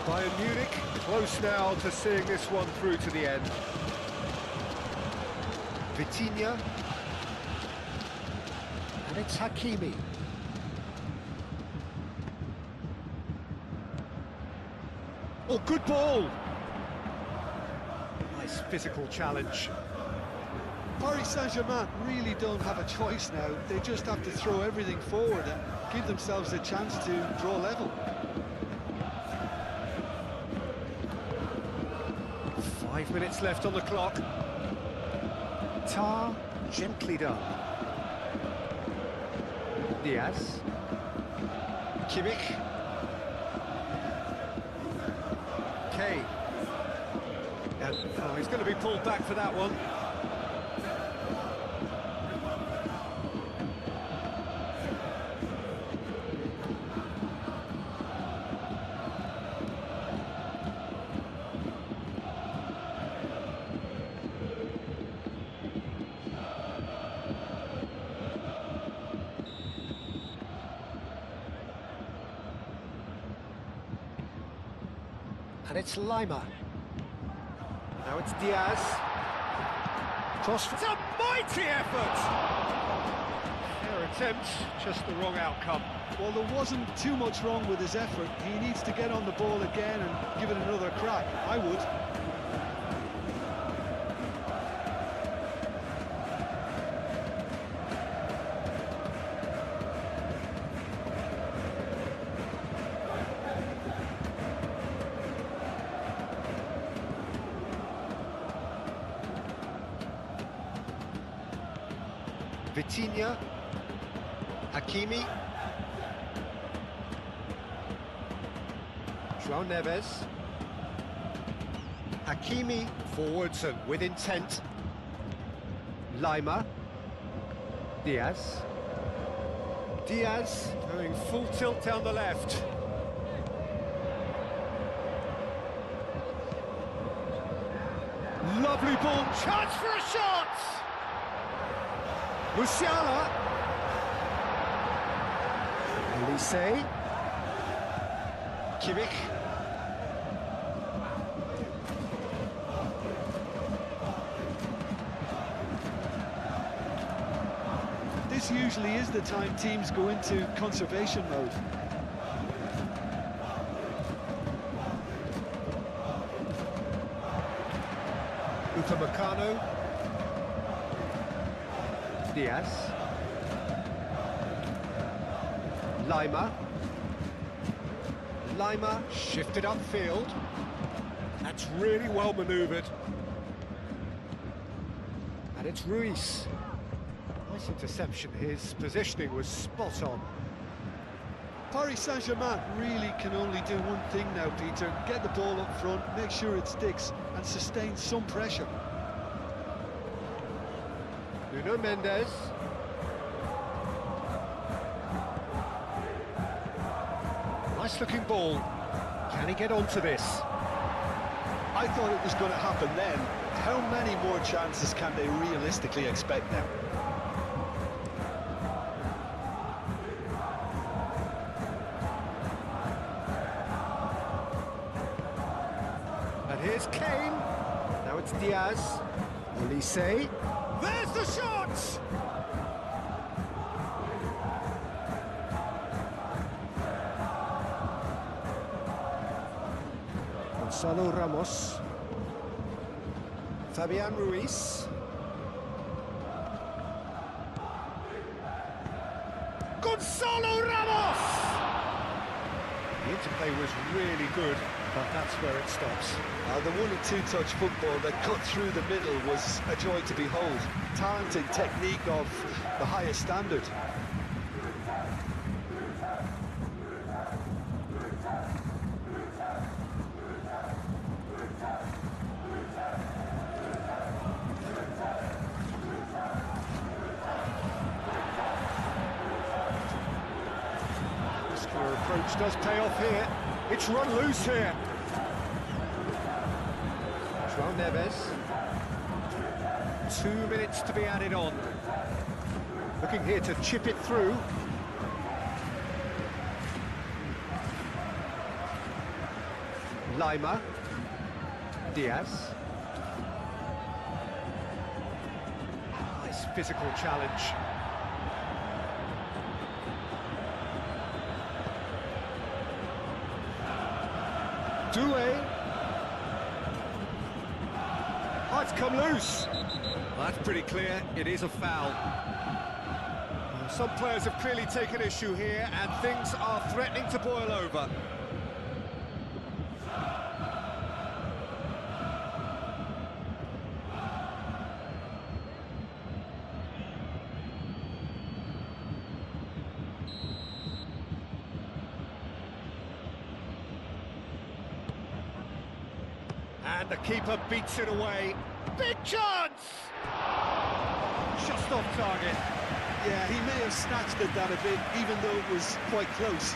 [SPEAKER 1] Bayern Munich close now to seeing this one through to the end. Vitinha. And it's Hakimi. Oh, good ball! Nice physical challenge.
[SPEAKER 2] Paris Saint-Germain really don't have a choice now. They just have to throw everything forward and give themselves a chance to draw level.
[SPEAKER 1] minutes left on the clock. Tar, gently done. Diaz. Kimmich. Kane. And, oh, he's going to be pulled back for that one. And it's Lima. Now it's Diaz. Cross. It's a mighty effort! Fair attempt, just the wrong outcome.
[SPEAKER 2] Well, there wasn't too much wrong with his effort. He needs to get on the ball again and give it another crack. I would.
[SPEAKER 1] Vitinha, Hakimi, João Neves, Hakimi forwards and with intent, Lima, Diaz, Diaz going full tilt down the left. Lovely ball, chance for a shot! Musiala. Elise. Kimmich.
[SPEAKER 2] This usually is the time teams go into conservation mode.
[SPEAKER 1] Upamecano. Diaz. Lima. Lima shifted upfield. That's really well manoeuvred. And it's Ruiz. Nice interception. His positioning was spot on.
[SPEAKER 2] Paris Saint-Germain really can only do one thing now, Peter. Get the ball up front, make sure it sticks, and sustain some pressure.
[SPEAKER 1] Nuno Mendes. Nice looking ball. Can he get onto this?
[SPEAKER 2] I thought it was going to happen then. How many more chances can they realistically expect now?
[SPEAKER 1] And here's Kane. Now it's Diaz. Elise. There's the shot! Gonzalo Ramos. Fabian Ruiz. Gonzalo Ramos! The interplay was really good, but that's where it stops.
[SPEAKER 2] The one and two touch football that cut through the middle was a joy to behold. Talent and technique of the highest standard.
[SPEAKER 1] Muscular approach does pay off here. It's run loose here. João Neves. 2 minutes to be added on. Looking here to chip it through. Lima. Diaz. Nice physical challenge. Doué. Oh, it's come loose. Well, that's pretty clear. It is a foul. Some players have clearly taken issue here, and things are threatening to boil over. And the keeper beats it away. Big chance! Just off target.
[SPEAKER 2] Yeah, he may have snatched at that a bit, even though it was quite close.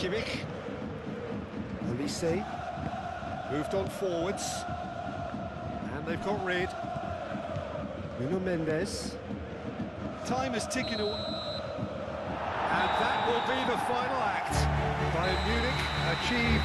[SPEAKER 1] Kimmich. Olise. Moved on forwards. And they've got rid. Nuno Mendes.
[SPEAKER 2] Time is ticking away.
[SPEAKER 1] And that will be the final act. Bayern Munich achieve